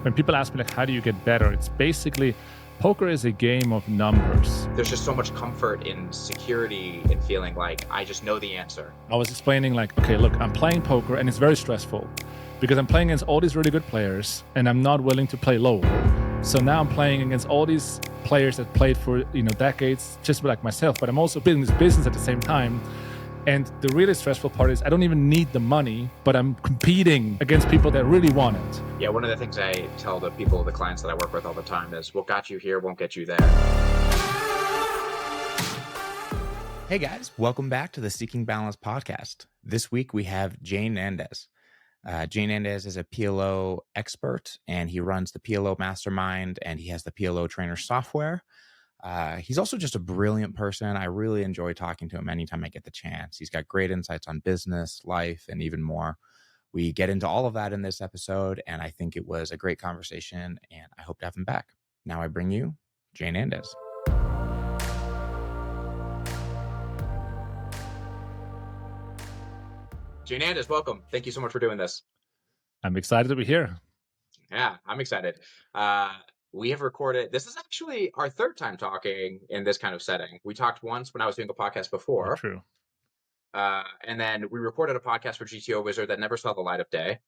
When people ask me, like, how do you get better? It's basically, poker is a game of numbers. There's just so much comfort in security and feeling like I just know the answer. I was explaining, like, okay, look, I'm playing poker and it's very stressful because I'm playing against all these really good players and I'm not willing to play lower. So now I'm playing against all these players that played for, decades, just like myself, but I'm also building this business at the same time. And the really stressful part is I don't even need the money, but I'm competing against people that really want it. Yeah, one of the things I tell the clients that I work with all the time is what got you here won't get you there. Hey guys, welcome back to the Seeking Balance podcast. This week we have JNandez. JNandez is a PLO expert and he runs the PLO Mastermind and he has the PLO Trainer software. He's also just a brilliant person. I really enjoy talking to him anytime I get the chance. He's got great insights on business, life, and even more. We get into all of that in this episode, and I think it was a great conversation, and I hope to have him back. Now I bring you JNandez. JNandez, welcome. Thank you so much for doing this. I'm excited to be here. Yeah, I'm excited. We have recorded, this is actually our third time talking in this kind of setting. We talked once when I was doing a podcast before. True. And then we recorded a podcast for GTO Wizard that never saw the light of day.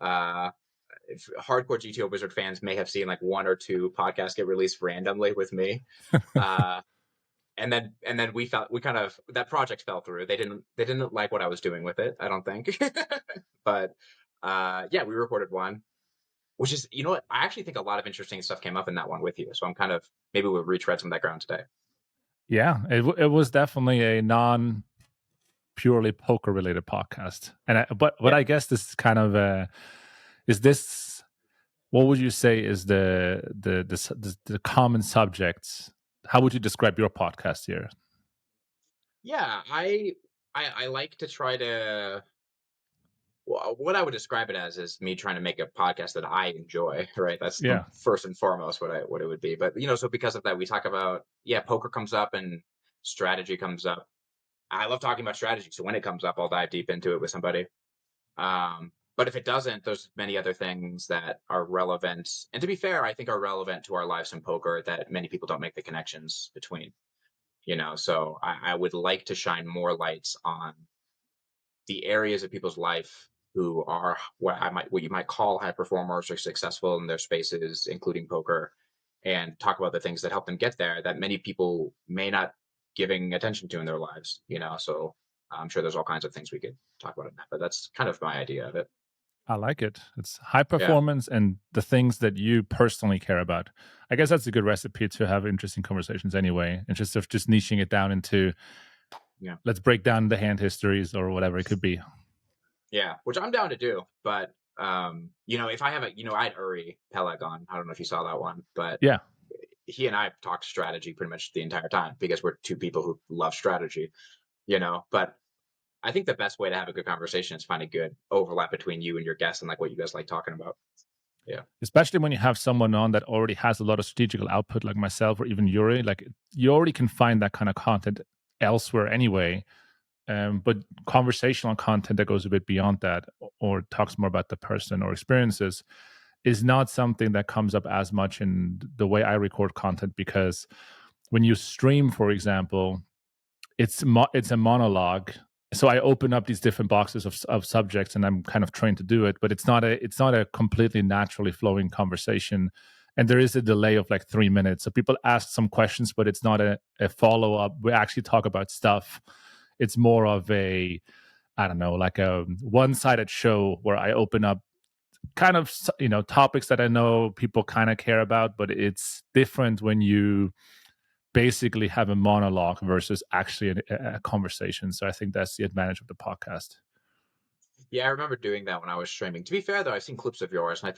If hardcore GTO Wizard fans may have seen like one or two podcasts get released randomly with me. And then that project fell through. They didn't like what I was doing with it, I don't think. But yeah, we recorded one, which is, you know what? I actually think a lot of interesting stuff came up in that one with you. So I'm kind of, maybe we'll retread some of that ground today. Yeah, it was definitely a non-purely poker-related podcast. And I guess this is kind of is this, what would you say is the common subjects? How would you describe your podcast here? Yeah, I like to try to, well, what I would describe it as is me trying to make a podcast that I enjoy, right? That's Yeah. first and foremost what it would be. But so because of that, we talk about, poker comes up and strategy comes up. I love talking about strategy, so when it comes up, I'll dive deep into it with somebody. But if it doesn't, there's many other things that are relevant, and to be fair, I think are relevant to our lives in poker that many people don't make the connections between. So I would like to shine more lights on the areas of people's life who are what you might call high performers or successful in their spaces, including poker, and talk about the things that help them get there that many people may not giving attention to in their lives. So I'm sure there's all kinds of things we could talk about in that, but that's kind of my idea of it. I like it. It's high performance and the things that you personally care about. I guess that's a good recipe to have interesting conversations anyway. And just niching it down into, let's break down the hand histories or whatever it could be. Yeah, which I'm down to do. But, if I have I had Uri Peleg on. I don't know if you saw that one, but yeah, he and I talked strategy pretty much the entire time because we're two people who love strategy, but I think the best way to have a good conversation is find a good overlap between you and your guests and like what you guys like talking about. Yeah. Especially when you have someone on that already has a lot of strategical output like myself or even Yuri, like you already can find that kind of content elsewhere anyway. But conversational content that goes a bit beyond that or talks more about the person or experiences is not something that comes up as much in the way I record content, because when you stream, for example, it's a monologue. So I open up these different boxes of subjects and I'm kind of trained to do it, but it's not a completely naturally flowing conversation. And there is a delay of like 3 minutes. So people ask some questions, but it's not a follow-up. We actually talk about stuff. It's more of a, I don't know, like a one-sided show where I open up kind of, topics that I know people kind of care about, but it's different when you basically have a monologue versus actually a conversation. So I think that's the advantage of the podcast. Yeah, I remember doing that when I was streaming. To be fair, though, I've seen clips of yours, and I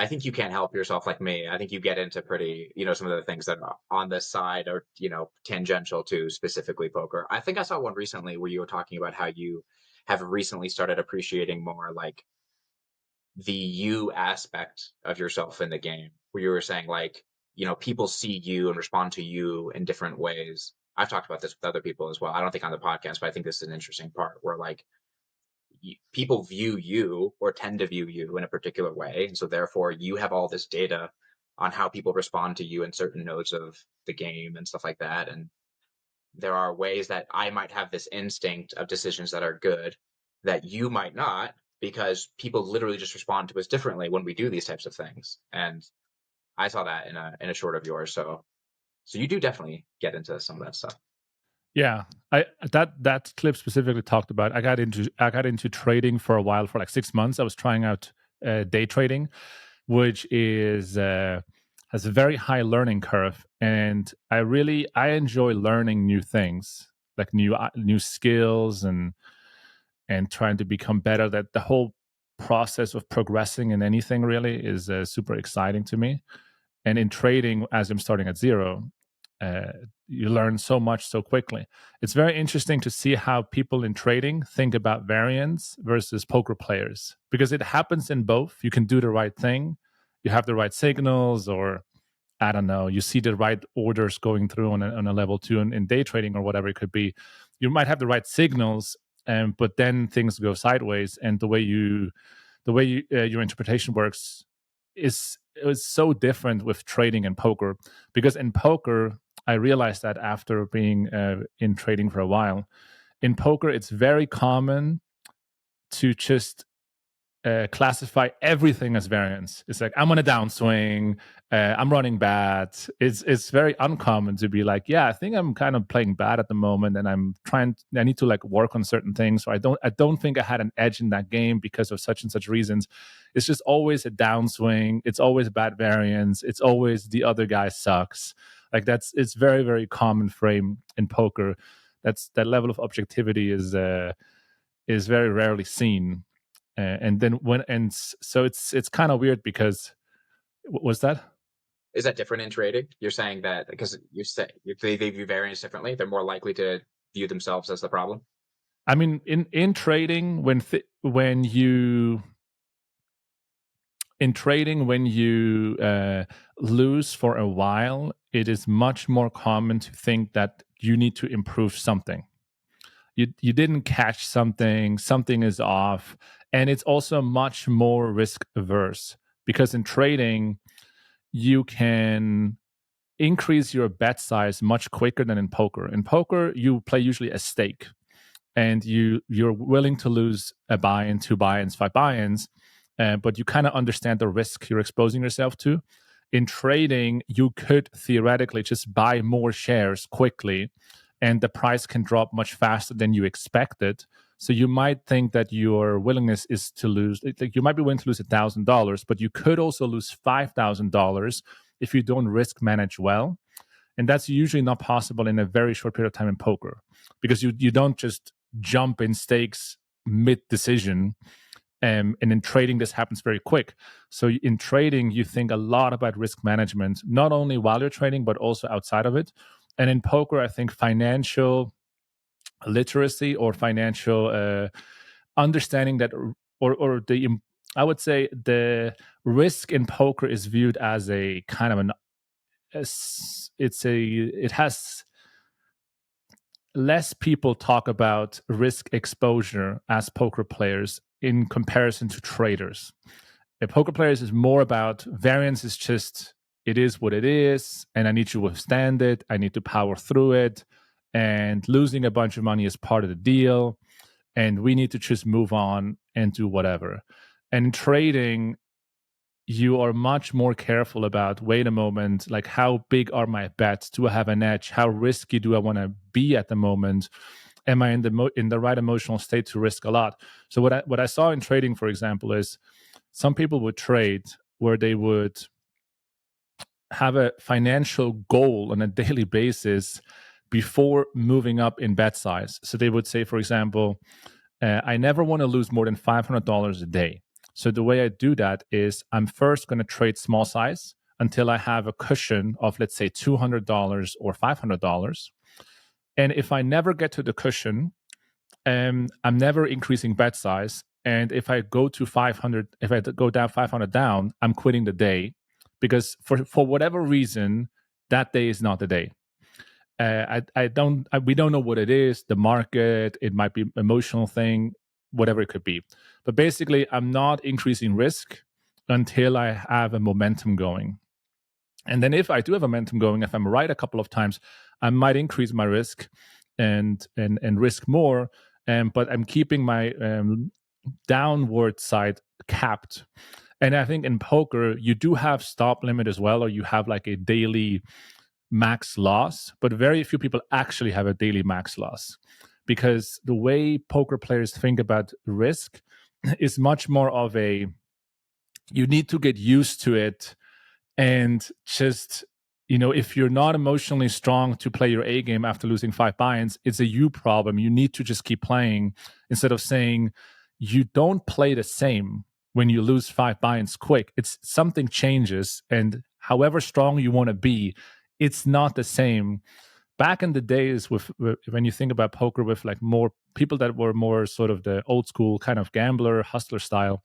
think you can't help yourself like me. I think you get into pretty, some of the things that are on this side are, tangential to specifically poker. I think I saw one recently where you were talking about how you have recently started appreciating more like the you aspect of yourself in the game, where you were saying like, people see you and respond to you in different ways. I've talked about this with other people as well. I don't think on the podcast, but I think this is an interesting part where like, people view you or tend to view you in a particular way. And so therefore you have all this data on how people respond to you in certain nodes of the game and stuff like that. And there are ways that I might have this instinct of decisions that are good that you might not, because people literally just respond to us differently when we do these types of things. And I saw that in a short of yours. So you do definitely get into some of that stuff. Yeah, that clip specifically talked about. I got into trading for a while, for like 6 months. I was trying out day trading, which is has a very high learning curve, and I enjoy learning new things, like new skills, and trying to become better. That the whole process of progressing in anything really is super exciting to me. And in trading, as I'm starting at zero, uh, you learn so much so quickly. It's very interesting to see how people in trading think about variance versus poker players, because it happens in both. You can do the right thing, you have the right signals, or I don't know, you see the right orders going through on a level two in day trading or whatever it could be. You might have the right signals, but then things go sideways, and the way your interpretation works is so different with trading and poker. Because in poker, I realized that after being in trading for a while, in poker it's very common to just classify everything as variance. It's like, I'm on a downswing, I'm running bad. It's very uncommon to be like, yeah, I think I'm kind of playing bad at the moment, and I need to like work on certain things. So I don't think I had an edge in that game because of such and such reasons. It's just always a downswing. It's always bad variance. It's always the other guy sucks. Like it's very, very common frame in poker. That level of objectivity is very rarely seen. So it's kind of weird because was that? Is that different in trading? You're saying that because they view variance differently, they're more likely to view themselves as the problem. I mean, in trading, when you in trading when you lose for a while, it is much more common to think that you need to improve something. You didn't catch something is off, and it's also much more risk averse, because in trading you can increase your bet size much quicker than in poker. In poker, you play usually a stake, and you're willing to lose a buy-in, 2 buy-ins, 5 buy-ins, but you kind of understand the risk you're exposing yourself to. In trading, you could theoretically just buy more shares quickly, and the price can drop much faster than you expected. So you might think that your willingness is to lose, like you might be willing to lose $1,000, but you could also lose $5,000 if you don't risk manage well. And that's usually not possible in a very short period of time in poker, because you don't just jump in stakes mid decision. And in trading, this happens very quick. So in trading, you think a lot about risk management, not only while you're trading, but also outside of it. And in poker, I think financial literacy or financial understanding that, or the, I would say the risk in poker is viewed as a kind of it has less people talk about risk exposure as poker players in comparison to traders. Poker players is more about variance is just, it is what it is, and I need to withstand it. I need to power through it. And losing a bunch of money is part of the deal. And we need to just move on and do whatever. And in trading, you are much more careful about, wait a moment, like how big are my bets? Do I have an edge? How risky do I want to be at the moment? Am I in the right emotional state to risk a lot? So what I saw in trading, for example, is some people would trade where they would have a financial goal on a daily basis before moving up in bet size. So they would say, for example, I never want to lose more than $500 a day. So the way I do that is I'm first going to trade small size until I have a cushion of, let's say, $200 or $500. And if I never get to the cushion, I'm never increasing bet size. And if I go to 500, if I go down 500 down, I'm quitting the day, because for whatever reason, that day is not the day. We don't know what it is. The market, it might be emotional thing. whatever it could be. But basically, I'm not increasing risk until I have a momentum going. And then if I do have a momentum going, if I'm right a couple of times, I might increase my risk and risk more. But I'm keeping my downward side capped. And I think in poker, you do have stop limit as well, or you have like a daily max loss, but very few people actually have a daily max loss, because the way poker players think about risk is much more of a, you need to get used to it. And just, if you're not emotionally strong to play your A game after losing 5 buy-ins, it's a you problem. You need to just keep playing, instead of saying you don't play the same when you lose 5 buy-ins quick. It's something changes, and however strong you want to be, it's not the same. Back in the days, with when you think about poker, with like more people that were more sort of the old school kind of gambler hustler style,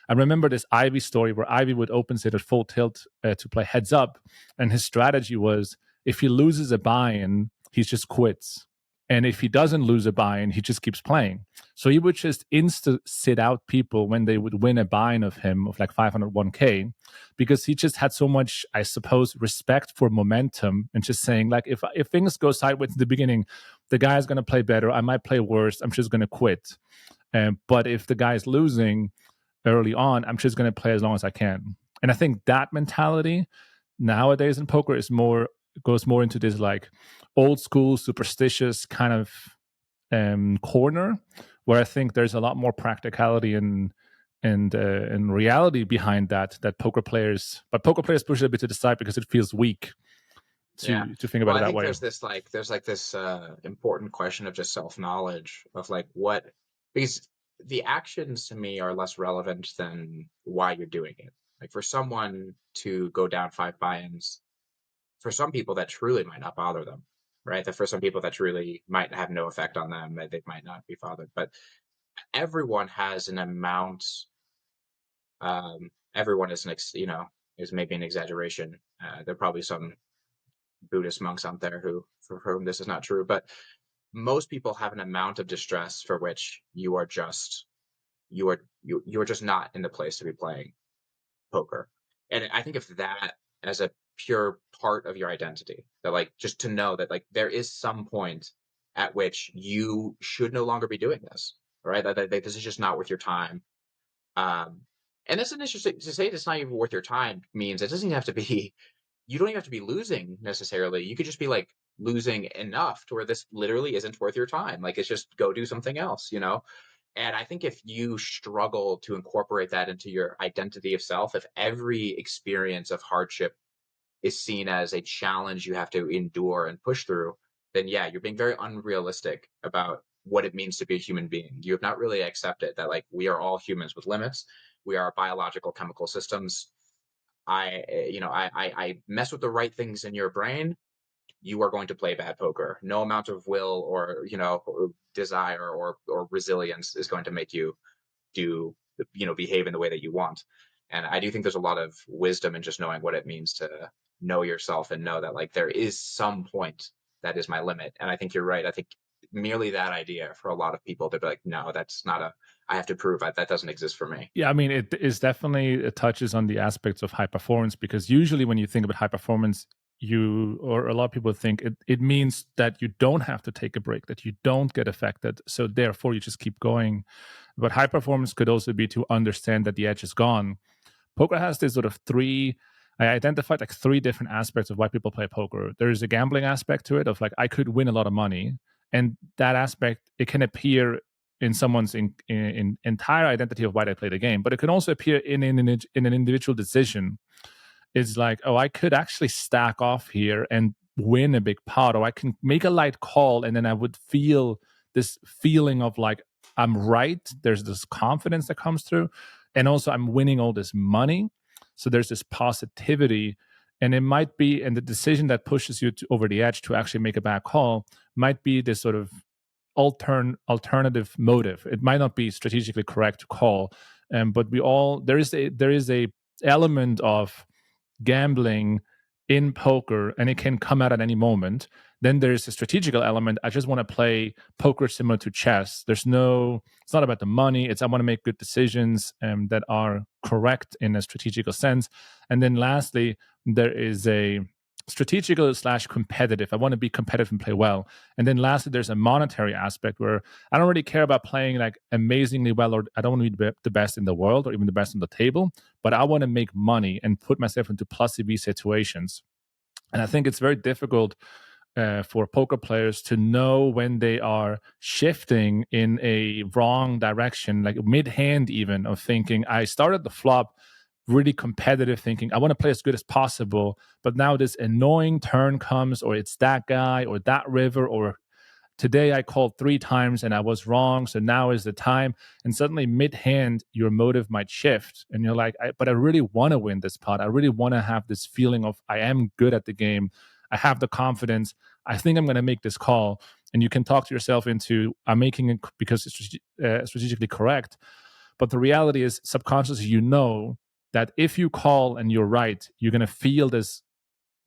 I remember this Ivy story where Ivy would open sit at full tilt to play heads up, and his strategy was, if he loses a buy-in, he just quits. And if he doesn't lose a buy-in, he just keeps playing. So he would just sit out people when they would win a buy-in of him of like 501k, because he just had so much, I suppose, respect for momentum, and just saying like, if things go sideways in the beginning, the guy's going to play better. I might play worse. I'm just going to quit. But if the guy's losing early on, I'm just going to play as long as I can. And I think that mentality nowadays in poker goes more into this like old school superstitious kind of corner, where I think there's a lot more practicality and reality behind that poker players push it a bit to the side because it feels weak to think about it that I think way. there's this important question of just self-knowledge of like what, because the actions to me are less relevant than why you're doing it. Like for someone to go down 5 buy-ins, for some people that truly might not bother them, right? That for some people that truly might have no effect on them, that they might not be bothered. But everyone has an amount. Everyone is is maybe an exaggeration. There are probably some Buddhist monks out there for whom this is not true, but most people have an amount of distress for which you are just not in the place to be playing poker. And I think of that as a pure part of your identity, that like, just to know that like there is some point at which you should no longer be doing this, right? That this is just not worth your time. And that's an interesting to say. It's not even worth your time means it doesn't have to be. You don't even have to be losing necessarily. You could just be like losing enough to where this literally isn't worth your time. Like it's just go do something else, And I think if you struggle to incorporate that into your identity of self, if every experience of hardship is seen as a challenge you have to endure and push through, then yeah, you're being very unrealistic about what it means to be a human being. You have not really accepted that like we are all humans with limits. We are biological chemical systems. I mess with the right things in your brain, you are going to play bad poker. No amount of will or desire or resilience is going to make you do behave in the way that you want. And I do think there's a lot of wisdom in just knowing what it means to know yourself and know that like there is some point that is my limit. And I think you're right. I think merely that idea for a lot of people, they'd be like, no, that's not I have to prove that doesn't exist for me. Yeah, I mean, it touches on the aspects of high performance, because usually when you think about high performance, or a lot of people think it means that you don't have to take a break, that you don't get affected, so therefore you just keep going. But high performance could also be to understand that the edge is gone. Poker has this sort of I identified like 3 different aspects of why people play poker. There's a gambling aspect to it of like, I could win a lot of money. And that aspect, it can appear in someone's in entire identity of why they play the game, but it can also appear in an individual decision. It's like, oh, I could actually stack off here and win a big pot, or I can make a light call, and then I would feel this feeling of like, I'm right. There's this confidence that comes through, and also I'm winning all this money. So there's this positivity, and it might be, and the decision that pushes you over the edge to actually make a bad call might be this sort of alternative motive. It might not be strategically correct to call, but there is a element of gambling in poker, and it can come out at any moment, Then there's a strategical element. I just want to play poker similar to chess. It's not about the money. I want to make good decisions that are correct in a strategical sense. And then lastly, there is a strategical / competitive. I want to be competitive and play well. And then lastly, there's a monetary aspect where I don't really care about playing like amazingly well, or I don't want to be the best in the world or even the best on the table, but I want to make money and put myself into plus EV situations. And I think it's very difficult for poker players to know when they are shifting in a wrong direction, like mid-hand even, of thinking, I started the flop really competitive, thinking I want to play as good as possible, but now this annoying turn comes, or it's that guy or that river, or today I called 3 times and I was wrong, so now is the time. And suddenly mid-hand, your motive might shift. And you're like, but I really want to win this pot. I really want to have this feeling of I am good at the game. I have the confidence. I think I'm going to make this call. And you can talk to yourself into, I'm making it because it's strategically correct. But the reality is, subconsciously, you know that if you call and you're right, you're going to feel this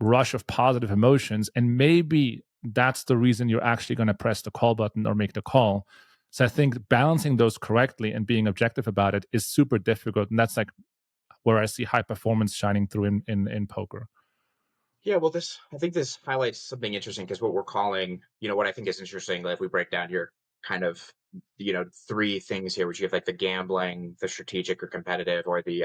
rush of positive emotions, and maybe that's the reason you're actually going to press the call button or make the call. So I think balancing those correctly and being objective about it is super difficult, and that's like where I see high performance shining through in poker. Yeah, well, I think this highlights something interesting, because what we're calling, what I think is interesting, like if we break down your kind of, 3 things here, which you have like the gambling, the strategic or competitive, or the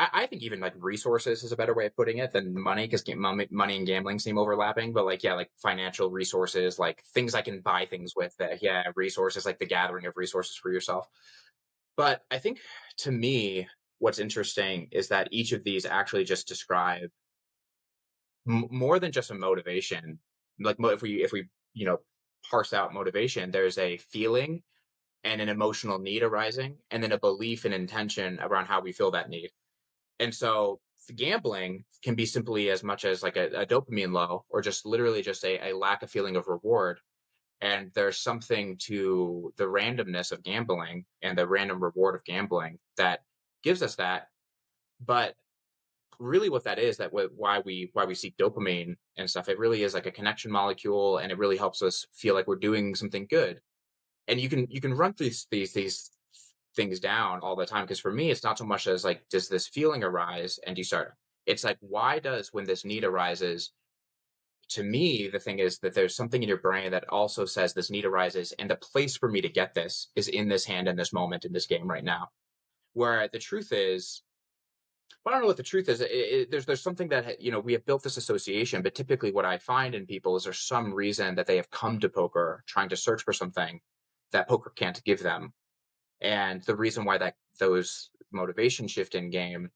I think even like resources is a better way of putting it than money, because money and gambling seem overlapping. But like, yeah, like financial resources, like things I can buy things with. That, yeah, resources, like the gathering of resources for yourself. But I think, to me, what's interesting is that each of these actually just describe more than just a motivation. Like if we parse out motivation, there's a feeling and an emotional need arising, and then a belief and intention around how we feel that need. And so gambling can be simply as much as like a dopamine low, or just literally just a lack of feeling of reward. And there's something to the randomness of gambling and the random reward of gambling that gives us that. But really what that is, why we seek dopamine and stuff, it really is like a connection molecule, and it really helps us feel like we're doing something good. And you can run through these things down all the time, because for me it's not so much as like, does this feeling arise and you start, it's like, why does, when this need arises, to me the thing is that there's something in your brain that also says this need arises, and the place for me to get this is in this hand, in this moment, in this game right now. Where the truth is, I don't know what the truth is. There's something that, we have built this association, but typically what I find in people is there's some reason that they have come to poker trying to search for something that poker can't give them. And the reason why that those motivation shift in game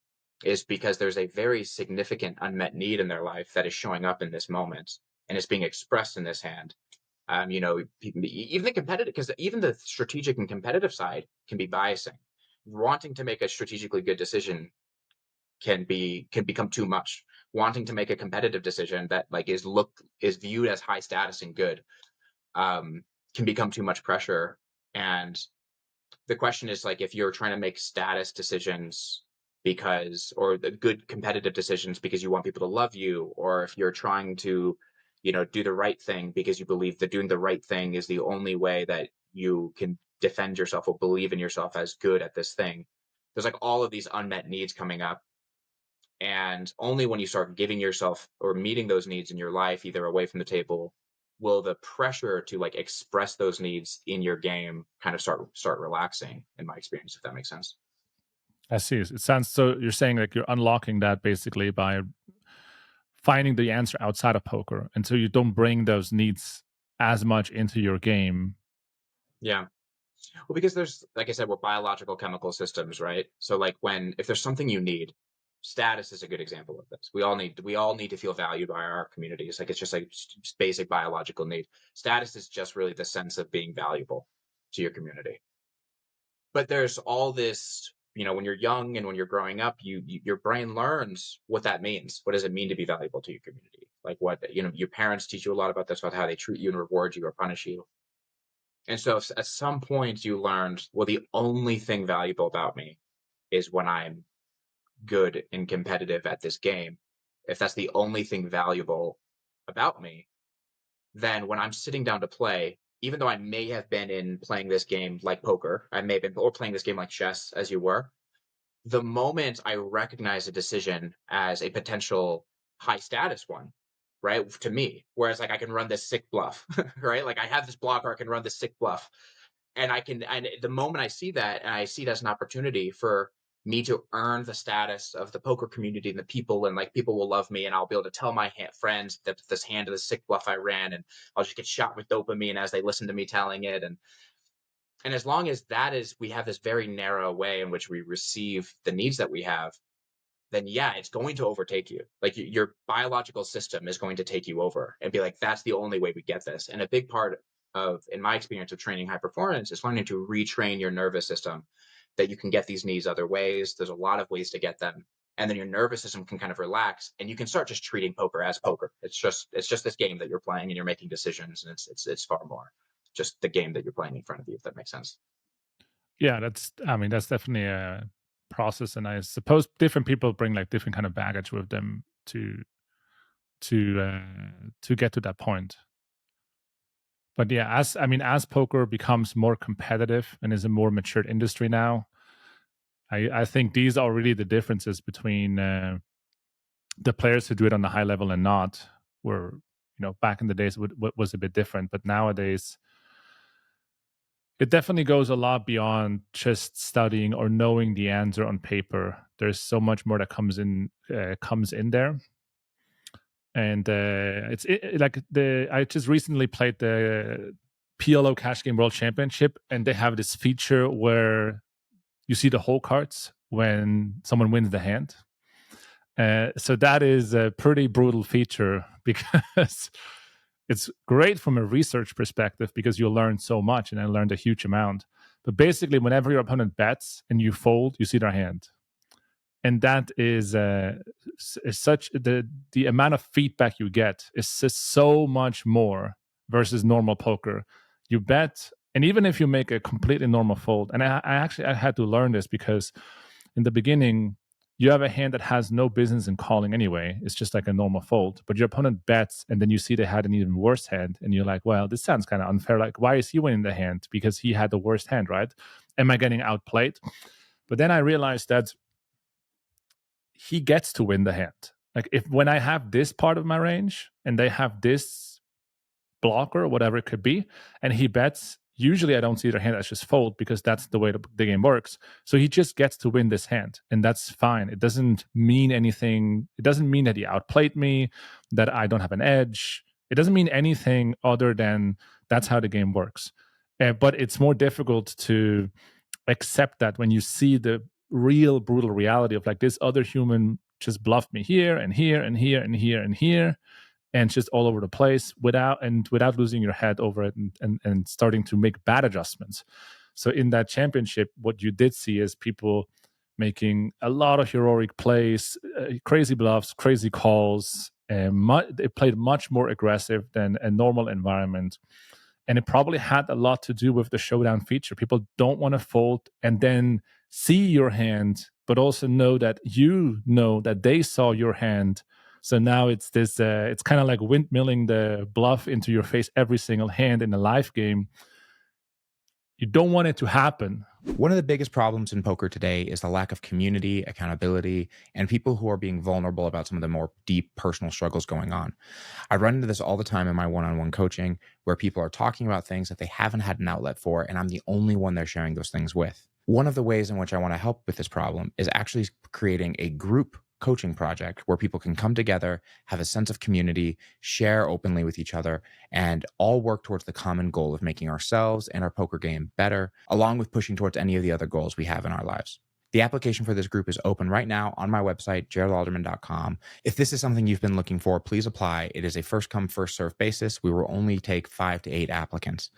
is because there's a very significant unmet need in their life that is showing up in this moment, and it's being expressed in this hand. Even the competitive, because even the strategic and competitive side can be biasing. Wanting to make a strategically good decision can become too much. Wanting to make a competitive decision that like is viewed as high status and good, um, can become too much pressure. And the question is, like, if you're trying to make status decisions or the good competitive decisions because you want people to love you, or if you're trying to, do the right thing because you believe that doing the right thing is the only way that you can defend yourself or believe in yourself as good at this thing. There's like all of these unmet needs coming up. And only when you start giving yourself or meeting those needs in your life, either away from the table, will the pressure to like express those needs in your game kind of start relaxing, in my experience, if that makes sense. I see. It sounds, so you're saying like you're unlocking that basically by finding the answer outside of poker, and so you don't bring those needs as much into your game. Yeah. Well, because there's, like I said, we're biological chemical systems, right? So like, if there's something you need, status is a good example of this. We all need to feel valued by our communities. Like, it's just like basic biological need. Status is just really the sense of being valuable to your community. But there's all this, when you're young and when you're growing up, your brain learns what that means. What does it mean to be valuable to your community? Like, what, your parents teach you a lot about this, about how they treat you and reward you or punish you. And so at some point you learned, well, the only thing valuable about me is when I'm good and competitive at this game. If that's the only thing valuable about me, then when I'm sitting down to play, even though I may have been in playing this game like poker, I may have been, or playing this game like chess as you were, the moment I recognize a decision as a potential high status one, right? To me, whereas like I can run this sick bluff, right? Like I have this blocker, I can run this sick bluff. And the moment I see that, and I see it as an opportunity for me to earn the status of the poker community and the people, and like people will love me, and I'll be able to tell my friends that this hand of the sick bluff I ran, and I'll just get shot with dopamine as they listen to me telling it. And as long as that is, we have this very narrow way in which we receive the needs that we have, then yeah, it's going to overtake you. Like your biological system is going to take you over and be like, that's the only way we get this. And a big part of, in my experience of training high performance, is learning to retrain your nervous system that you can get these needs other ways. There's a lot of ways to get them. And then your nervous system can kind of relax, and you can start just treating poker as poker. It's just this game that you're playing, and you're making decisions, and it's far more just the game that you're playing in front of you, if that makes sense. Yeah, that's definitely a process, and I suppose different people bring like different kind of baggage with them to get to that point. But yeah, as poker becomes more competitive and is a more matured industry now, I think these are really the differences between the players who do it on the high level and not. Were, back in the days was a bit different, but nowadays it definitely goes a lot beyond just studying or knowing the answer on paper. There's so much more that comes in there. And I just recently played the PLO Cash Game World Championship, and they have this feature where you see the hole cards when someone wins the hand. So that is a pretty brutal feature because it's great from a research perspective because you learn so much, and I learned a huge amount. But basically, whenever your opponent bets and you fold, you see their hand. And that is such the amount of feedback you get is just so much more versus normal poker. You bet, and even if you make a completely normal fold, and I had to learn this because in the beginning you have a hand that has no business in calling anyway. It's just like a normal fold, but your opponent bets, and then you see they had an even worse hand, and you're like, well, this sounds kind of unfair. Like, why is he winning the hand? Because he had the worst hand, right? Am I getting outplayed? But then I realized that he gets to win the hand. Like when I have this part of my range and they have this blocker or whatever it could be, and he bets, usually I don't see their hand as just fold because that's the way the game works. So he just gets to win this hand, and that's fine. It doesn't mean anything. It doesn't mean that he outplayed me, that I don't have an edge. It doesn't mean anything other than that's how the game works. But it's more difficult to accept that when you see the real brutal reality of like this other human just bluffed me here and here and here and here and here and just all over the place without losing your head over it and starting to make bad adjustments. So in that championship, what you did see is people making a lot of heroic plays, crazy bluffs, crazy calls, and they played much more aggressive than a normal environment. And it probably had a lot to do with the showdown feature. People don't want to fold and then see your hand, but also know that they saw your hand. So now it's this, it's kind of like windmilling the bluff into your face every single hand in a live game. You don't want it to happen. One of the biggest problems in poker today is the lack of community, accountability, and people who are being vulnerable about some of the more deep personal struggles going on. I run into this all the time in my one-on-one coaching where people are talking about things that they haven't had an outlet for, and I'm the only one they're sharing those things with. One of the ways in which I want to help with this problem is actually creating a group coaching project where people can come together, have a sense of community, share openly with each other, and all work towards the common goal of making ourselves and our poker game better, along with pushing towards any of the other goals we have in our lives. The application for this group is open right now on my website, jaredalderman.com. If this is something you've been looking for, please apply. It is a first come, first served basis. We will only take 5 to 8 applicants.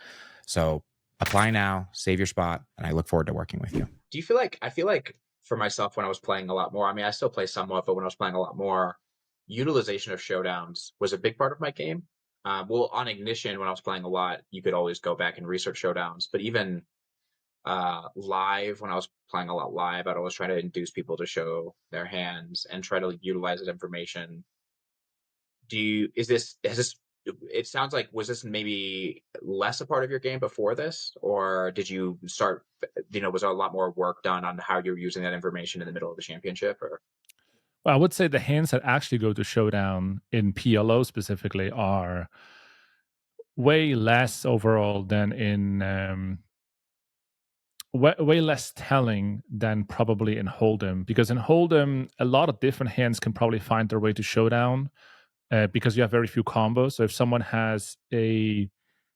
So apply now, save your spot, and I look forward to working with you. Do you feel like, I feel like for myself, when I was playing a lot more, I mean, I still play somewhat, but when I was playing a lot more, utilization of showdowns was a big part of my game. Well, on Ignition, when I was playing a lot, you could always go back and research showdowns. But even live, when I was playing a lot live, I'd always try to induce people to show their hands and try to utilize that information. Has this it sounds like, was this maybe less a part of your game before this, or did you start? Was there a lot more work done on how you're using that information in the middle of the championship? Or Well, I would say the hands that actually go to showdown in PLO specifically are way less overall than in way less telling than probably in Hold'em, because in Hold'em a lot of different hands can probably find their way to showdown because you have very few combos. So if someone has a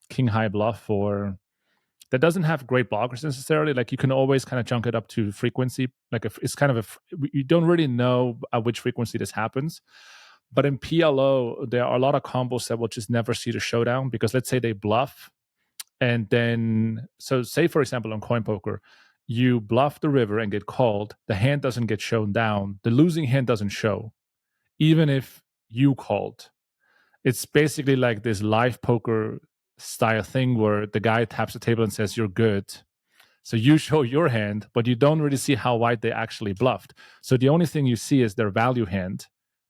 king high bluff or that doesn't have great blockers necessarily, like you can always kind of junk it up to frequency. Like if it's kind of you don't really know at which frequency this happens. But in PLO, there are a lot of combos that will just never see the showdown because let's say they bluff. And then, so say for example, on coin poker, you bluff the river and get called. The hand doesn't get shown down. The losing hand doesn't show, even if you called. It's basically like this live poker style thing where the guy taps the table and says, "You're good." So you show your hand, but you don't really see how wide they actually bluffed. So the only thing you see is their value hand.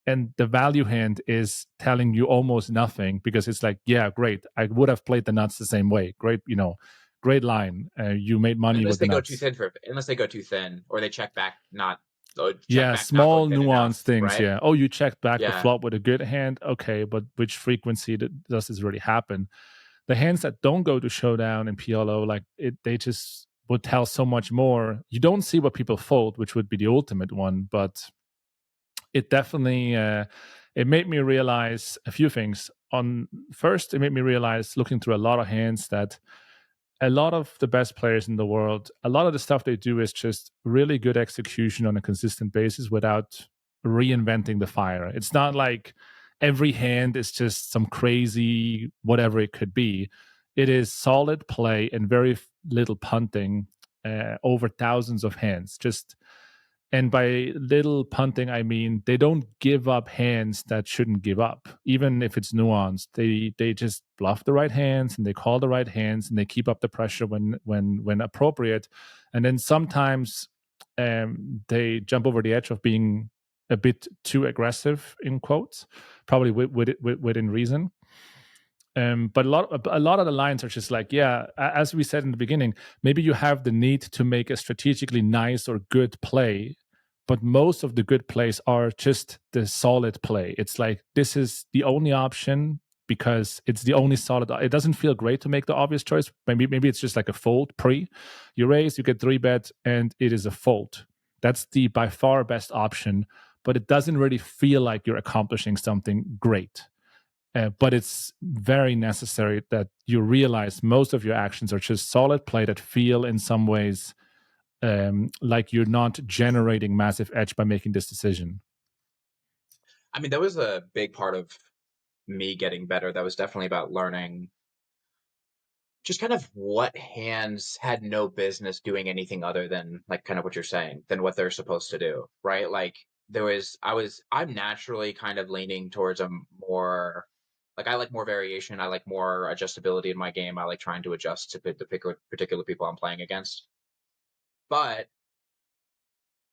And the value hand is telling you almost nothing because it's like, yeah, great. I would have played the nuts the same way. Great, great line. You made money unless with the they go too nuts. thin unless they go too thin, or they check back not Yeah, not small going thin nuanced enough, things. right? Yeah. Oh, you checked back the Yeah. flop with a good hand. Okay, but which frequency does this really happen? The hands that don't go to showdown in PLO, like they just would tell so much more. You don't see what people fold, which would be the ultimate one, but it definitely it made me realize a few things. On first, it made me realize looking through a lot of hands that a lot of the best players in the world, a lot of the stuff they do is just really good execution on a consistent basis without reinventing the fire. It's not like every hand is just some crazy whatever it could be. It is solid play and very little punting over thousands of hands. Just and by little punting, I mean they don't give up hands that shouldn't give up, even if it's nuanced. They just bluff the right hands and they call the right hands and they keep up the pressure when appropriate. And then sometimes they jump over the edge of being a bit too aggressive in quotes, probably within reason. But a lot of the lines are just like, yeah, as we said in the beginning, maybe you have the need to make a strategically nice or good play, but most of the good plays are just the solid play. It's like this is the only option because it's the only solid. It doesn't feel great to make the obvious choice. Maybe it's just like a fold pre. You raise, you get 3-bet, and it is a fold. That's the by far best option, but it doesn't really feel like you're accomplishing something great. But it's very necessary that you realize most of your actions are just solid play that feel in some ways like you're not generating massive edge by making this decision. I mean, that was a big part of me getting better. That was definitely about learning just kind of what hands had no business doing anything other than like kind of what you're saying, than what they're supposed to do, right? Like I'm naturally kind of leaning towards a more like I like more variation. I like more adjustability in my game. I like trying to adjust to the particular people I'm playing against. But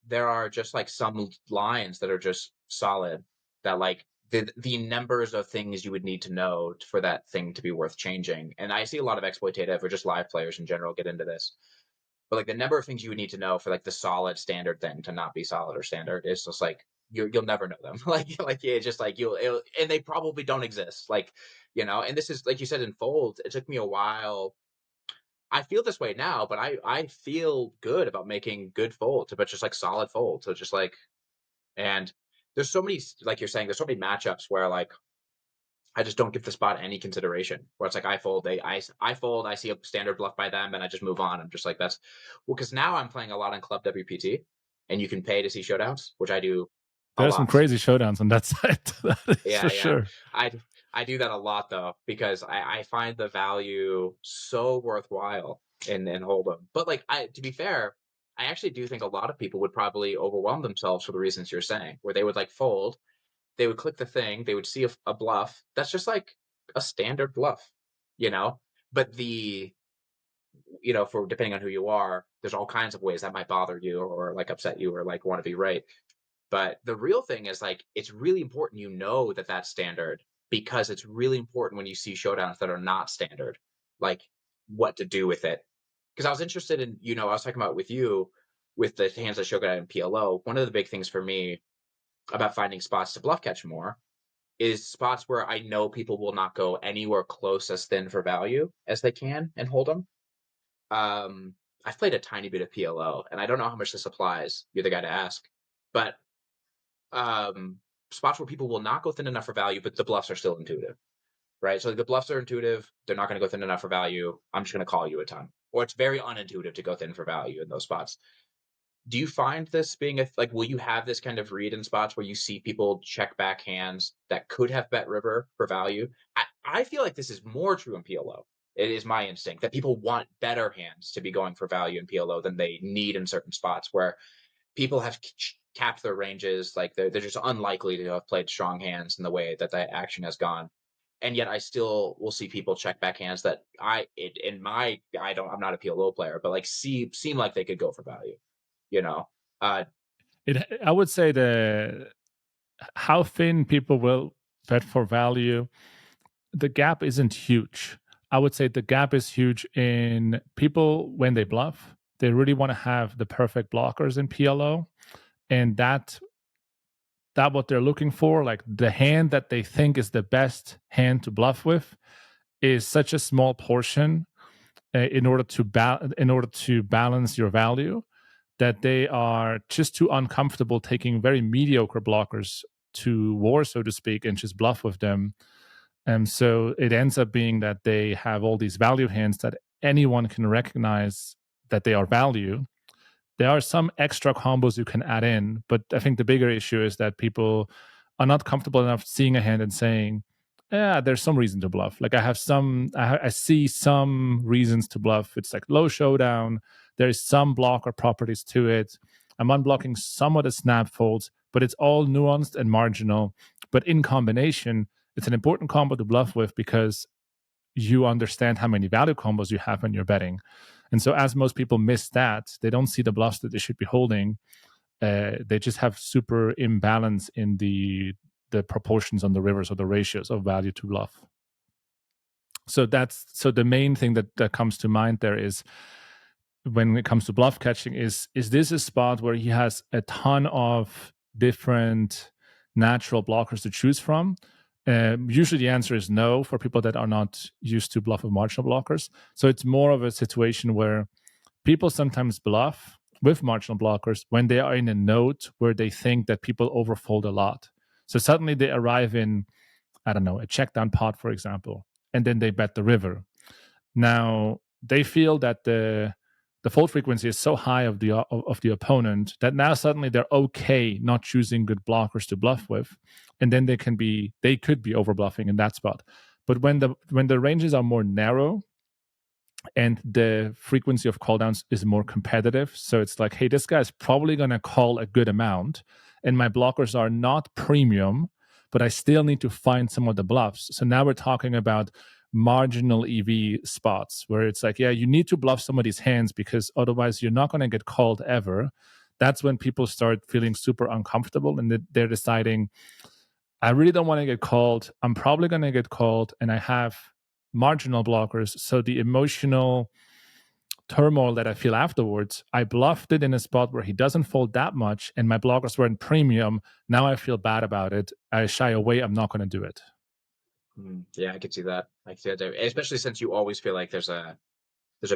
there are just like some lines that are just solid that like the numbers of things you would need to know for that thing to be worth changing. And I see a lot of exploitative or just live players in general get into this. But like the number of things you would need to know for like the solid standard thing to not be solid or standard is just like you'll never know them. like yeah, just like and they probably don't exist. Like, and this is like you said in folds, it took me a while. I feel this way now, but I feel good about making good folds, but just like solid folds. So just like, and there's so many, like you're saying, there's so many matchups where like I just don't give the spot any consideration. Where it's like I fold, I fold, I see a standard bluff by them, and I just move on. I'm just like that's well, because now I'm playing a lot on Club WPT, and you can pay to see showdowns, which I do a There's some lot. crazy showdowns on that side. That is for Yeah. sure. I do that a lot though because I find the value so worthwhile in Hold'em. But like to be fair, I actually do think a lot of people would probably overwhelm themselves for the reasons you're saying, where they would like fold, they would click the thing, they would see a bluff. That's just like a standard bluff, you know. But for depending on who you are, there's all kinds of ways that might bother you or like upset you or like want to be right. But the real thing is like it's really important that that's standard because it's really important when you see showdowns that are not standard, like what to do with it. Because I was interested in, I was talking about with you with the hands that showdown and PLO. One of the big things for me about finding spots to bluff catch more is spots where I know people will not go anywhere close as thin for value as they can and hold them. I've played a tiny bit of PLO, and I don't know how much this applies. You're the guy to ask, but um, spots where people will not go thin enough for value, but the bluffs are still intuitive, right? So the bluffs are intuitive; they're not going to go thin enough for value. I'm just going to call you a ton, or it's very unintuitive to go thin for value in those spots. Do you find this being like, will you have this kind of read in spots where you see people check back hands that could have bet river for value? I feel like this is more true in PLO. It is my instinct that people want better hands to be going for value in PLO than they need in certain spots where people have capped their ranges. Like they're just unlikely to have played strong hands in the way that the action has gone. And yet I still will see people check back hands that I'm not a PLO player, but like seem like they could go for value, you know? Uh, I would say how thin people will bet for value, the gap isn't huge. I would say the gap is huge in people when they bluff. They really want to have the perfect blockers in PLO, and that what they're looking for, like the hand that they think is the best hand to bluff with, is such a small portion in order to balance your value, that they are just too uncomfortable taking very mediocre blockers to war, so to speak, and just bluff with them. And so it ends up being that they have all these value hands that anyone can recognize that they are value. There are some extra combos you can add in, but I think the bigger issue is that people are not comfortable enough seeing a hand and saying, yeah, there's some reason to bluff. Like I see some reasons to bluff. It's like low showdown. There's some blocker properties to it. I'm unblocking some of the snap folds, but it's all nuanced and marginal. But in combination, it's an important combo to bluff with because you understand how many value combos you have when you're betting. And so as most people miss that, they don't see the bluffs that they should be holding. They just have super imbalance in the proportions on the rivers or the ratios of value to bluff. So the main thing that comes to mind there is, when it comes to bluff catching, is this a spot where he has a ton of different natural blockers to choose from? Usually the answer is no for people that are not used to bluff with marginal blockers. So it's more of a situation where people sometimes bluff with marginal blockers when they are in a node where they think that people overfold a lot. So suddenly they arrive in, I don't know, a check down pot, for example, and then they bet the river. Now they feel that the fold frequency is so high of the opponent that now suddenly they're okay not choosing good blockers to bluff with, and then they could be over bluffing in that spot. But when the ranges are more narrow and the frequency of call downs is more competitive, so it's like, hey, this guy's probably going to call a good amount, and my blockers are not premium, but I still need to find some of the bluffs. So now we're talking about marginal EV spots where it's like, yeah, you need to bluff some of these hands because otherwise you're not going to get called ever. That's when people start feeling super uncomfortable and they're deciding, I really don't want to get called. I'm probably going to get called, and I have marginal blockers. So the emotional turmoil that I feel afterwards, I bluffed it in a spot where he doesn't fold that much, and my blockers were in premium. Now I feel bad about it. I shy away. I'm not going to do it. Yeah, I could see that. I could see that, especially since you always feel like there's a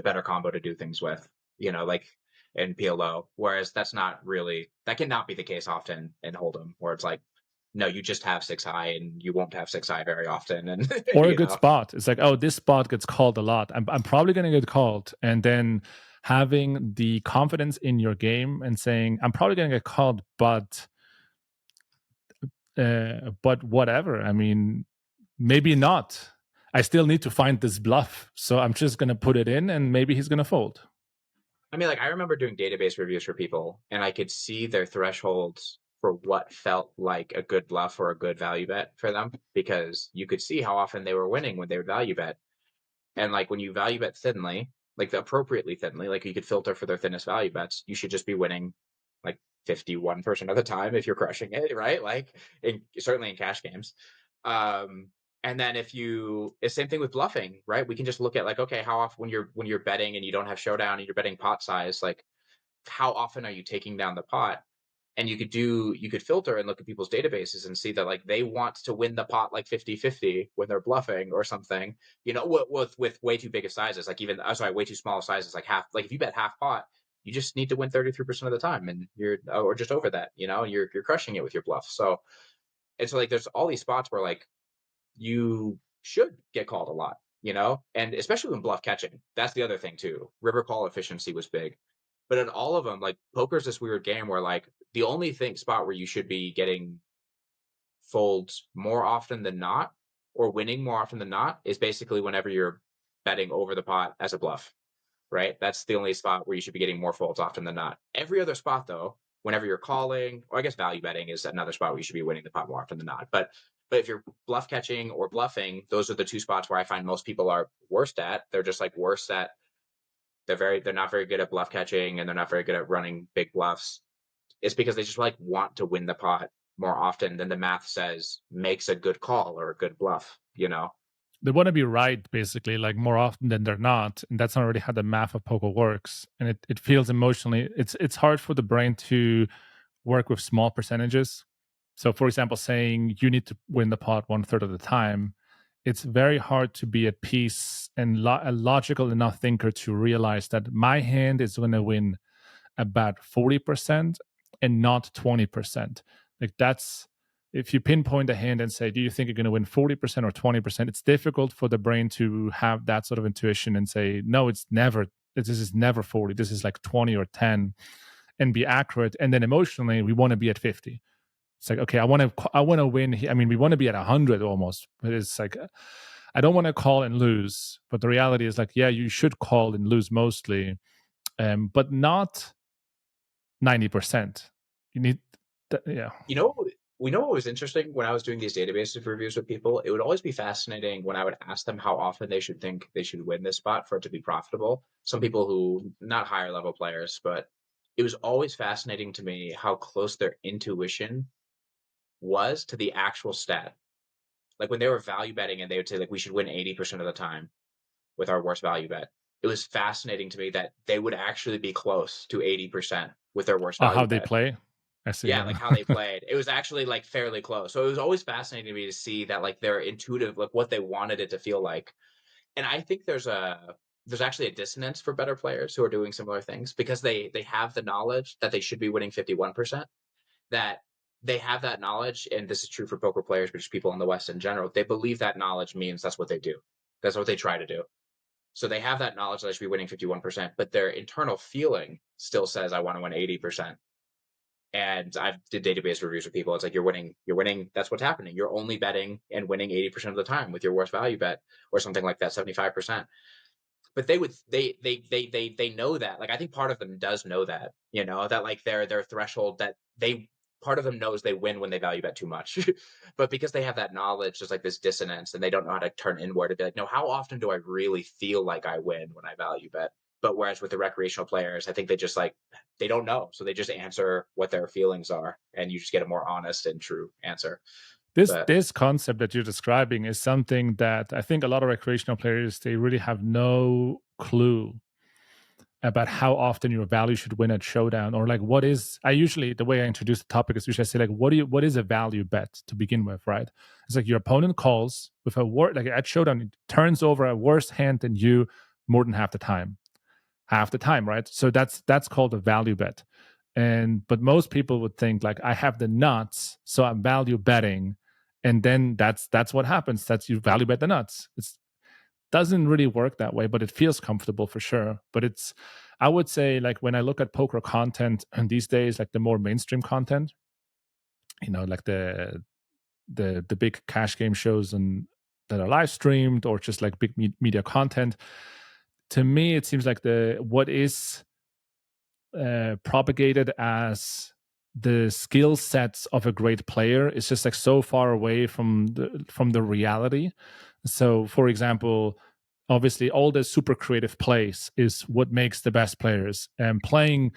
better combo to do things with, like in PLO. Whereas that cannot be the case often in Hold'em, where it's like, no, you just have 6-high and you won't have 6-high very often. And or a good spot. It's like, oh, this spot gets called a lot. I'm probably going to get called. And then having the confidence in your game and saying, I'm probably going to get called, but whatever. I mean, maybe not. I still need to find this bluff. So I'm just going to put it in and maybe he's going to fold. I mean, like, I remember doing database reviews for people and I could see their thresholds for what felt like a good bluff or a good value bet for them, because you could see how often they were winning when they would value bet. And like when you value bet thinly, like appropriately thinly, like you could filter for their thinnest value bets, you should just be winning like 51% of the time if you're crushing it, right? Like certainly in cash games. And then it's same thing with bluffing, right? We can just look at like, okay, how often when you're betting and you don't have showdown and you're betting pot size, like how often are you taking down the pot? And you could filter and look at people's databases and see that like they want to win the pot like 50-50 when they're bluffing or something, with way too big of sizes, like even way too small sizes, like half, like if you bet half pot, you just need to win 33% of the time and you're, or just over that, you're crushing it with your bluff. So it's like there's all these spots where like you should get called a lot, and especially when bluff catching. That's the other thing too. River call efficiency was big. But in all of them, like poker's this weird game where like the only spot where you should be getting folds more often than not or winning more often than not is basically whenever you're betting over the pot as a bluff, right? That's the only spot where you should be getting more folds often than not. Every other spot though, whenever you're calling, or I guess value betting is another spot where you should be winning the pot more often than not. But if you're bluff catching or bluffing, those are the two spots where I find most people are worst at. They're just like worse at they're not very good at bluff catching and they're not very good at running big bluffs. It's because they just like want to win the pot more often than the math says makes a good call or a good bluff, They want to be right, basically, like more often than they're not, and that's not really how the math of poker works. And it feels emotionally, it's hard for the brain to work with small percentages. So, for example, saying you need to win the pot 1/3 of the time, it's very hard to be at peace and a logical enough thinker to realize that my hand is going to win about 40% and not 20%. Like that's, if you pinpoint a hand and say, do you think you're going to win 40% or 20%? It's difficult for the brain to have that sort of intuition and say, no, this is never 40. This is like 20 or 10 and be accurate. And then emotionally, we want to be at 50. It's like, okay, I want to win. I mean, we want to be at 100 almost, but it's like, I don't want to call and lose. But the reality is like, yeah, you should call and lose mostly, but not 90%. You need, yeah. We know what was interesting when I was doing these database reviews with people. It would always be fascinating when I would ask them how often they should think they should win this spot for it to be profitable. Some people who, not higher level players, but it was always fascinating to me how close their intuition was to the actual stat. Like when they were value betting and they would say like we should win 80% of the time with our worst value bet. It was fascinating to me that they would actually be close to 80% with their worst value How they bet. play. I see. Yeah, like how they played. It was actually like fairly close. So it was always fascinating to me to see that like their intuitive, like what they wanted it to feel like. And I think there's actually a dissonance for better players who are doing similar things because they have the knowledge that they should be winning 51%, that they have that knowledge, and this is true for poker players, but just people in the West in general. They believe that knowledge means that's what they do. That's what they try to do. So they have that knowledge that they should be winning 51%, but their internal feeling still says, I want to win 80%. And I've did database reviews with people. It's like you're winning. That's what's happening. You're only betting and winning 80% of the time with your worst value bet or something like that, 75%. But they know that. Like I think part of them does know that, that like their threshold, that part of them knows they win when they value bet too much. But because they have that knowledge, there's like this dissonance and they don't know how to turn inward and be like, no, how often do I really feel like I win when I value bet? But whereas with the recreational players, I think they just like, they don't know. So they just answer what their feelings are and you just get a more honest and true answer. This concept that you're describing is something that I think a lot of recreational players, they really have no clue about how often your value should win at showdown, or like what is, I usually, the way I introduce the topic is usually I say like, what is a value bet to begin with, right? It's like your opponent calls with like at showdown, it turns over a worse hand than you more than half the time, right? So that's called a value bet. But most people would think like, I have the nuts, so I'm value betting, and then that's what happens. That's, you value bet the nuts. It doesn't really work that way, but it feels comfortable for sure. But I would say like when I look at poker content and these days, like the more mainstream content, like the big cash game shows and that are live streamed, or just like big media content, to me it seems like what is propagated as the skill sets of a great player is just like so far away from the reality. So for example, obviously all the super creative plays is what makes the best players, and playing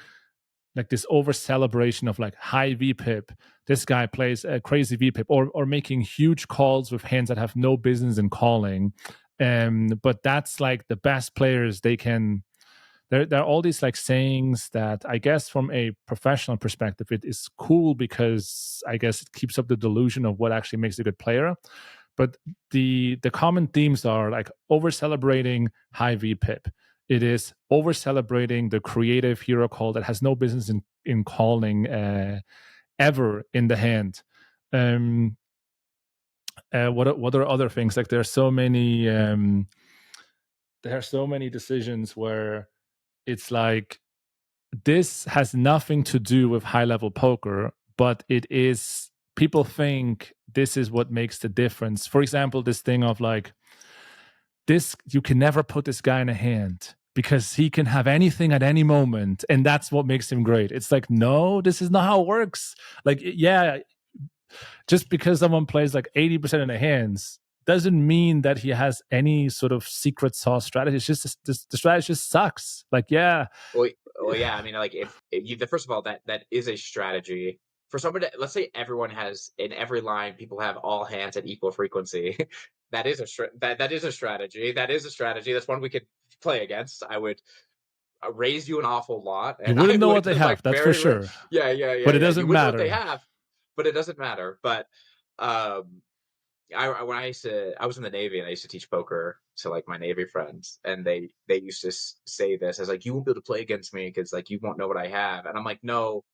like this over celebration of like high VPIP. This guy plays a crazy VPIP, or making huge calls with hands that have no business in calling. But that's like the best players. They can. There are all these like sayings that I guess from a professional perspective, it is cool because I guess it keeps up the delusion of what actually makes a good player. But the common themes are like over celebrating high VPIP. It is over celebrating the creative hero call that has no business in calling ever in the hand. What are other things? Like there are so many decisions where it's like this has nothing to do with high level poker, but it is, people think this is what makes the difference. For example, this thing of like, this, you can never put this guy in a hand because he can have anything at any moment, and that's what makes him great. It's like, no, this is not how it works. Like, yeah, just because someone plays like 80% of the hands doesn't mean that he has any sort of secret sauce strategy. It's just the strategy just sucks. Like, yeah. Well, yeah. I mean, like if you, first of all, that is a strategy for someone to, let's say everyone has in every line, people have all hands at equal frequency. that is that is a strategy. That is a strategy. That's one we could play against. I would raise you an awful lot, You and I wouldn't know what would they have, like that's for sure. yeah. But it You doesn't wouldn't know what they matter. have, but it doesn't matter. But when I used to, I was in the Navy and I used to teach poker to like my Navy friends, and they used to say this as like, you won't be able to play against me because like you won't know what I have, and I'm like, no,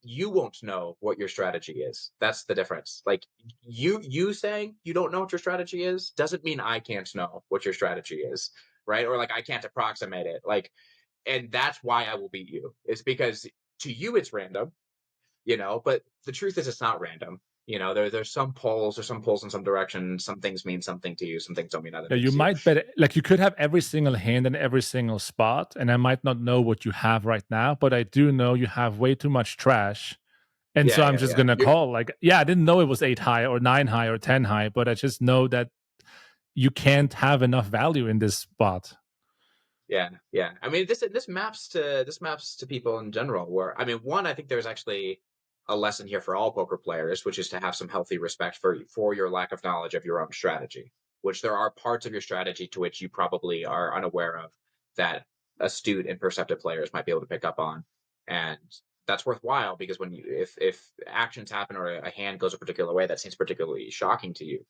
you won't know what your strategy is. That's the difference. Like you saying you don't know what your strategy is doesn't mean I can't know what your strategy is, right? Or like I can't approximate it. Like, and that's why I will beat you. It's because to you it's random, but the truth is it's not random. There's some pulls in some direction. Some things mean something to you, some things don't mean other Yeah, you things to you. might bet, like you could have every single hand in every single spot, and I might not know what you have right now, but I do know you have way too much trash. And so I'm just gonna call like, yeah, I didn't know it was 8 high or 9 high or 10 high, but I just know that you can't have enough value in this spot. Yeah. I mean, this maps to people in general. Where I mean, one, I think there's actually a lesson here for all poker players, which is to have some healthy respect for your lack of knowledge of your own strategy. Which there are parts of your strategy to which you probably are unaware of that astute and perceptive players might be able to pick up on, and that's worthwhile because when you if actions happen or a hand goes a particular way that seems particularly shocking to you,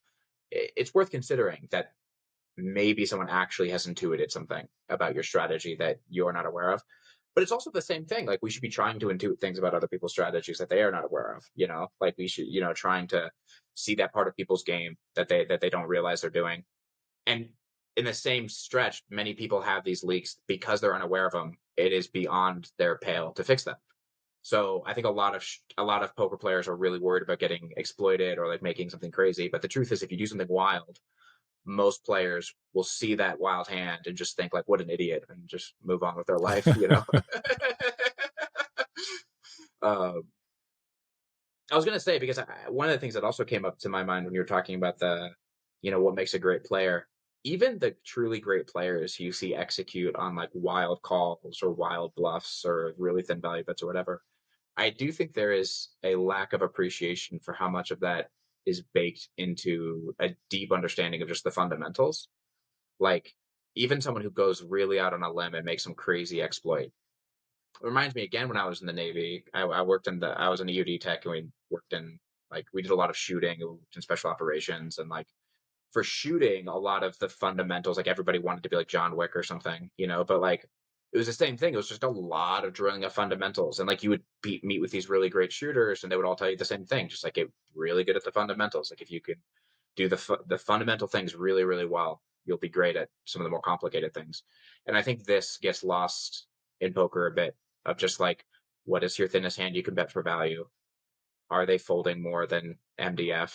it's worth considering that maybe someone actually has intuited something about your strategy that you're not aware of. But it's also the same thing. Like we should be trying to intuit things about other people's strategies that they are not aware of. Like we should, trying to see that part of people's game that they don't realize they're doing. And in the same stretch, many people have these leaks because they're unaware of them. It is beyond their pale to fix them. So I think a lot of poker players are really worried about getting exploited or like making something crazy. But the truth is, if you do something wild, most players will see that wild hand and just think like, what an idiot, and just move on with their life. um, I was going to say, because one of the things that also came up to my mind when you were talking about what makes a great player, even the truly great players you see execute on like wild calls or wild bluffs or really thin value bets or whatever, I do think there is a lack of appreciation for how much of that is baked into a deep understanding of just the fundamentals. Like even someone who goes really out on a limb and makes some crazy exploit. It reminds me again when I was in the Navy. I was in a UD tech, and we worked in like we did a lot of shooting and special operations, and like for shooting, a lot of the fundamentals, like everybody wanted to be like John Wick or something, but like it was the same thing. It was just a lot of drilling of fundamentals, and like you would meet with these really great shooters, and they would all tell you the same thing, just like get really good at the fundamentals. Like if you could do the fundamental things really, really well, you'll be great at some of the more complicated things. And I think this gets lost in poker a bit of just like, what is your thinnest hand you can bet for value? Are they folding more than MDF?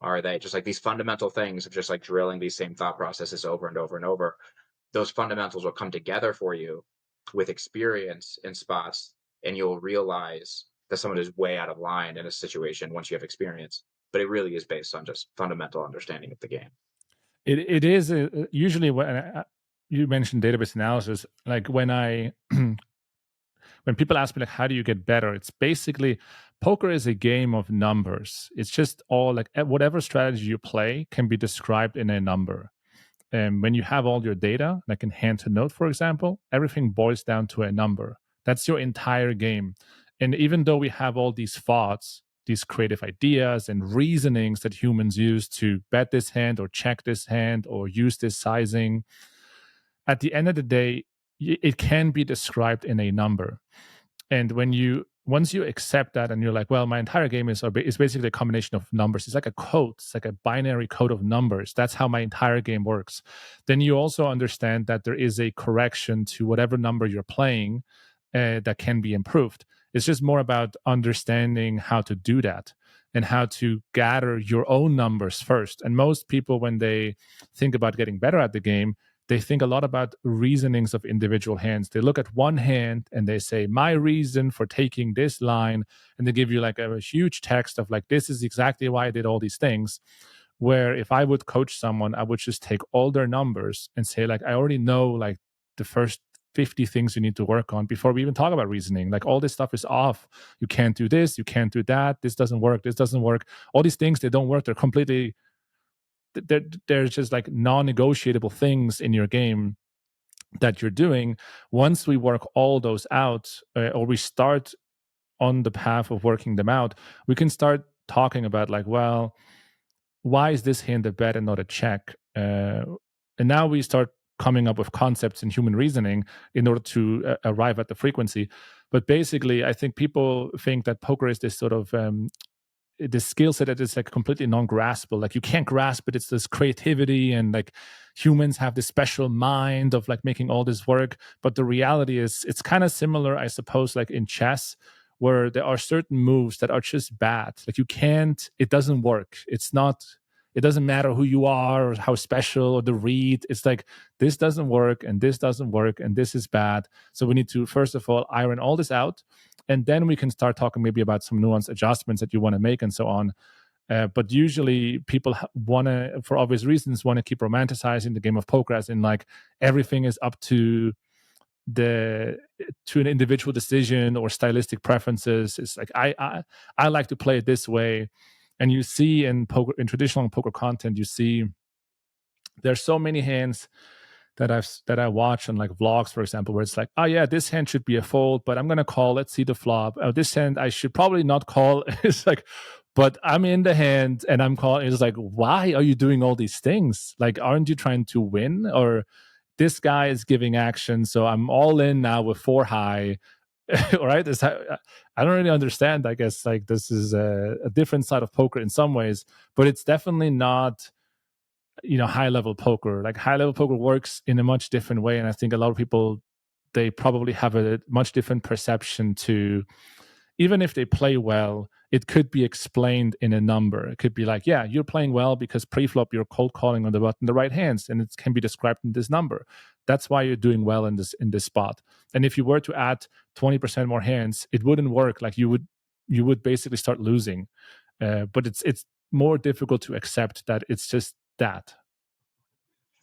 Are they just like these fundamental things of just like drilling these same thought processes over and over and over? Those fundamentals will come together for you with experience in spots, and you'll realize that someone is way out of line in a situation once you have experience. But it really is based on just fundamental understanding of the game. It is usually when you mentioned database analysis, like when when people ask me like, how do you get better? It's basically poker is a game of numbers. It's just all like whatever strategy you play can be described in a number. And when you have all your data, like in hand to note, for example, everything boils down to a number. That's your entire game. And even though we have all these thoughts, these creative ideas and reasonings that humans use to bet this hand or check this hand or use this sizing, at the end of the day, it can be described in a number. And once you accept that and you're like, well, my entire game is basically a combination of numbers. It's like a code. It's like a binary code of numbers. That's how my entire game works. Then you also understand that there is a correction to whatever number you're playing that can be improved. It's just more about understanding how to do that and how to gather your own numbers first. And most people, when they think about getting better at the game, they think a lot about reasonings of individual hands. They look at one hand and they say, my reason for taking this line, and they give you like a huge text of like, this is exactly why I did all these things. Where if I would coach someone, I would just take all their numbers and say, like, I already know like the first 50 things you need to work on before we even talk about reasoning. Like all this stuff is off. You can't do this, you can't do that, this doesn't work, this doesn't work. All these things, they don't work. They're completely there's just like non-negotiable things in your game that you're doing. Once we work all those out, or we start on the path of working them out, we can start talking about like, well, why is this hand a bet and not a check? And now we start coming up with concepts in human reasoning in order to arrive at the frequency. But basically, I think people think that poker is this sort of the skill set that is like completely non-graspable. Like you can't grasp it. It's this creativity, and like humans have this special mind of like making all this work. But the reality is it's kind of similar, I suppose, like in chess, where there are certain moves that are just bad. Like you can't, it doesn't work. It doesn't matter who you are or how special or the read. It's like this doesn't work and this doesn't work and this is bad. So we need to first of all iron all this out, and then we can start talking maybe about some nuanced adjustments that you want to make and so on. But usually people want to, for obvious reasons, want to keep romanticizing the game of poker as in like everything is up to an individual decision or stylistic preferences. It's like I like to play it this way. And you see in poker, in traditional poker content, you see there's so many hands that I watch on like vlogs, for example, where it's like, oh yeah, this hand should be a fold, but I'm gonna call. Let's see the flop. Oh, this hand I should probably not call. It's like, but I'm in the hand and I'm calling. It's like, why are you doing all these things? Like, aren't you trying to win? Or this guy is giving action, so I'm all in now with 4 high. All right, I don't really understand. I guess like this is a different side of poker in some ways, but it's definitely not high level poker. Like high level poker works in a much different way, and I think a lot of people, they probably have a much different perception to, even if they play well, it could be explained in a number. It could be like, yeah, you're playing well because pre-flop you're cold calling on the button the right hands, and it can be described in this number. That's why you're doing well in this spot. And if you were to add 20% more hands, it wouldn't work. Like you would basically start losing. But it's more difficult to accept that it's just that.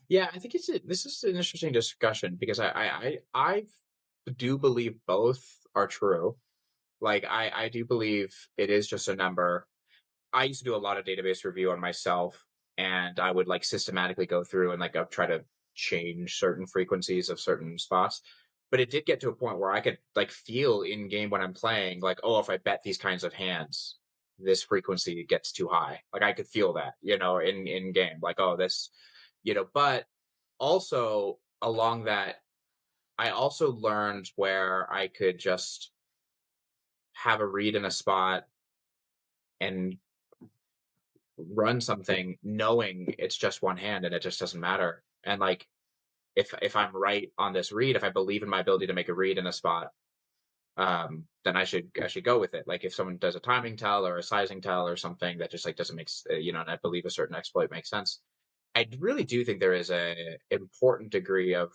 Yeah, I think this is an interesting discussion because I do believe both are true. Like I do believe it is just a number. I used to do a lot of database review on myself, and I would like systematically go through and like try to change certain frequencies of certain spots. But it did get to a point where I could like feel in game when I'm playing, like, oh, if I bet these kinds of hands, this frequency gets too high. Like I could feel that, in game, like, oh, this, but also along that, I also learned where I could just have a read in a spot and run something knowing it's just one hand and it just doesn't matter. And like if I'm right on this read, if I believe in my ability to make a read in a spot, then I should go with it. Like if someone does a timing tell or a sizing tell or something that just like doesn't make and I believe a certain exploit makes sense. I really do think there is a important degree of,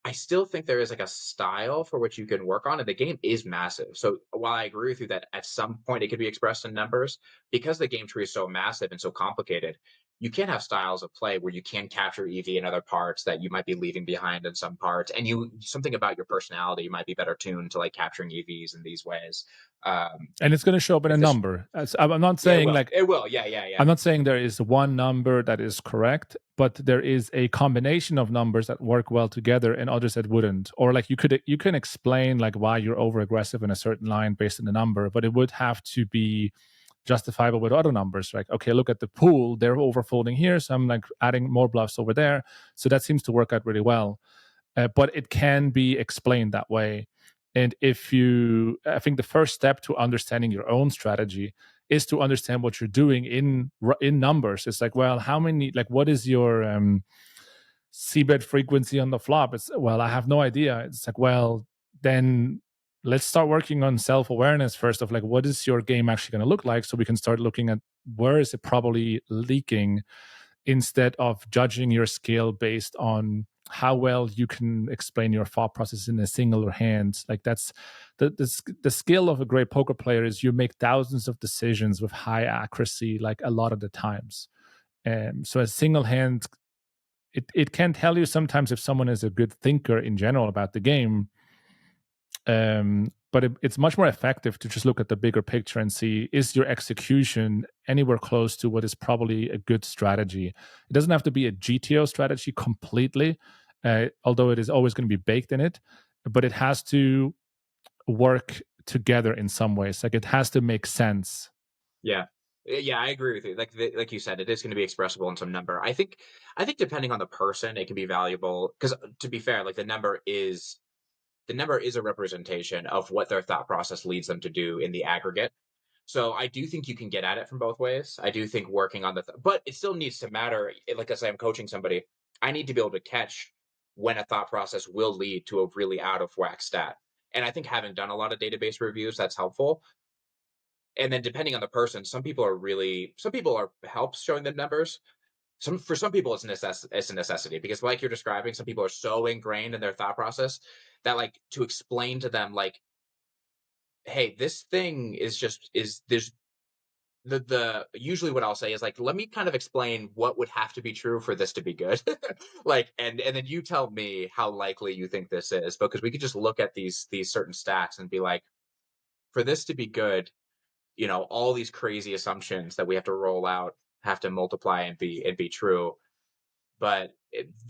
I still think there is like a style for which you can work on, and the game is massive. So while I agree with you that at some point it could be expressed in numbers, because the game tree is so massive and so complicated, you can have styles of play where you can capture EV in other parts that you might be leaving behind in some parts, and something about your personality, you might be better tuned to like capturing EVs in these ways. And it's going to show up in a If this, number. I'm not yeah, saying like it will, yeah. I'm not saying there is one number that is correct, but there is a combination of numbers that work well together and others that wouldn't. Or like you can explain like why you're over aggressive in a certain line based on the number, but it would have to be justifiable with other numbers. Like, okay, look at the pool, they're overfolding here, so I'm like adding more bluffs over there. So that seems to work out really well. But it can be explained that way. And I think the first step to understanding your own strategy is to understand what you're doing in numbers. It's like, well, how many, like, what is your c-bet frequency on the flop? It's, well, I have no idea. It's like, well, then let's start working on self-awareness first of like, what is your game actually going to look like? So we can start looking at where is it probably leaking, instead of judging your skill based on how well you can explain your thought process in a single hand. Like that's the skill of a great poker player is you make thousands of decisions with high accuracy, like a lot of the times. So a single hand, it can tell you sometimes if someone is a good thinker in general about the game. But it's much more effective to just look at the bigger picture and see, is your execution anywhere close to what is probably a good strategy? It doesn't have to be a GTO strategy completely, although it is always going to be baked in it, but it has to work together in some ways. Like it has to make sense. Yeah. Yeah, I agree with you. Like you said, it is going to be expressible in some number. I think depending on the person, it can be valuable because to be fair, like the number is a representation of what their thought process leads them to do in the aggregate. So I do think you can get at it from both ways. I do think working on but it still needs to matter. Like I say, I'm coaching somebody. I need to be able to catch when a thought process will lead to a really out of whack stat. And I think having done a lot of database reviews, that's helpful. And then depending on the person, some people are helps showing them numbers. For some people it's a necessity because like you're describing, some people are so ingrained in their thought process that like to explain to them like, hey, this thing is there's the usually what I'll say is like, let me kind of explain what would have to be true for this to be good. Like and then you tell me how likely you think this is, because we could just look at these certain stats and be like, for this to be good, all these crazy assumptions that we have to roll out have to multiply and be true. But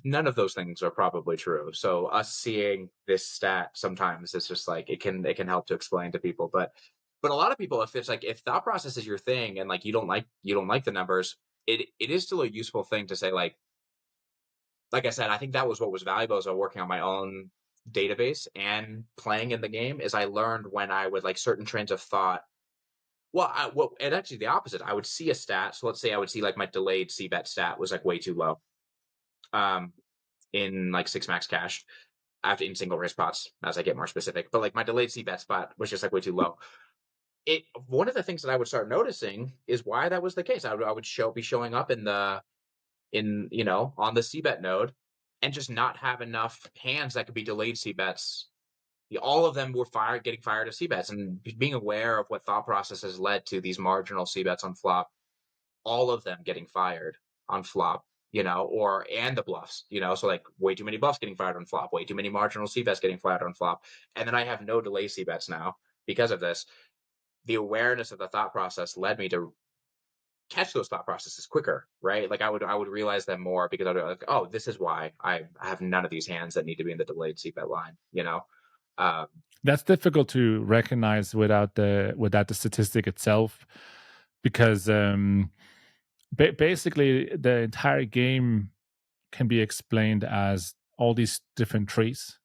none of those things are probably true. So us seeing this stat sometimes is just like it can help to explain to people. But a lot of people, if thought process is your thing and like you don't like the numbers, it is still a useful thing to say like I said, I think that was what was valuable as I was working on my own database and playing in the game is I learned when I would like certain trains of thought. And actually the opposite. I would see a stat. So let's say I would see like my delayed C bet stat was like way too low. In like six max cash. I have to in single raise pots as I get more specific. But like my delayed C bet spot was just like way too low. One of the things that I would start noticing is why that was the case. I would be showing up on the C bet node and just not have enough hands that could be delayed C bets. All of them were getting fired as C bets, and being aware of what thought process has led to these marginal C bets on flop, all of them getting fired on flop, and the bluffs, so like way too many bluffs getting fired on flop, way too many marginal C bets getting fired on flop. And then I have no delay C bets now because of this. The awareness of the thought process led me to catch those thought processes quicker, right? Like I would realize them more because I'd be like, oh, this is why I have none of these hands that need to be in the delayed C bet line, That's difficult to recognize without the statistic itself, because basically the entire game can be explained as all these different trees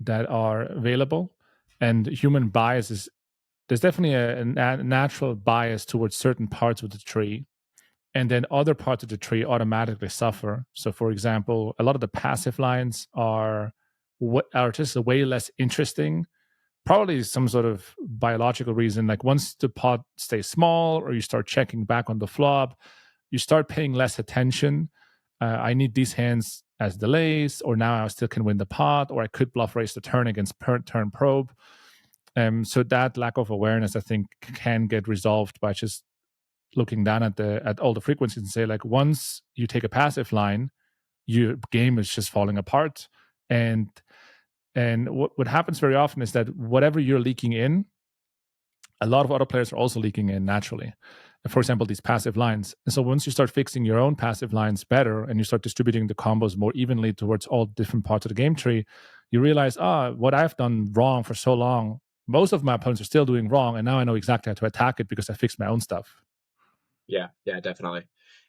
that are available, and human bias is, there's definitely a natural bias towards certain parts of the tree, and then other parts of the tree automatically suffer. So for example, a lot of the passive lines are just way less interesting, probably some sort of biological reason. Like once the pot stays small or you start checking back on the flop, you start paying less attention. I need these hands as delays, or now I still can win the pot, or I could bluff raise the turn against turn probe. So that lack of awareness, I think, can get resolved by just looking down at all the frequencies and say, like, once you take a passive line, your game is just falling apart. And what happens very often is that whatever you're leaking in, a lot of other players are also leaking in naturally. For example, these passive lines. And so once you start fixing your own passive lines better and you start distributing the combos more evenly towards all different parts of the game tree, you realize, what I've done wrong for so long, most of my opponents are still doing wrong, and now I know exactly how to attack it because I fixed my own stuff. Yeah, definitely.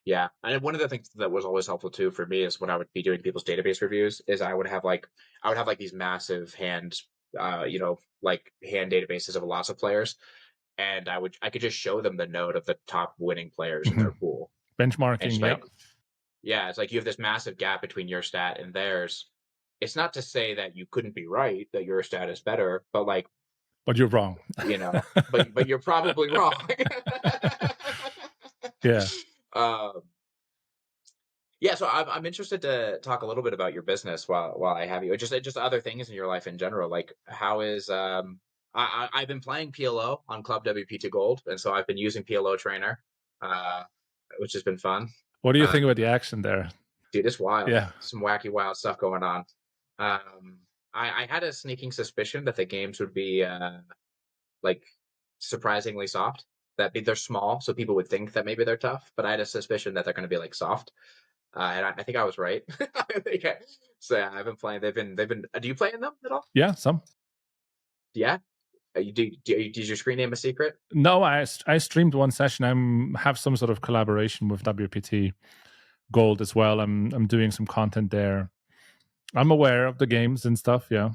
Yeah, and one of the things that was always helpful too for me is when I would be doing people's database reviews is I would have like these massive hand, like hand databases of lots of players, and I could just show them the node of the top winning players in their pool. And Benchmarking, it's yeah. like, yeah, it's like you have this massive gap between your stat and theirs. It's not to say that you couldn't be right, that your stat is better, but like, But you're wrong. but you're probably wrong. Yeah. Yeah, so I'm interested to talk a little bit about your business while I have you. Just other things in your life in general. Like, how is I've been playing PLO on Club WP2 Gold, and so I've been using PLO Trainer, which has been fun. What do you think about the action there? Dude, it's wild. Yeah. Some wacky, wild stuff going on. I had a sneaking suspicion that the games would be like surprisingly soft. That they're small, so people would think that maybe they're tough. But I had a suspicion that they're going to be like soft. And I think I was right. So yeah, I've been playing. They've been. Do you play in them at all? Yeah, some. Yeah. Is your screen name a secret? No, I streamed one session. Have some sort of collaboration with WPT Gold as well. I'm doing some content there. I'm aware of the games and stuff. Yeah.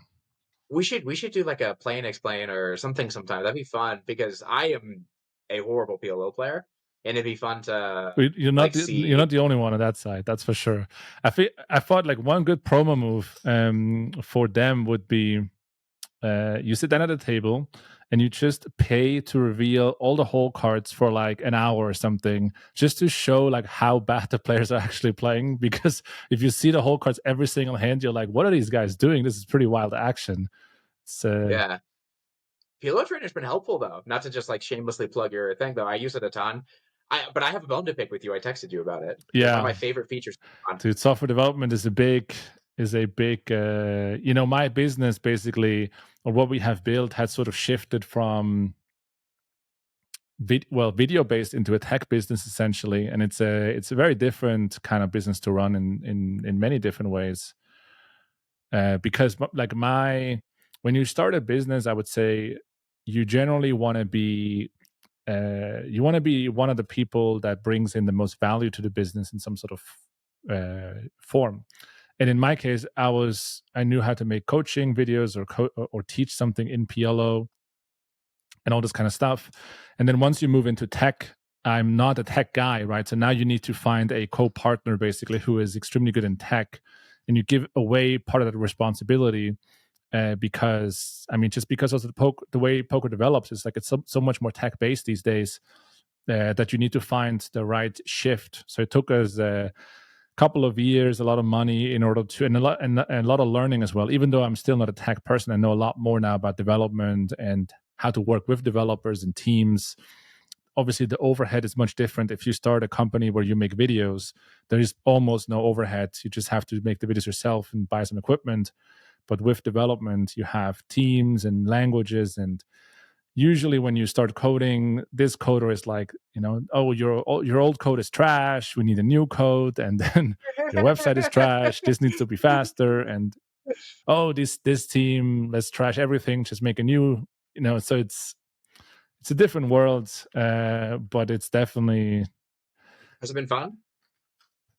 We should do like a play and explain or something sometime. That'd be fun because I am a horrible PLO player. And it'd be fun to you're not the only one on that side, that's for sure. I thought like one good promo move for them would be you sit down at a table and you just pay to reveal all the hole cards for like an hour or something, just to show like how bad the players are actually playing. Because if you see the hole cards every single hand, you're like, what are these guys doing? This is pretty wild action. Yeah. PLO Trainer's been helpful though. Not to just like shamelessly plug your thing though. I use it a ton. But I have a bone to pick with you. I texted you about it. Yeah. It's one of my favorite features. Dude, software development is a big my business basically, or what we have built, has sort of shifted from video based into a tech business essentially, and it's a very different kind of business to run in many different ways. Because like when you start a business, I would say you generally want to be one of the people that brings in the most value to the business in some sort of form. And in my case, I knew how to make coaching videos or teach something in PLO and all this kind of stuff. And then once you move into tech, I'm not a tech guy, right? So now you need to find a co-partner basically who is extremely good in tech, and you give away part of that responsibility because just because of the way poker develops, it's like it's so much more tech based these days that you need to find the right shift. So it took us a couple of years, a lot of money in order to, and a lot of learning as well. Even though I'm still not a tech person, I know a lot more now about development and how to work with developers and teams. Obviously, the overhead is much different. If you start a company where you make videos, there is almost no overhead. You just have to make the videos yourself and buy some equipment. But with development, you have teams and languages. And usually when you start coding, this coder is like, oh, your old code is trash. We need a new code. And then your website is trash. This needs to be faster. And, oh, this team, let's trash everything. Just make a new, so it's a different world. But it's definitely. Has it been fun?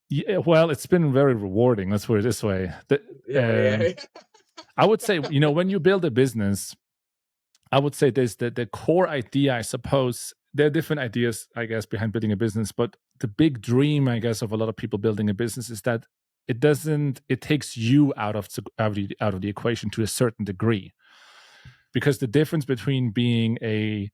Yeah, well, it's been very rewarding. Let's put it this way. Yeah. I would say, when you build a business, I would say there's the core idea, I suppose. There are different ideas, I guess, behind building a business, but the big dream, I guess, of a lot of people building a business is that it takes you out of the equation to a certain degree. Because the difference between being a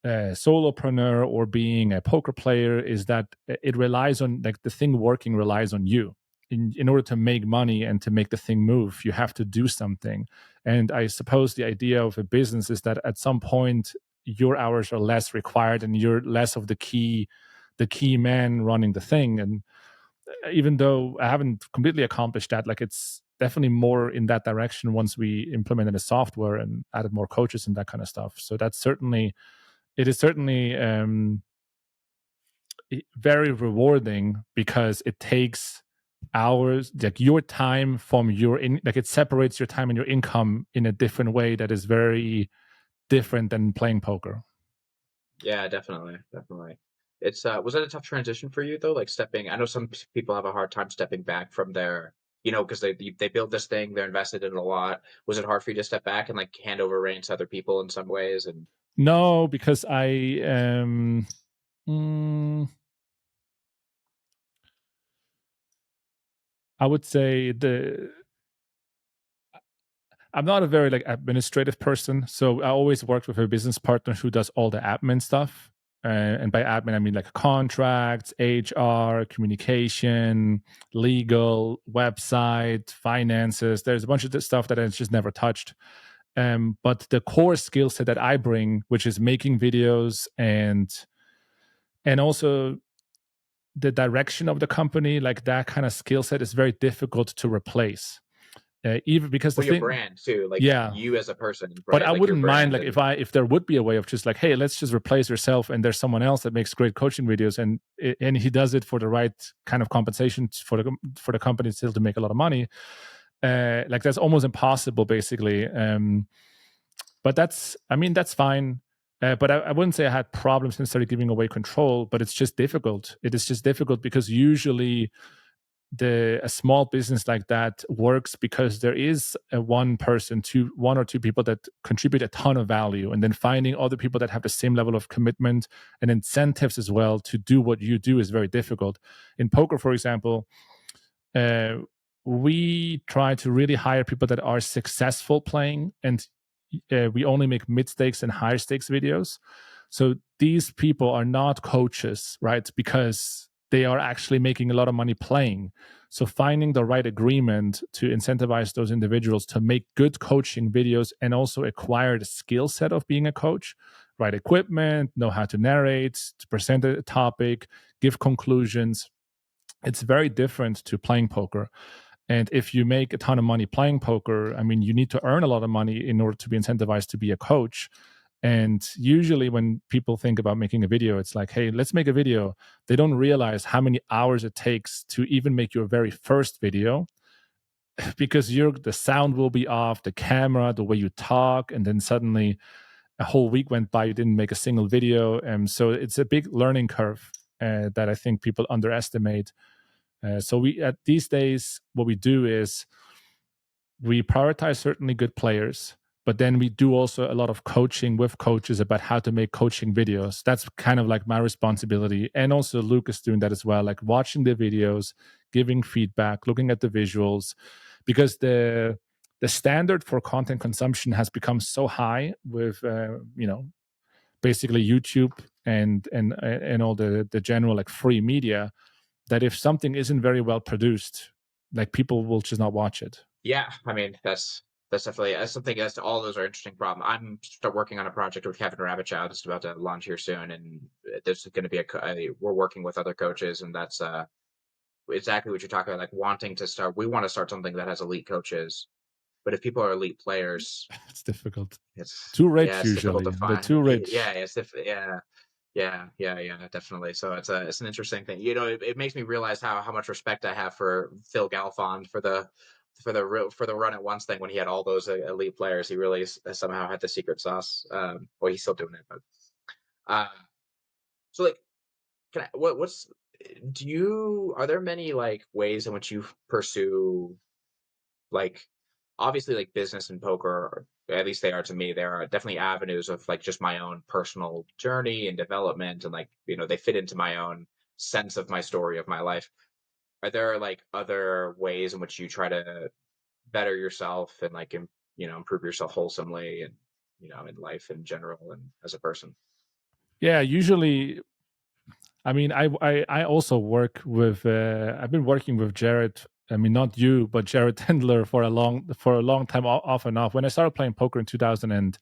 solopreneur or being a poker player is that it relies on, like, the thing working relies on you. In order to make money and to make the thing move, you have to do something. And I suppose the idea of a business is that at some point your hours are less required and you're less of the key the key man running the thing. And even though I haven't completely accomplished that, like it's definitely more in that direction once we implemented the software and added more coaches and that kind of stuff. So that's certainly, it is certainly very rewarding because it takes hours, like your time from your like it separates your time and your income in a different way that is very different than playing poker. Yeah, definitely. It's was that a tough transition for you though? Like stepping, I know some people have a hard time stepping back from their, because they build this thing, they're invested in it a lot. Was it hard for you to step back and like hand over reins to other people in some ways? And No, because mm, I would say I'm not a very like administrative person, so I always worked with a business partner who does all the admin stuff. And by admin, I mean like contracts, HR, communication, legal, website, finances. There's a bunch of this stuff that I just never touched. But the core skill set that I bring, which is making videos and also the direction of the company, like that kind of skill set is very difficult to replace. Even because the your thing, brand too, like yeah, you as a person, but right? I Like your wouldn't mind brand like and if there would be a way of just like, hey, let's just replace yourself and there's someone else that makes great coaching videos and he does it for the right kind of compensation for the company still to make a lot of money. Like that's almost impossible basically. But that's fine. But I wouldn't say I had problems necessarily giving away control, but it's just difficult. It is just difficult because usually a small business like that works because there is one or two people that contribute a ton of value, and then finding other people that have the same level of commitment and incentives as well to do what you do is very difficult. In poker, for example, we try to really hire people that are successful playing, and we only make mid stakes and higher stakes videos. So these people are not coaches, right? Because they are actually making a lot of money playing. So finding the right agreement to incentivize those individuals to make good coaching videos and also acquire the skill set of being a coach, right equipment, know how to narrate, to present a topic, give conclusions. It's very different to playing poker. And if you make a ton of money playing poker, I mean, you need to earn a lot of money in order to be incentivized to be a coach. And usually when people think about making a video, it's like, hey, let's make a video. They don't realize how many hours it takes to even make your very first video because the sound will be off, the camera, the way you talk, and then suddenly a whole week went by, you didn't make a single video. And so it's a big learning curve that I think people underestimate. So these days, what we do is we prioritize certainly good players, but then we do also a lot of coaching with coaches about how to make coaching videos. That's kind of like my responsibility. And also Luke is doing that as well, like watching the videos, giving feedback, looking at the visuals, because the standard for content consumption has become so high with, basically YouTube and all the general like free media, that if something isn't very well produced, like people will just not watch it. yeah, I mean that's definitely something. That's all those are interesting problems. I'm start working on a project with Kevin Rabbitchow that's about to launch here soon, and there's going to be we're working with other coaches, and that's exactly what you're talking about. Like wanting to start, we want to start something that has elite coaches, but if people are elite players, It's difficult. it's Too rich it's difficult usually. to They're find. too rich. Yeah, yeah, definitely. So it's an interesting thing. It makes me realize how much respect I have for Phil Galfond for the run at once thing when he had all those elite players. He really somehow had the secret sauce. Well, he's still doing it, but uh, so like, can I, what's do you are there many like ways in which you pursue like obviously like business and poker, or at least they are to me, there are definitely avenues of like just my own personal journey and development, and like they fit into my own sense of my story of my life. Are there like other ways in which you try to better yourself and like improve yourself wholesomely and in life in general and as a person? Yeah, usually. I mean, I also work with. I've been working with Jared. I mean, not you, but Jared Tendler for a long time, off and off. When I started playing poker in 2000 and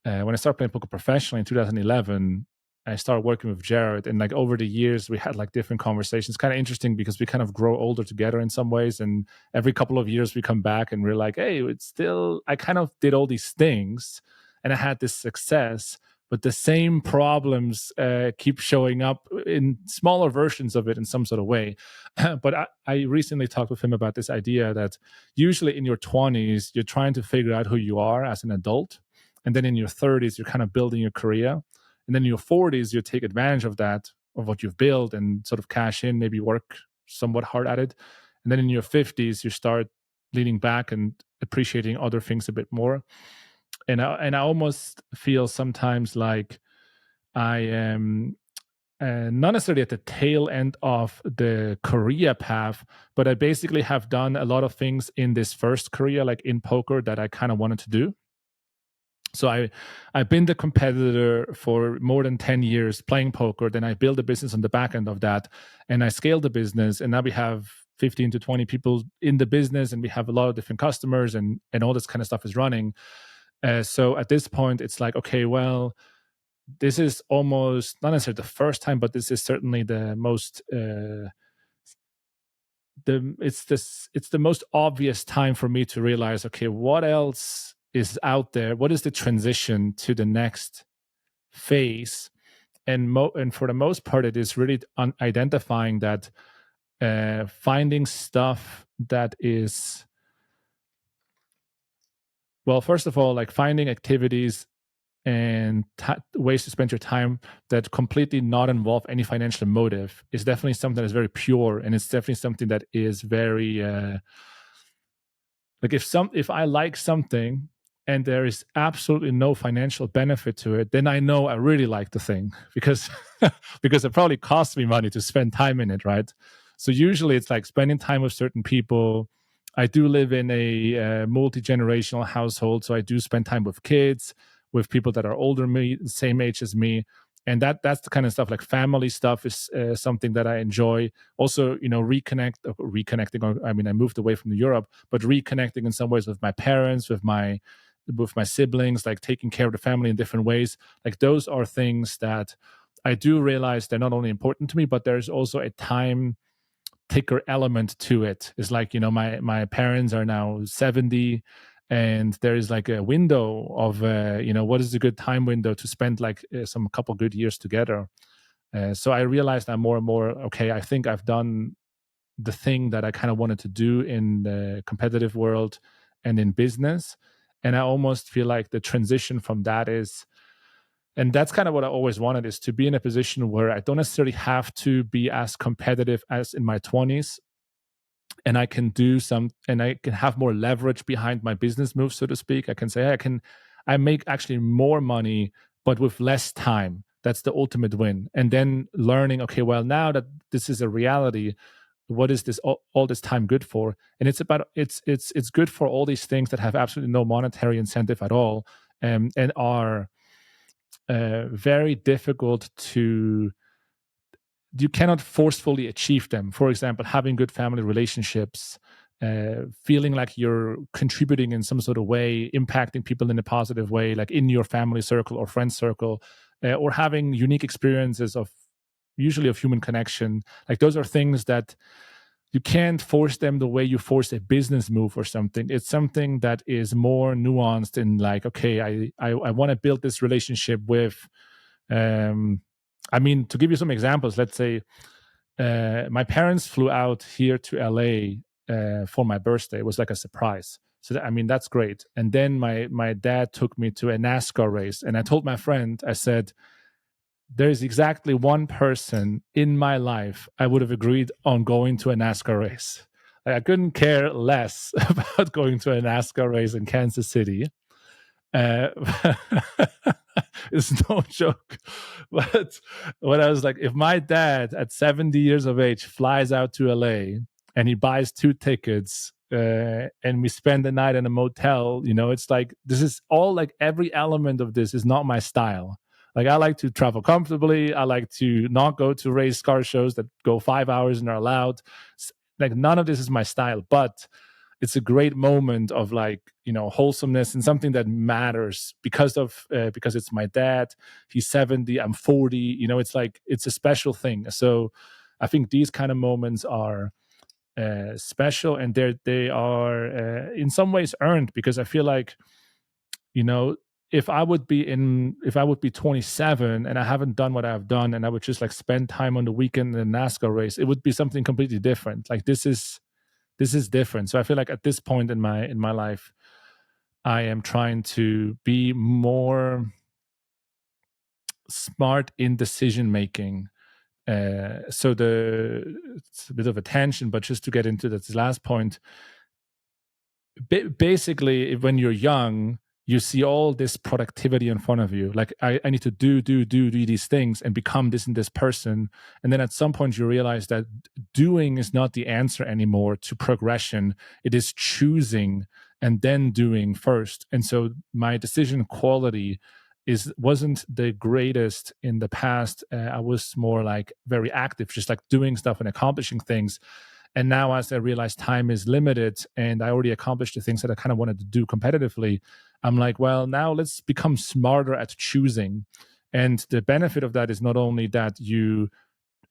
when I started playing poker professionally in 2011, I started working with Jared, and like over the years we had like different conversations. Kind of interesting because we kind of grow older together in some ways, and every couple of years we come back and we're like, hey, it's still, I kind of did all these things and I had this success, but the same problems keep showing up in smaller versions of it in some sort of way. But I recently talked with him about this idea that usually in your 20s you're trying to figure out who you are as an adult, and then in your 30s you're kind of building your career, and then in your 40s, you take advantage of that, of what you've built, and sort of cash in, maybe work somewhat hard at it. And then in your 50s, you start leaning back and appreciating other things a bit more. And I almost feel sometimes like I am not necessarily at the tail end of the career path, but I basically have done a lot of things in this first career, like in poker, that I kind of wanted to do. So I've been the competitor for more than 10 years playing poker. Then I built a business on the back end of that, and I scaled the business. And now we have 15 to 20 people in the business, and we have a lot of different customers, and all this kind of stuff is running. So at this point, it's like, okay, well, this is almost not necessarily the first time, but this is certainly the most it's the most obvious time for me to realize, okay, what else is out there? What is the transition to the next phase? And for the most part, it is really identifying that, finding stuff that is, well, first of all, like finding activities and ways to spend your time that completely not involve any financial motive is definitely something that is very pure, and it's definitely something that is very like if I like something and there is absolutely no financial benefit to it, then I know I really like the thing, because because it probably costs me money to spend time in it, right? So usually it's like spending time with certain people. I do live in a multi-generational household, so I do spend time with kids, with people that are older than me, same age as me. And that's the kind of stuff, like family stuff is something that I enjoy. Also, reconnecting. I mean, I moved away from Europe, but reconnecting in some ways with my parents, with my siblings, like taking care of the family in different ways. Like those are things that I do realize they're not only important to me, but there's also a time ticker element to it. It's like, my parents are now 70, and there is like a window of what is a good time window to spend like some couple good years together. So I realized that more and more, okay, I think I've done the thing that I kind of wanted to do in the competitive world and in business. And I almost feel like the transition from that is, and that's kind of what I always wanted, is to be in a position where I don't necessarily have to be as competitive as in my 20s. And I can I can have more leverage behind my business moves, so to speak. I can say, hey, I make actually more money, but with less time. That's the ultimate win. And then learning, okay, well, now that this is a reality, what is this all this time good for? And it's good for all these things that have absolutely no monetary incentive at all, and are very difficult to, you cannot forcefully achieve them. For example, having good family relationships, feeling like you're contributing in some sort of way, impacting people in a positive way, like in your family circle or friend circle, or having unique experiences of human connection. Like those are things that you can't force them the way you force a business move or something. It's something that is more nuanced in like, okay, I want to build this relationship with, I mean, to give you some examples, let's say my parents flew out here to LA for my birthday. It was like a surprise. So, that's great. And then my dad took me to a NASCAR race. And I told my friend, I said, there's exactly one person in my life I would have agreed on going to a NASCAR race. Like, I couldn't care less about going to a NASCAR race in Kansas City. It's no joke. But when I was like, if my dad at 70 years of age flies out to LA and he buys 2 tickets, and we spend the night in a motel, it's like, this is all, like, every element of this is not my style. Like, I like to travel comfortably. I like to not go to race car shows that go 5 hours and are loud. Like, none of this is my style. But it's a great moment of like, wholesomeness and something that matters because it's my dad. He's 70, I'm 40. It's like, it's a special thing. So I think these kind of moments are special, and they are in some ways earned, because I feel like, if I would be 27 and I haven't done what I've done, and I would just like spend time on the weekend in a NASCAR race, it would be something completely different. Like this is different. So I feel like at this point in my life, I am trying to be more smart in decision making. So it's a bit of a tangent, but just to get into this last point, basically, when you're young, you see all this productivity in front of you. Like, I need to do these things and become this and this person. And then at some point you realize that doing is not the answer anymore to progression. It is choosing and then doing first. And so my decision quality wasn't the greatest in the past. I was more like very active, just like doing stuff and accomplishing things. And now, as I realize time is limited and I already accomplished the things that I kind of wanted to do competitively, I'm like, well, now let's become smarter at choosing. And the benefit of that is not only that you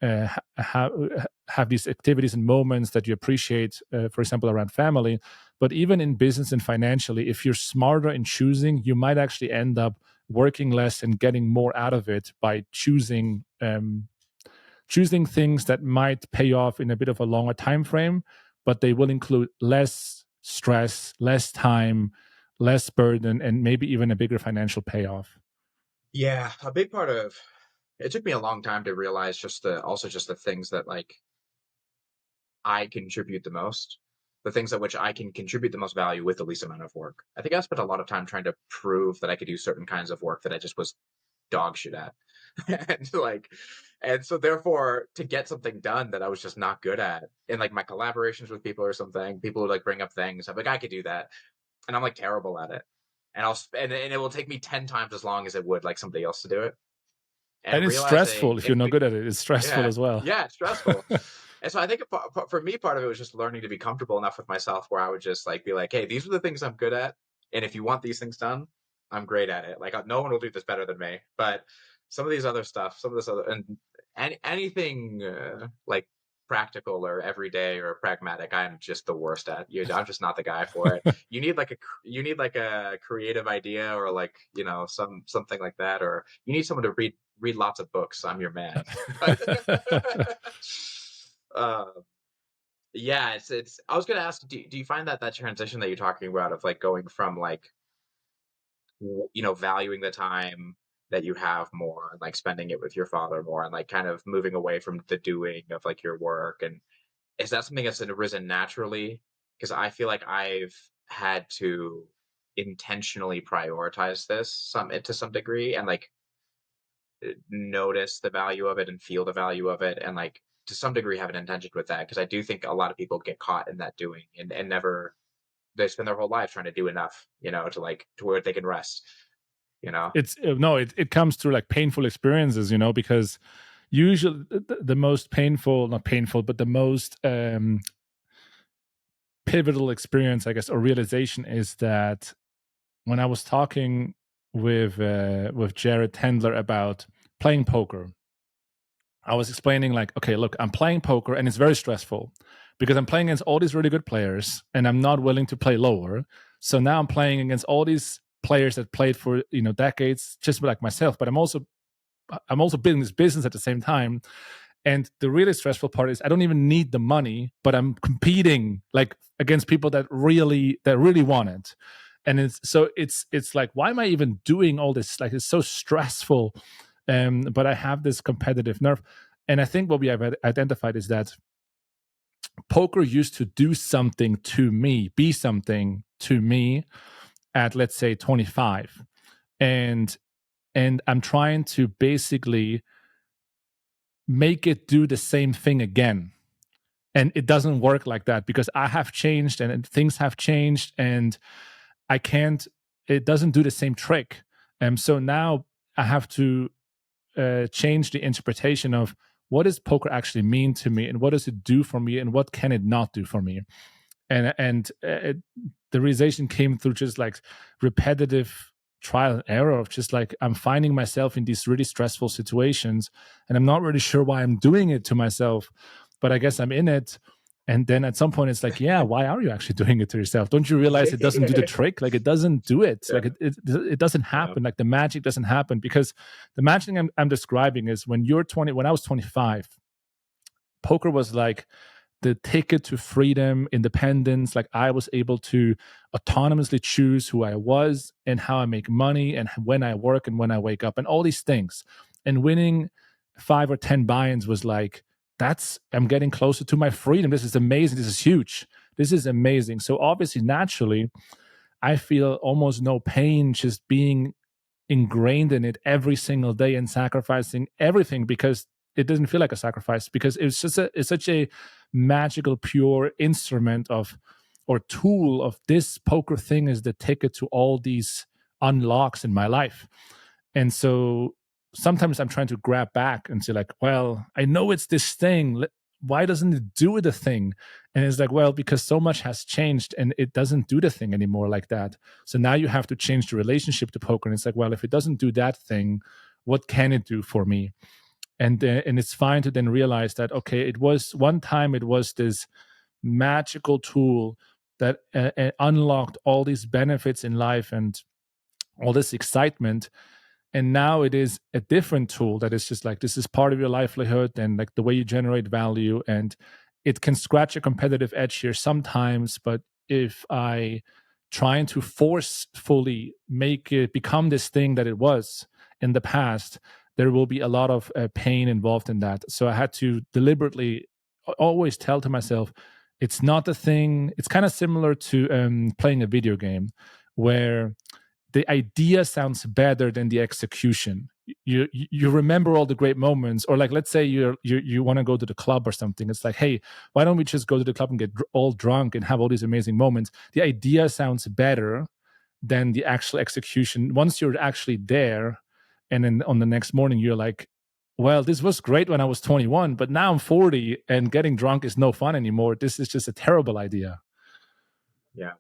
have these activities and moments that you appreciate, for example, around family, but even in business and financially, if you're smarter in choosing, you might actually end up working less and getting more out of it by choosing things that might pay off in a bit of a longer time frame, but they will include less stress, less time, less burden, and maybe even a bigger financial payoff. Yeah, a big part of it took me a long time to realize just the things that like I contribute the most, the things at which I can contribute the most value with the least amount of work. I think I spent a lot of time trying to prove that I could do certain kinds of work that I just was dog shit at. And so therefore to get something done that I was just not good at in like my collaborations with people or something, people would like bring up things. I'm like, I could do that. And I'm like terrible at it. And and it will take me 10 times as long as it would like somebody else to do it. And it's stressful if you're not good at it. It's stressful as well. Yeah, it's stressful. And so I think for me, part of it was just learning to be comfortable enough with myself where I would just like be like, hey, these are the things I'm good at. And if you want these things done, I'm great at it. Like no one will do this better than me. But some of these other stuff, some of this other, and anything like practical or everyday or pragmatic, I'm just the worst at. I'm just not the guy for it. You need like a creative idea or like something like that, or you need someone to read lots of books. I'm your man. Yeah, it's. I was gonna ask, do you find that transition that you're talking about of like going from like valuing the time that you have more and like spending it with your father more and like kind of moving away from the doing of like your work, and is that something that's arisen naturally? Because I feel like I've had to intentionally prioritize this to some degree and like notice the value of it and feel the value of it and like to some degree have an intention with that, because I do think a lot of people get caught in that doing and never they spend their whole life trying to do enough to where they can rest. It's no, it comes through like painful experiences, because usually the most painful, not painful, but the most pivotal experience, I guess, or realization is that when I was talking with Jared Tendler about playing poker, I was explaining like, okay, look, I'm playing poker and it's very stressful because I'm playing against all these really good players and I'm not willing to play lower. So now I'm playing against all these players that played for decades, just like myself. But I'm also building this business at the same time. And the really stressful part is I don't even need the money, but I'm competing like against people that really want it. And it's like, why am I even doing all this? Like, it's so stressful. But I have this competitive nerve. And I think what we have identified is that poker used to do something to me, be something to me at, let's say, 25. And I'm trying to basically make it do the same thing again. And it doesn't work like that because I have changed and things have changed and it doesn't do the same trick. So now I have to change the interpretation of what does poker actually mean to me and what does it do for me and what can it not do for me. And the realization came through just like repetitive trial and error of just like I'm finding myself in these really stressful situations, and I'm not really sure why I'm doing it to myself, but I guess I'm in it. And then at some point it's like, yeah, why are you actually doing it to yourself? Don't you realize it doesn't do the trick? Like it doesn't do it. Yeah. Like it doesn't happen. Like the magic doesn't happen, because the magic I'm describing is when you're 20, when I was 25, poker was like the ticket to freedom, independence. Like I was able to autonomously choose who I was and how I make money and when I work and when I wake up and all these things. And winning 5 or 10 buy-ins was like, I'm getting closer to my freedom. This is amazing. This is huge. This is amazing. So obviously, naturally, I feel almost no pain just being ingrained in it every single day and sacrificing everything, because it doesn't feel like a sacrifice, because it's such a magical, pure instrument of, or tool of, this poker thing is the ticket to all these unlocks in my life. And so sometimes I'm trying to grab back and say like, well, I know it's this thing. Why doesn't it do the thing? And it's like, well, because so much has changed and it doesn't do the thing anymore like that. So now you have to change the relationship to poker. And it's like, well, if it doesn't do that thing, what can it do for me? And it's fine to then realize that, okay, it was one time, it was this magical tool that unlocked all these benefits in life and all this excitement. And now it is a different tool that is just like, this is part of your livelihood and like the way you generate value. And it can scratch a competitive edge here sometimes, but if I trying to forcefully make it become this thing that it was in the past, there will be a lot of pain involved in that. So I had to deliberately always tell to myself, it's not the thing. It's kind of similar to playing a video game where the idea sounds better than the execution. You remember all the great moments, or like, let's say you want to go to the club or something. It's like, hey, why don't we just go to the club and get all drunk and have all these amazing moments? The idea sounds better than the actual execution. Once you're actually there, and then on the next morning you're like, well, this was great when I was 21, but now I'm 40 and getting drunk is no fun anymore. This is just a terrible idea. Yeah.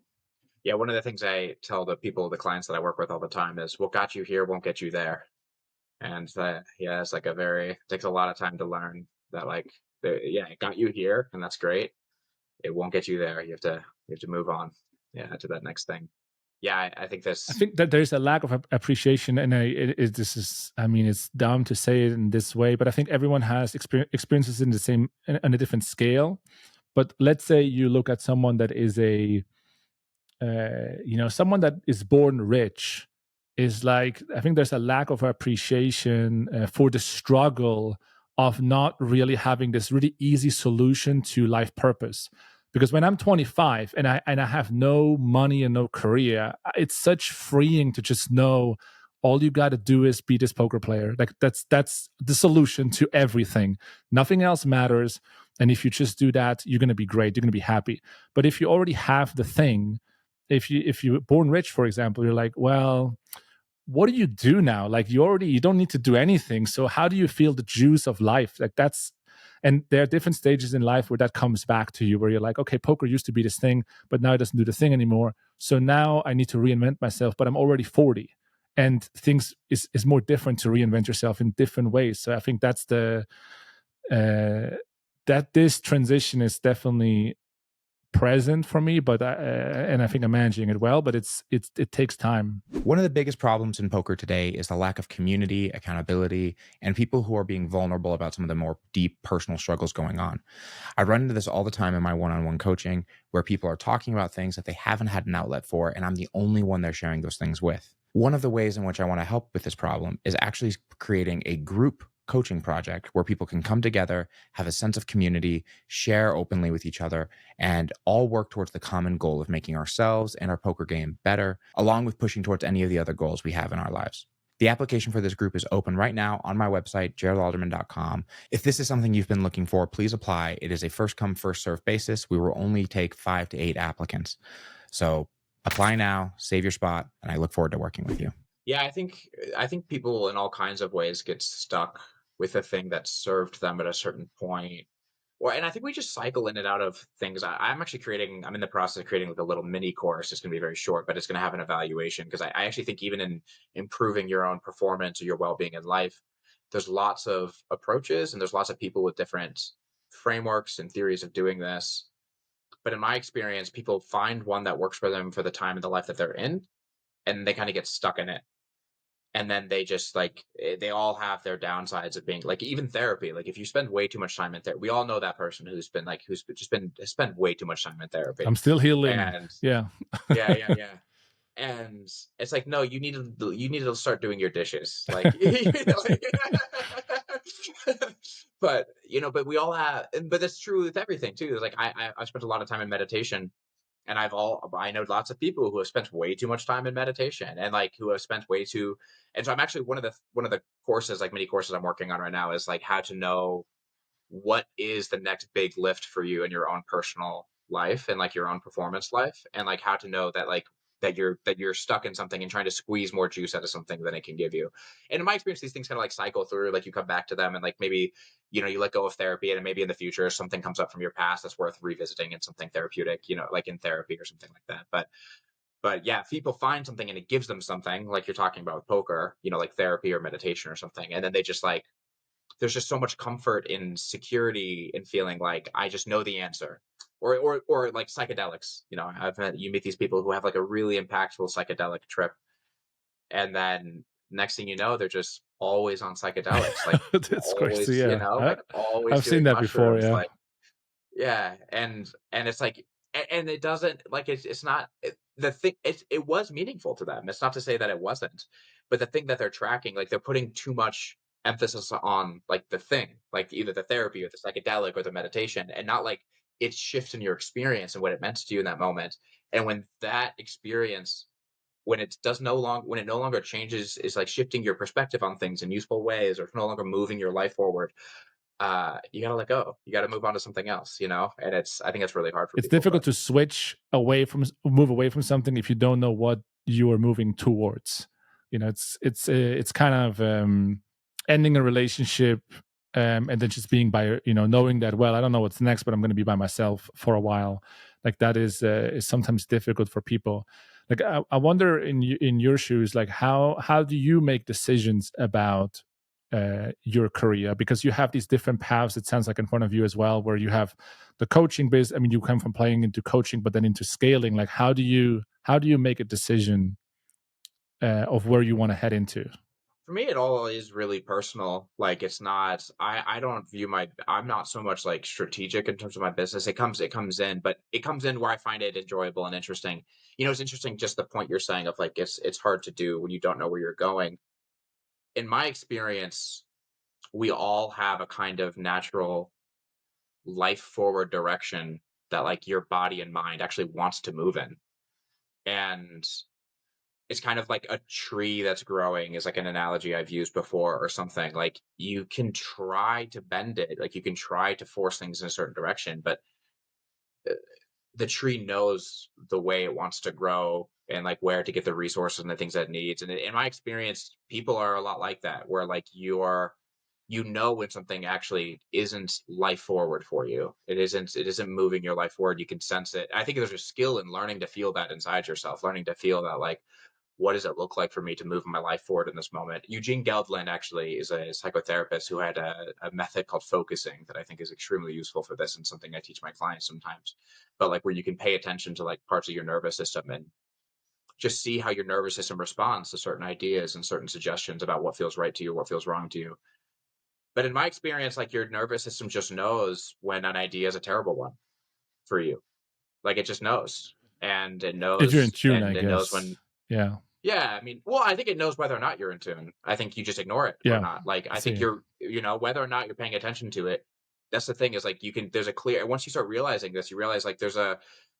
Yeah. One of the things I tell the clients that I work with all the time is, what got you here won't get you there. And yeah, it's like takes a lot of time to learn that, like, it got you here and that's great. It won't get you there. You have to move on. Yeah. To that next thing. Yeah. I think I think that there's a lack of appreciation, and this is, I mean, it's dumb to say it in this way, but I think everyone has experiences in the same, on a different scale. But let's say you look at someone that is someone that is born rich, is like, I think there's a lack of appreciation for the struggle of not really having this really easy solution to life purpose. Because when I'm 25 and I have no money and no career, it's such freeing to just know all you got to do is be this poker player. Like that's the solution to everything. Nothing else matters. And if you just do that, you're going to be great. You're going to be happy. But if you already have the thing, if you're born rich, for example, you're like, well, what do you do now? Like you don't need to do anything. So how do you feel the juice of life? Like and there are different stages in life where that comes back to you, where you're like, okay, poker used to be this thing, but now it doesn't do the thing anymore. So now I need to reinvent myself, but I'm already 40 and things is more different to reinvent yourself in different ways. So I think that's that this transition is definitely present for me, but and I think I'm managing it well, but it takes time. One of the biggest problems in poker today is the lack of community, accountability, and people who are being vulnerable about some of the more deep personal struggles going on. I run into this all the time in my one-on-one coaching, where people are talking about things that they haven't had an outlet for, and I'm the only one they're sharing those things with. One of the ways in which I want to help with this problem is actually creating a group coaching project where people can come together, have a sense of community, share openly with each other, and all work towards the common goal of making ourselves and our poker game better, along with pushing towards any of the other goals we have in our lives. The application for this group is open right now on my website, geraldalderman.com. If this is something you've been looking for, please apply. It is a first come, first served basis. We will only take 5 to 8 applicants. So apply now, save your spot, and I look forward to working with you. Yeah, I think people in all kinds of ways get stuck with a thing that served them at a certain point, and I think we just cycle in and out of things. I'm actually I'm in the process of creating like a little mini course. It's going to be very short, but it's going to have an evaluation because I actually think even in improving your own performance or your well-being in life, there's lots of approaches and there's lots of people with different frameworks and theories of doing this. But in my experience, people find one that works for them for the time and the life that they're in, and they kind of get stuck in it. And then they just like they all have their downsides of being like even therapy. Like if you spend way too much time in therapy, we all know that person who's just been has spent way too much time in therapy. I'm still healing. And Yeah. yeah. And it's like, no, you need to start doing your dishes. Like, you know, but but we all have, but that's true with everything too. It's like I spent a lot of time in meditation, and I know lots of people who have spent way too much time in meditation, and like who have spent way too. And so I'm actually one of the courses, like many courses I'm working on right now, is like how to know what is the next big lift for you in your own personal life and like your own performance life, and like how to know that like that you're stuck in something and trying to squeeze more juice out of something than it can give you. And in my experience, these things kind of like cycle through, like you come back to them, and like maybe you let go of therapy, and maybe in the future something comes up from your past that's worth revisiting in something therapeutic, like in therapy or something like that. But yeah, if people find something and it gives them something, like you're talking about with poker, like therapy or meditation or something, and then they just like there's just so much comfort in security and feeling like I just know the answer. Or like psychedelics. You meet these people who have like a really impactful psychedelic trip, and then next thing you know, they're just always on psychedelics, like That's crazy. always, Yeah. like always I've seen doing that before. mushrooms, Yeah. like yeah. And it's like, and it doesn't like it's not the thing. It was meaningful to them. It's not to say that it wasn't, but the thing that they're tracking, like they're putting too much emphasis on like the thing, like either the therapy or the psychedelic or the meditation, and not like it shifts in your experience and what it meant to you in that moment. And when that experience, when it no longer changes, is like shifting your perspective on things in useful ways, or it's no longer moving your life forward, you gotta let go. You gotta move on to something else, And I think it's really hard for It's people. difficult But to move away from something if you don't know what you are moving towards. It's kind of ending a relationship, and then just being by knowing that, well, I don't know what's next, but I'm going to be by myself for a while. Like that is sometimes difficult for people. Like I wonder in your shoes, like how do you make decisions about your career, because you have these different paths, it sounds like, in front of you as well, where you have the coaching biz. I mean, you come from playing into coaching but then into scaling. Like how do you make a decision of where you want to head into? for me, it all is really personal. Like it's not. I don't view I'm not so much like strategic in terms of my business. It comes in, but it comes in where I find it enjoyable and interesting. It's interesting just the point you're saying of like it's hard to do when you don't know where you're going. In my experience, we all have a kind of natural life forward direction that like your body and mind actually wants to move in. And it's kind of like a tree that's growing, is like an analogy I've used before or something. Like you can try to bend it, like you can try to force things in a certain direction, but uh, the tree knows the way it wants to grow and like where to get the resources and the things that it needs. And in my experience, people are a lot like that, where like when something actually isn't life forward for you. It isn't moving your life forward. You can sense it. I think there's a skill in learning to feel that inside yourself, learning to feel that like, what does it look like for me to move my life forward in this moment? Eugene Geldland actually is a psychotherapist who had a method called focusing that I think is extremely useful for this, and something I teach my clients sometimes. But like where you can pay attention to like parts of your nervous system and just see how your nervous system responds to certain ideas and certain suggestions about what feels right to you, what feels wrong to you. But in my experience, like your nervous system just knows when an idea is a terrible one for you. Like it just knows. And it If you're in knows tune, I and it knows guess. when. Yeah. Yeah, I mean, well, I think it knows whether or not you're in tune. I think you just ignore it or Yeah. not. Like, I I think see. whether or not you're paying attention to it. That's the thing, is like there's a clear, once you start realizing this, you realize like there's a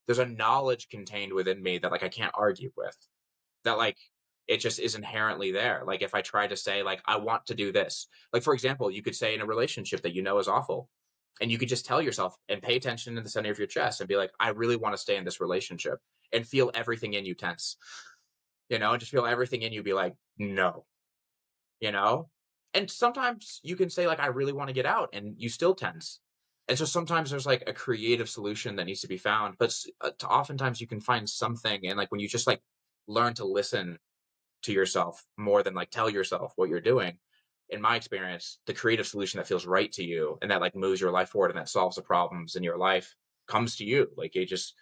knowledge contained within me that like I can't argue with. That like it just is inherently there. Like if I try to say like I want to do this, like for example, you could say in a relationship that is awful, and you could just tell yourself and pay attention to the center of your chest and be like, I really want to stay in this relationship, and feel everything in you tense, and just feel everything in you be like, no, you know? And sometimes you can say like, I really want to get out, and you still tense. And so sometimes there's like a creative solution that needs to be found, but oftentimes you can find something. And like when you just like learn to listen to yourself more than like tell yourself what you're doing, in my experience, the creative solution that feels right to you and that like moves your life forward and that solves the problems in your life comes to you. Like it just,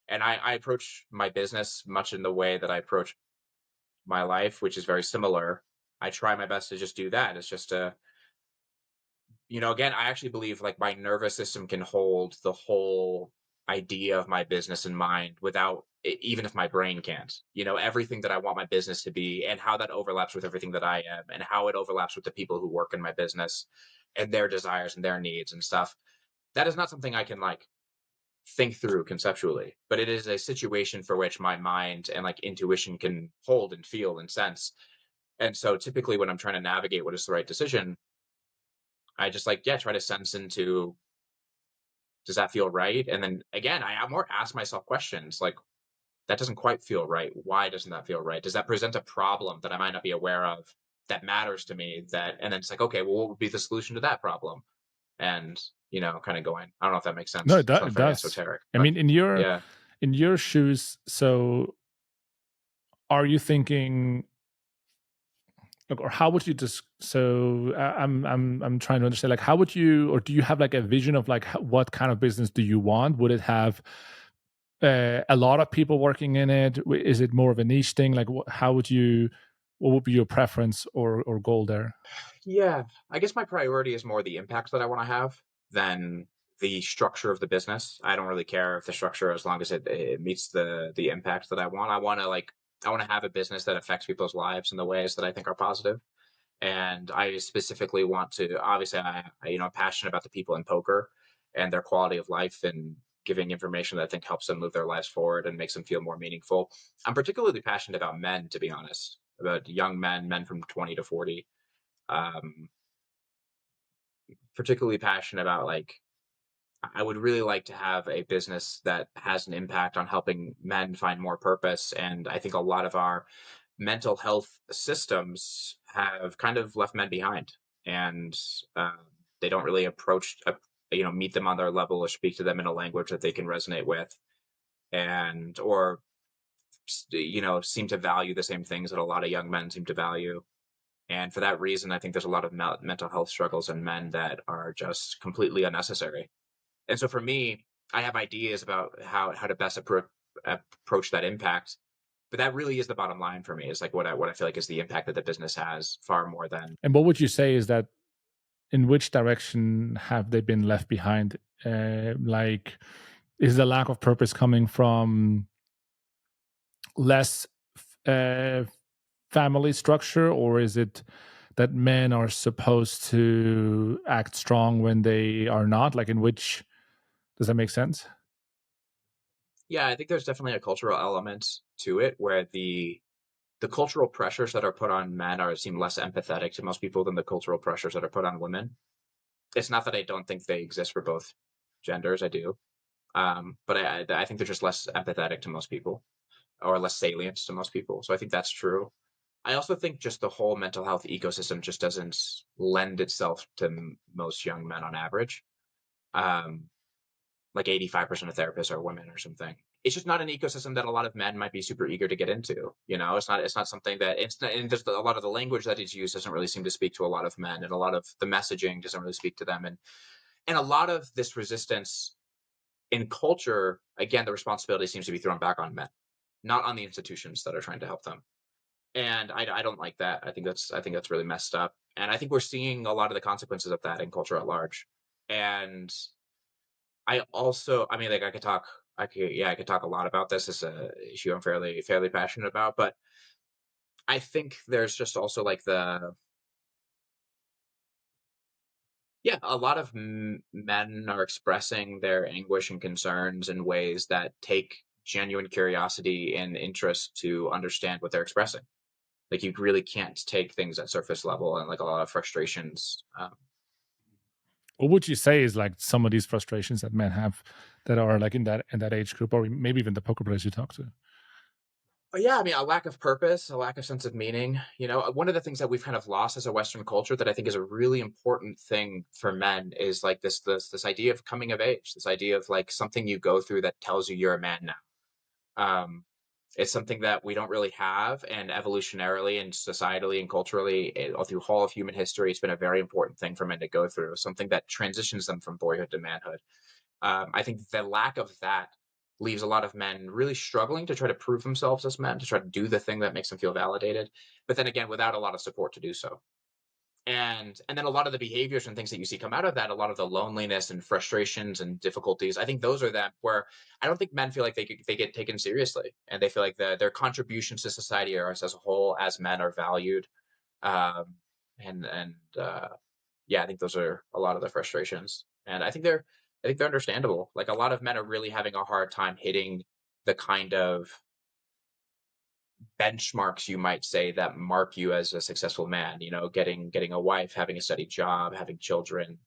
and I approach my business much in the way that I approach my life, which is very similar. I try my best to just do that. It's just to, again, I actually believe like my nervous system can hold the whole idea of my business in mind without even if my brain can't. Everything that I want my business to be and how that overlaps with everything that I am and how it overlaps with the people who work in my business and their desires and their needs and stuff. That is not something I can like think through conceptually, but it is a situation for which my mind and like intuition can hold and feel and sense. And so typically when I'm trying to navigate what is the right decision, I just like, yeah, try to sense into, does that feel right? And then again, I more ask myself questions like, that doesn't quite feel right. Why doesn't that feel right? Does that present a problem that I might not be aware of that matters to me? And then it's like, okay, well, what would be the solution to that problem? And, kind of going, I don't know if that makes No, sense. it, It do- sounds it very does. esoteric, I but mean, in your yeah. in your shoes, so are you thinking, like, or how would you just? So I'm trying to understand, like, how would you, or do you have like a vision of like what kind of business do you want? Would it have a lot of people working in it? Is it more of a niche thing? Like, how would you? What would be your preference or goal there? Yeah, I guess my priority is more the impact that I want to have than the structure of the business. I don't really care if the structure, as long as it meets the impact that I want. I want to have a business that affects people's lives in the ways that I think are positive. And I specifically want to, obviously, I'm passionate about the people in poker and their quality of life and giving information that I think helps them move their lives forward and makes them feel more meaningful. I'm particularly passionate about men, to be honest, about young men from 20 to 40. Um, Particularly passionate about like, I would really like to have a business that has an impact on helping men find more purpose. And I think a lot of our mental health systems have kind of left men behind, and they don't really meet them on their level or speak to them in a language that they can resonate with, and or seem to value the same things that a lot of young men seem to value. And for that reason, I think there's a lot of mental health struggles in men that are just completely unnecessary. And so for me, I have ideas about how to best approach that impact. But that really is the bottom line for me. Is like what I feel like is the impact that the business has, far more than. And what would you say is that? In which direction have they been left behind? Like, is the lack of purpose coming from less uh, family structure, or is it that men are supposed to act strong when they are not? Like, in which, does that make sense? Yeah, I think there's definitely a cultural element to it where the cultural pressures that are put on men are seem less empathetic to most people than the cultural pressures that are put on women. It's not that I don't think they exist for both genders. I do, but I think they're just less empathetic to most people or less salient to most people. So I think that's true. I also think just the whole mental health ecosystem just doesn't lend itself to most young men on average. Um, like 85% of therapists are women or something. It's just not an ecosystem that a lot of men might be super eager to get into. It's not something that it's not, and there's a lot of the language that is used doesn't really seem to speak to a lot of men, and a lot of the messaging doesn't really speak to them. And a lot of this resistance in culture, again, the responsibility seems to be thrown back on men, not on the institutions that are trying to help them. And I don't like that. I think that's really messed up. And I think we're seeing a lot of the consequences of that in culture at large. And I mean, like I could talk a lot about this. It's a issue I'm fairly passionate about, but I think there's just also like yeah, a lot of men are expressing their anguish and concerns in ways that take genuine curiosity and interest to understand what they're expressing. Like you really can't take things at surface level, and like a lot of frustrations. What would you say is like some of these frustrations that men have that are like in that age group, or maybe even the poker players you talk to? Yeah, I mean, a lack of purpose, a lack of sense of meaning. One of the things that we've kind of lost as a Western culture that I think is a really important thing for men is like this idea of coming of age, this idea of like something you go through that tells you you're a man now. Um, it's something that we don't really have, and evolutionarily and societally and culturally, all through all of human history, it's been a very important thing for men to go through. Something that transitions them from boyhood to manhood. I think the lack of that leaves a lot of men really struggling to try to prove themselves as men, to try to do the thing that makes them feel validated. But then again, without a lot of support to do so. And then a lot of the behaviors and things that you see come out of that, a lot of the loneliness and frustrations and difficulties, I think those are that where I don't think men feel like they get taken seriously, and they feel like their contributions to society or us as a whole as men are valued. Um, and yeah, I think those are a lot of the frustrations, and I think they're understandable. Like, a lot of men are really having a hard time hitting the kind of benchmarks, you might say, that mark you as a successful man. Getting a wife, having a steady job, having children,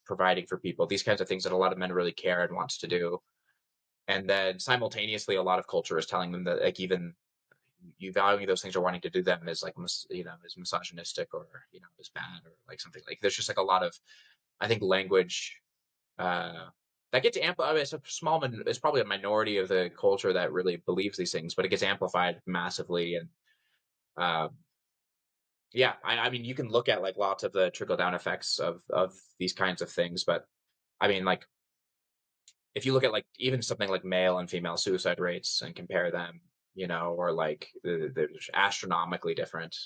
providing for people. These kinds of things that a lot of men really care and wants to do. And then simultaneously, a lot of culture is telling them that, like, even you valuing those things or wanting to do them is like is misogynistic, or is bad, or like something. Like, there's just like a lot of, I think, language uh that gets amplified. I mean, it's probably a minority of the culture that really believes these things, but it gets amplified massively. And um yeah, I mean, you can look at like lots of the trickle down effects of these kinds of things, but I mean, like, if you look at like even something like male and female suicide rates and compare them, or like they're just astronomically different.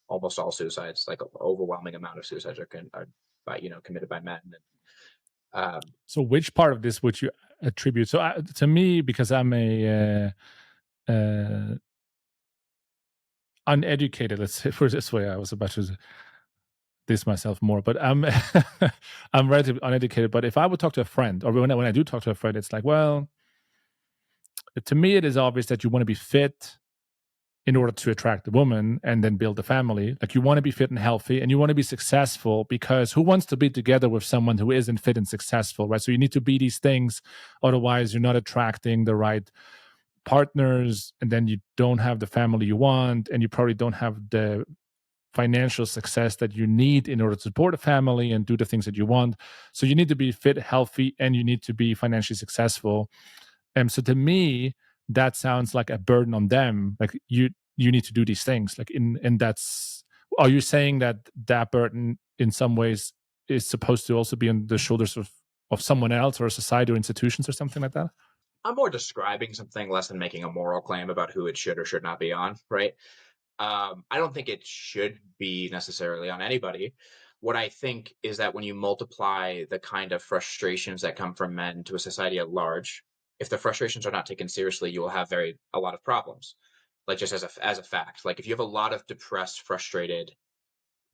Almost all suicides, like an overwhelming amount of suicides, are by committed by men. And So, which part of this would you attribute? So, to me, because I'm a uneducated, let's say, for this way, I was about to diss myself more, but I'm I'm relatively uneducated. But if I would talk to a friend, or when I do talk to a friend, it's like, well, to me, it is obvious that you want to be fit in order to attract a woman and then build a family. Like, you want to be fit and healthy, and you want to be successful, because who wants to be together with someone who isn't fit and successful, right? So you need to be these things, otherwise you're not attracting the right partners, and then you don't have the family you want, and you probably don't have the financial success that you need in order to support a family and do the things that you want. So you need to be fit, healthy, and you need to be financially successful. And so to me, that sounds like a burden on them. Like, you need to do these things. Like, and that's, are you saying that that burden in some ways is supposed to also be on the shoulders of someone else, or society, or institutions, or something like that? I'm more describing something less than making a moral claim about who it should or should not be on, right? I don't think it should be necessarily on anybody. What I think is that when you multiply the kind of frustrations that come from men to a society at large, if the frustrations are not taken seriously, you will have a lot of problems. Like, just as a fact, like, if you have a lot of depressed, frustrated,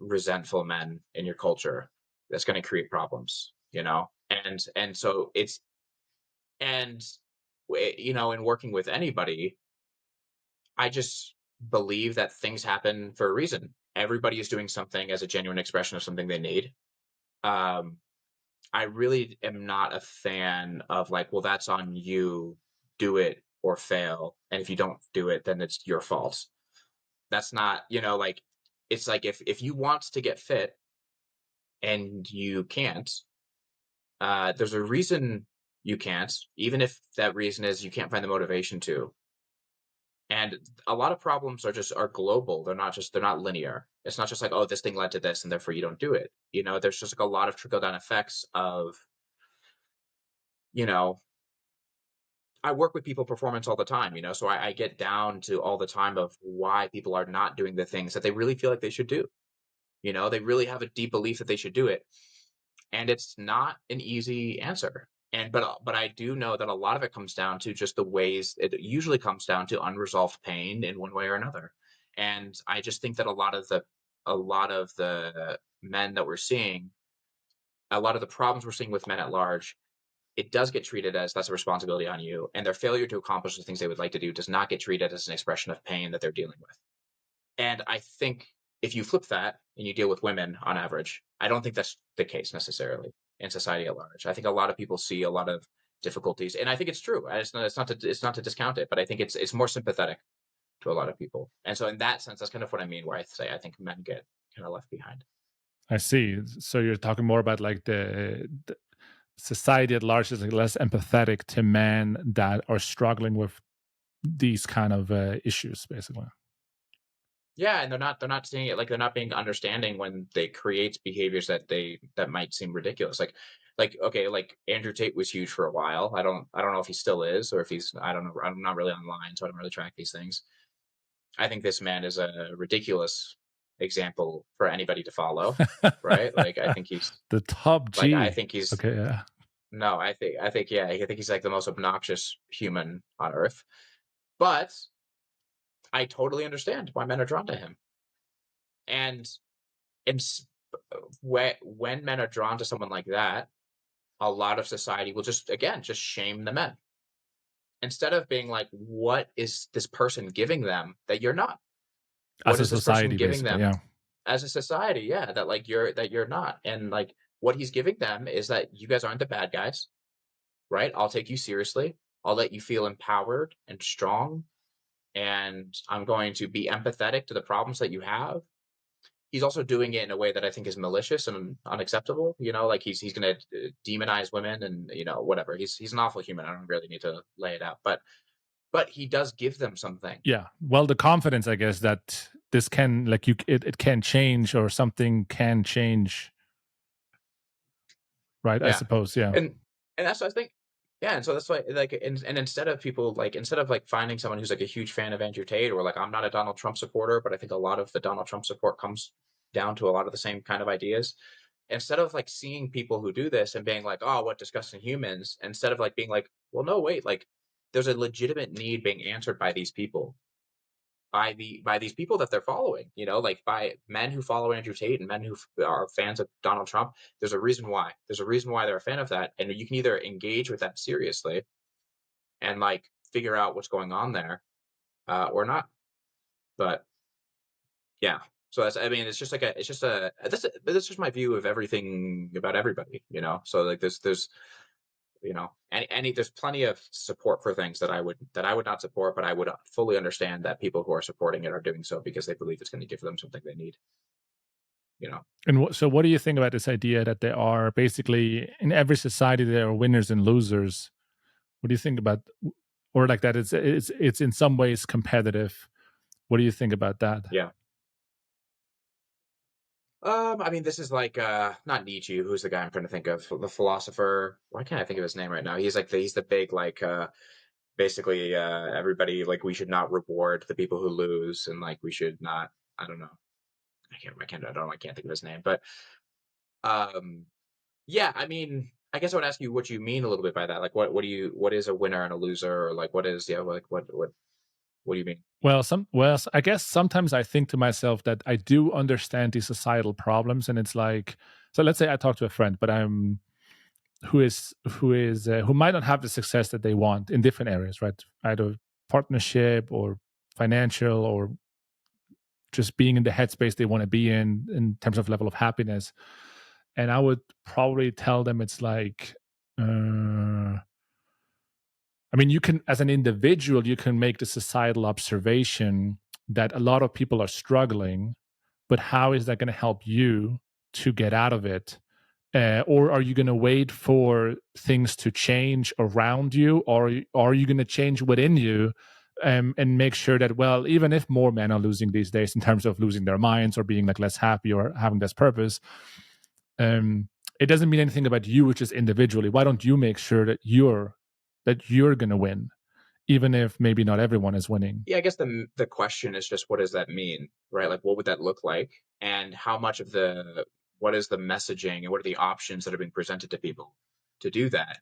resentful men in your culture, that's going to create problems, and so it's and in working with anybody, I just believe that things happen for a reason. Everybody is doing something as a genuine expression of something they need. Um, I really am not a fan of like, well, that's on you, do it or fail. And if you don't do it, then it's your fault. That's not, like, it's like, if you want to get fit and you can't, there's a reason you can't, even if that reason is you can't find the motivation to. And a lot of problems are global. They're not linear. It's not just like, oh, this thing led to this and therefore you don't do it. There's just like a lot of trickle down effects of, you know, I work with people performance all the time, so I get down to all the time of why people are not doing the things that they really feel like they should do. They really have a deep belief that they should do it. And it's not an easy answer. But I do know that a lot of it comes down to just the ways it usually comes down to unresolved pain in one way or another. And I just think that a lot of the men that we're seeing, a lot of the problems we're seeing with men at large, it does get treated as that's a responsibility on you. And their failure to accomplish the things they would like to do does not get treated as an expression of pain that they're dealing with. And I think if you flip that and you deal with women on average, I don't think that's the case necessarily in society at large. I think a lot of people see a lot of difficulties. And I think it's true. It's not to discount it, but I think it's more sympathetic to a lot of people. And so in that sense, that's kind of what I mean, where I say I think men get kind of left behind. I see. So you're talking more about like the society at large is like less empathetic to men that are struggling with these kind of issues, basically. Yeah, and they're not seeing it, like they're not being understanding when they create behaviors that might seem ridiculous. Like okay, like Andrew Tate was huge for a while. I don't know if he still is or if he's I don't know. I'm not really online, so I don't really track these things. I think this man is a ridiculous example for anybody to follow, right? Like I think he's The top like I G. think he's Okay, yeah. no, I think yeah, I think he's like the most obnoxious human on earth. But I totally understand why men are drawn to him. And and when men are drawn to someone like that, a lot of society will just shame the men instead of being like, what is this person giving them that you're not? As What a is this person society, giving basically, them yeah. as a society? Yeah, that you're not. And like what he's giving them is that you guys aren't the bad guys, right? I'll take you seriously. I'll let you feel empowered and strong, and I'm going to be empathetic to the problems that you have. He's also doing it in a way that I think is malicious and unacceptable. Like he's going to demonize women and whatever. He's an awful human. I don't really need to lay it out, but he does give them something. Yeah. Well, the confidence, I guess, that this can like it can change or something can change, right? I Yeah, suppose, yeah. and that's what I think. Yeah, and so that's why like and instead of people like instead of like finding someone who's like a huge fan of Andrew Tate or like I'm not a Donald Trump supporter, but I think a lot of the Donald Trump support comes down to a lot of the same kind of ideas. Instead of like seeing people who do this and being like, oh, what disgusting humans, instead of like being like, well, no, wait, like there's a legitimate need being answered by these people, by these people that they're following, like by men who follow Andrew Tate and men who are fans of Donald Trump. There's a reason why. There's a reason why they're a fan of that, and you can either engage with that seriously and like figure out what's going on there, or not. But yeah, so that's I mean, it's just a that's just my view of everything about everybody. So like there's any there's plenty of support for things that I would not support, but I would fully understand that people who are supporting it are doing so because they believe it's going to give them something they need. You know. And so what do you think about this idea that there are basically in every society there are winners and losers? What do you think about or like that it's in some ways competitive? What do you think about that? Yeah. I mean, this is like not Nietzsche, who's the guy I'm trying to think of, the philosopher. Why can't I think of his name right now? He's the big like basically everybody like we should not reward the people who lose, and like we should not. I don't know. I can't think of his name, but um yeah, I mean, I guess I would ask you what you mean a little bit by that. Like what is a winner and a loser, or like what is like what do you mean? Well, I guess sometimes I think to myself that I do understand these societal problems, and it's like, so let's say I talk to a friend, but I'm who might not have the success that they want in different areas, right? Either partnership or financial or just being in the headspace they want to be in terms of level of happiness. And I would probably tell them it's like, I mean, you can, as an individual, you can make the societal observation that a lot of people are struggling, but how is that going to help you to get out of it? Or are you going to wait for things to change around you, or are you going to change within you and make sure that, well, even if more men are losing these days in terms of losing their minds or being like less happy or having less purpose, it doesn't mean anything about you, which is individually. Why don't you make sure that you're going to win, even if maybe not everyone is winning? Yeah, I guess the question is just what does that mean, right? Like what would that look like, and how much of the what is the messaging and what are the options that are being presented to people to do that?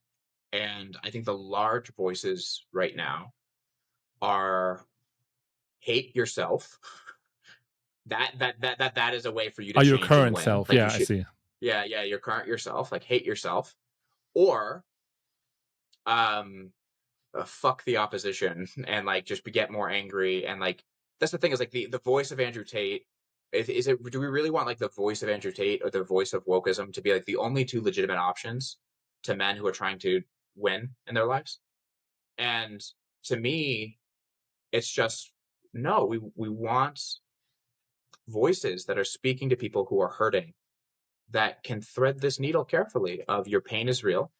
And I think the large voices right now are hate yourself. That is a way for you to Oh, your change and current win. self. Like you Yeah, I should, see. yeah, your current yourself, like hate yourself, or um fuck the opposition and like just get more angry. And like that's the thing is like the voice of Andrew Tate, is it, do we really want like the voice of Andrew Tate or the voice of wokeism to be like the only two legitimate options to men who are trying to win in their lives. And to me, it's just, no, we want voices that are speaking to people who are hurting, that can thread this needle carefully of your pain is real,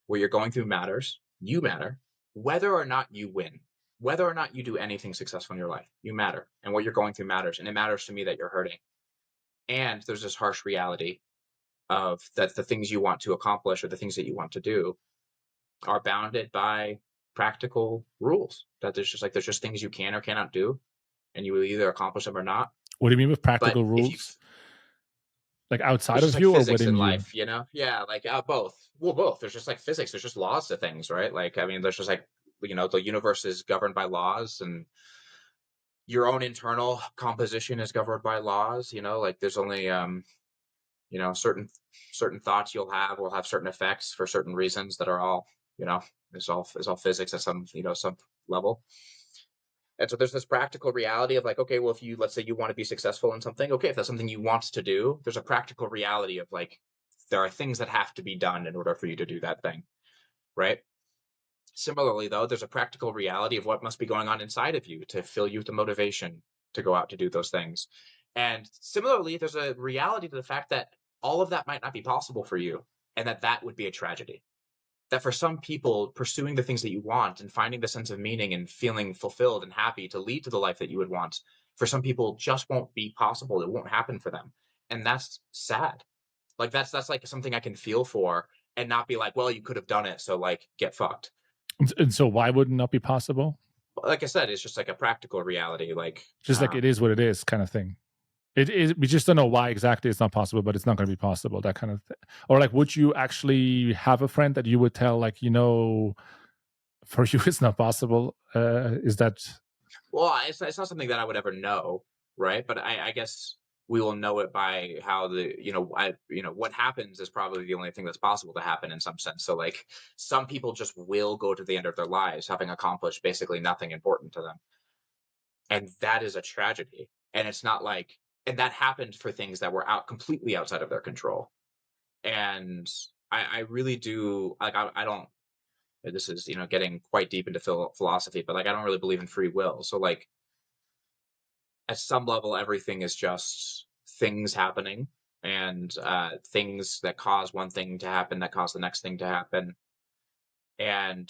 what you're going through matters, you matter, whether or not you win, whether or not you do anything successful in your life, you matter, and what you're going through matters, and it matters to me that you're hurting. And there's this harsh reality of that the things you want to accomplish or the things that you want to do are bounded by practical rules, that there's just things you can or cannot do, and you will either accomplish them or not. What do you mean with practical But if you, rules? Like outside it's just of like you or physics within in you? life, yeah, like both. Well, both. There's just like physics, there's just laws to things, right? Like, I mean, there's just like, the universe is governed by laws, and your own internal composition is governed by laws. Like there's only certain thoughts you'll have will have certain effects for certain reasons that are all, it's all physics at some level. And so there's this practical reality of like, okay, well, let's say you want to be successful in something, okay, if that's something you want to do, there's a practical reality of like, there are things that have to be done in order for you to do that thing, right? Similarly, though, there's a practical reality of what must be going on inside of you to fill you with the motivation to go out to do those things. And similarly, there's a reality to the fact that all of that might not be possible for you, and that would be a tragedy. That for some people, pursuing the things that you want and finding the sense of meaning and feeling fulfilled and happy to lead to the life that you would want, for some people just won't be possible. It won't happen for them. And that's sad. Like that's like something I can feel for and not be like, well, you could have done it, so like get fucked. And so why would it not be possible? Like I said, it's just like a practical reality. Like Just like it is what it is kind of thing. It is. We just don't know why exactly it's not possible, but it's not going to be possible. That kind of thing. Or like, would you actually have a friend that you would tell, like, for you it's not possible? Is that? Well, it's not something that I would ever know, right? But I guess we will know it by how what happens is probably the only thing that's possible to happen in some sense. So like some people just will go to the end of their lives having accomplished basically nothing important to them. And that is a tragedy. And it's not like, and that happened for things that were completely outside of their control. And I really do, like, I don't, this is, getting quite deep into philosophy, but like, I don't really believe in free will. So like, at some level, everything is just things happening, and things that cause one thing to happen that cause the next thing to happen. And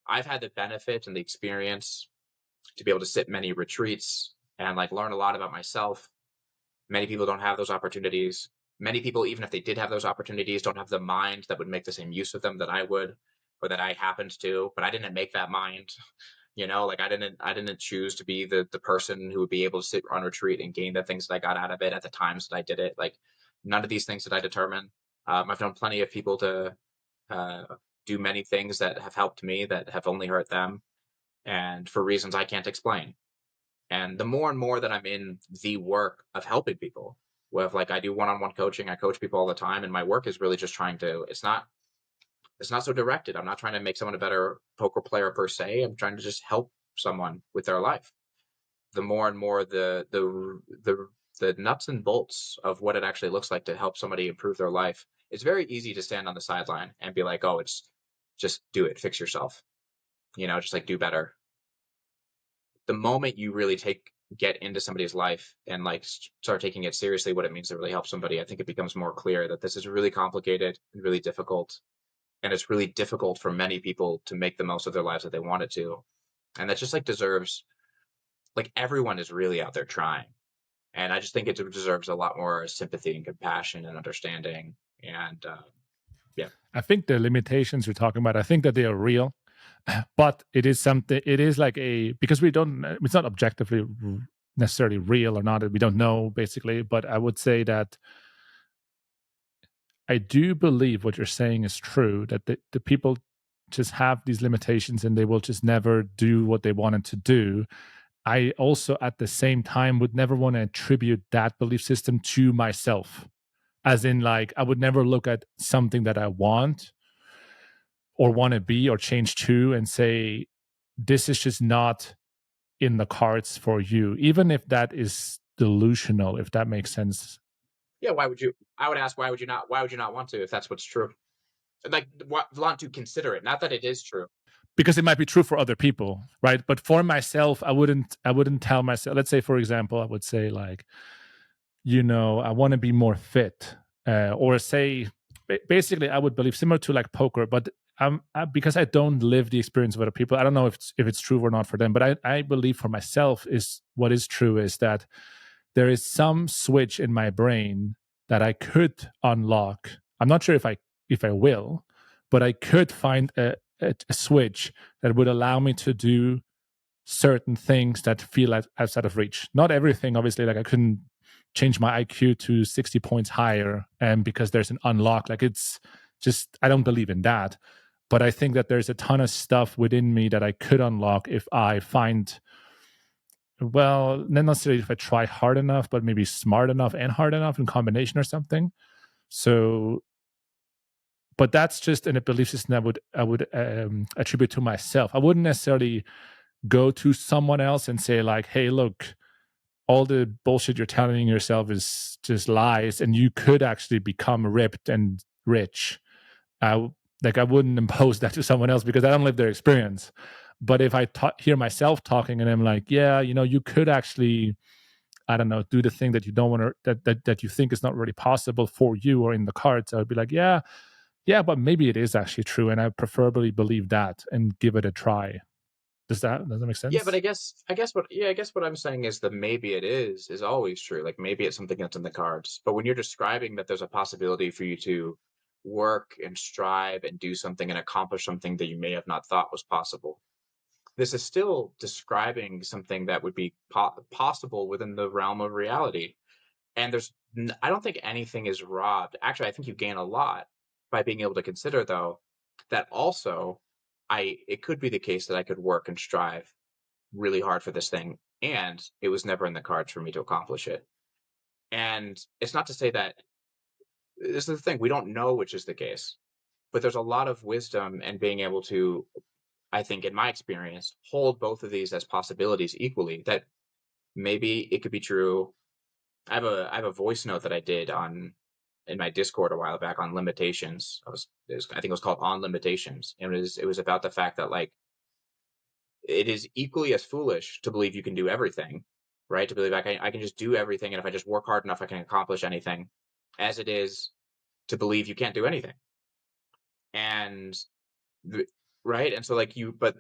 I've had the benefit and the experience to be able to sit many retreats and like learn a lot about myself. Many people don't have those opportunities. Many people, even if they did have those opportunities, don't have the mind that would make the same use of them that I would, or that I happened to. But I didn't make that mind. Like I didn't choose to be the person who would be able to sit on retreat and gain the things that I got out of it at the times that I did it. Like none of these things did I determine. I've known plenty of people to uh, do many things that have helped me that have only hurt them, and for reasons I can't explain. And the more and more that I'm in the work of helping people, with like I do one-on-one coaching, I coach people all the time, and my work is really just trying to. It's not so directed. I'm not trying to make someone a better poker player per se. I'm trying to just help someone with their life. The more and more the nuts and bolts of what it actually looks like to help somebody improve their life. It's very easy to stand on the sideline and be like, oh, it's just do it, fix yourself, just like do better. The moment you really get into somebody's life and like start taking it seriously, what it means to really help somebody, I think it becomes more clear that this is really complicated and really difficult. And it's really difficult for many people to make the most of their lives that they wanted to. And that just like deserves, like everyone is really out there trying. And I just think it deserves a lot more sympathy and compassion and understanding. And yeah. I think the limitations you're talking about, I think that they are real, but it is something. It is like because we don't. It's not objectively necessarily real or not. We don't know basically. But I would say that I do believe what you're saying is true, that the people just have these limitations and they will just never do what they wanted to do. I also, at the same time, would never want to attribute that belief system to myself. As in, like, I would never look at something that I want or want to be or change to and say, this is just not in the cards for you, even if that is delusional, if that makes sense. Yeah. I would ask, why would you not want to, if that's what's true? like want to consider it. Not that it is true. Because it might be true for other people, right? But for myself, I wouldn't tell myself. Let's say, for example, I would say like, I want to be more fit, or say, basically, I would believe similar to like poker, but because I don't live the experience of other people, I don't know if it's true or not for them. But I believe for myself is what is true is that there is some switch in my brain that I could unlock. I'm not sure if I will, but I could find a switch that would allow me to do certain things that feel outside of reach. Not everything, obviously. Like I couldn't change my IQ to 60 points higher, because there's an unlock. Like it's just, I don't believe in that. But I think that there's a ton of stuff within me that I could unlock if I find, well, not necessarily if I try hard enough, but maybe smart enough and hard enough in combination or something. So, but that's just in a belief system that I would attribute to myself. I wouldn't necessarily go to someone else and say like, hey, look, all the bullshit you're telling yourself is just lies, and you could actually become ripped and rich. I wouldn't impose that to someone else because I don't live their experience. But if I hear myself talking and I'm like, yeah, you could actually, I don't know, do the thing that you don't want to, that you think is not really possible for you or in the cards, I would be like, yeah, but maybe it is actually true, and I preferably believe that and give it a try. Does that make sense? Yeah, but I guess what I'm saying is that maybe it is always true. Like maybe it's something that's in the cards. But when you're describing that there's a possibility for you to work and strive and do something and accomplish something that you may have not thought was possible, this is still describing something that would be possible within the realm of reality. And I don't think anything is robbed. Actually, I think you gain a lot by being able to consider, though, that also it could be the case that I could work and strive really hard for this thing, and it was never in the cards for me to accomplish it. And it's not to say that this is the thing, we don't know which is the case, but there's a lot of wisdom and being able to, I think, in my experience, hold both of these as possibilities equally. That maybe it could be true. I have a voice note that I did in my Discord a while back on limitations. I think it was called On Limitations, and it was about the fact that like it is equally as foolish to believe you can do everything, right? To believe I can just do everything, and if I just work hard enough, I can accomplish anything, as it is to believe you can't do anything. And right, and so like but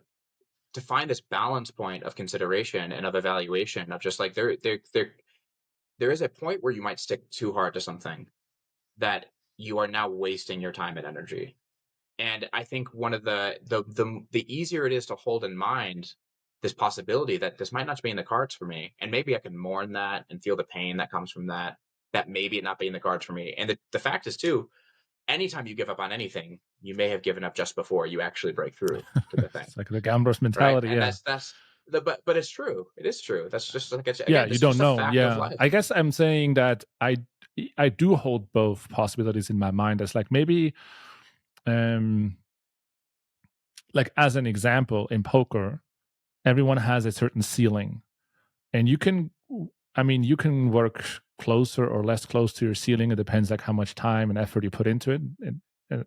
to find this balance point of consideration and of evaluation of just like there is a point where you might stick too hard to something that you are now wasting your time and energy. And I think one of the easier it is to hold in mind this possibility that this might not be in the cards for me, and maybe I can mourn that and feel the pain that comes from that maybe it not be in the cards for me. And the fact is too, anytime you give up on anything, you may have given up just before you actually break through to the thing. It's like the gambler's mentality, right? And yeah. that's but it's true. It is true. That's just like Yeah, you don't know. Fact Yeah, of life. I guess I'm saying that I do hold both possibilities in my mind as like maybe, like as an example in poker, everyone has a certain ceiling, and you can work closer or less close to your ceiling. It depends like how much time and effort you put into it. And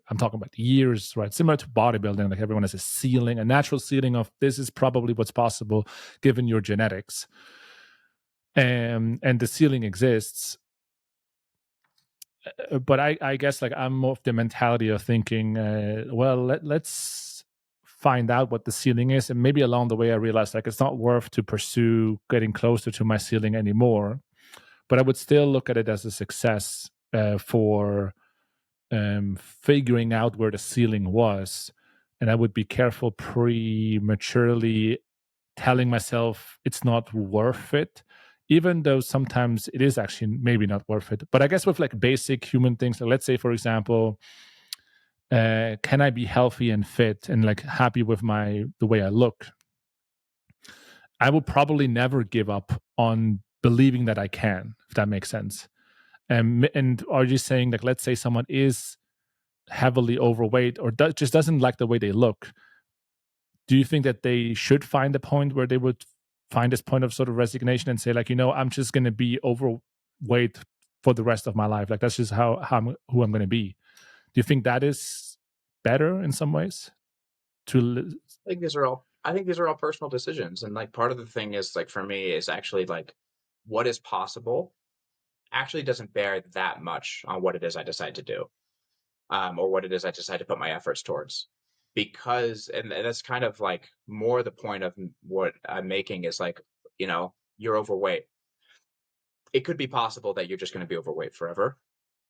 I'm talking about years, right? Similar to bodybuilding, like everyone has a ceiling, a natural ceiling of this is probably what's possible given your genetics. And the ceiling exists. But I guess like I'm more of the mentality of thinking, well, let's find out what the ceiling is, and maybe along the way I realized like it's not worth to pursue getting closer to my ceiling anymore. But I would still look at it as a success for figuring out where the ceiling was, and I would be careful prematurely telling myself it's not worth it, even though sometimes it is actually maybe not worth it. But I guess with like basic human things, like let's say for example, can I be healthy and fit and like happy with the way I look? I would probably never give up on believing that I can, if that makes sense. And are you saying like, let's say someone is heavily overweight or just doesn't like the way they look, do you think that they should find a point where they would find this point of sort of resignation and say like, I'm just going to be overweight for the rest of my life? Like that's just who I'm going to be. Do you think that is better in some ways? I think these are all personal decisions. And like part of the thing is like for me is actually like what is possible actually doesn't bear that much on what it is I decide to do, or what it is I decide to put my efforts towards. Because, and that's kind of like more the point of what I'm making is like, you're overweight. It could be possible that you're just going to be overweight forever.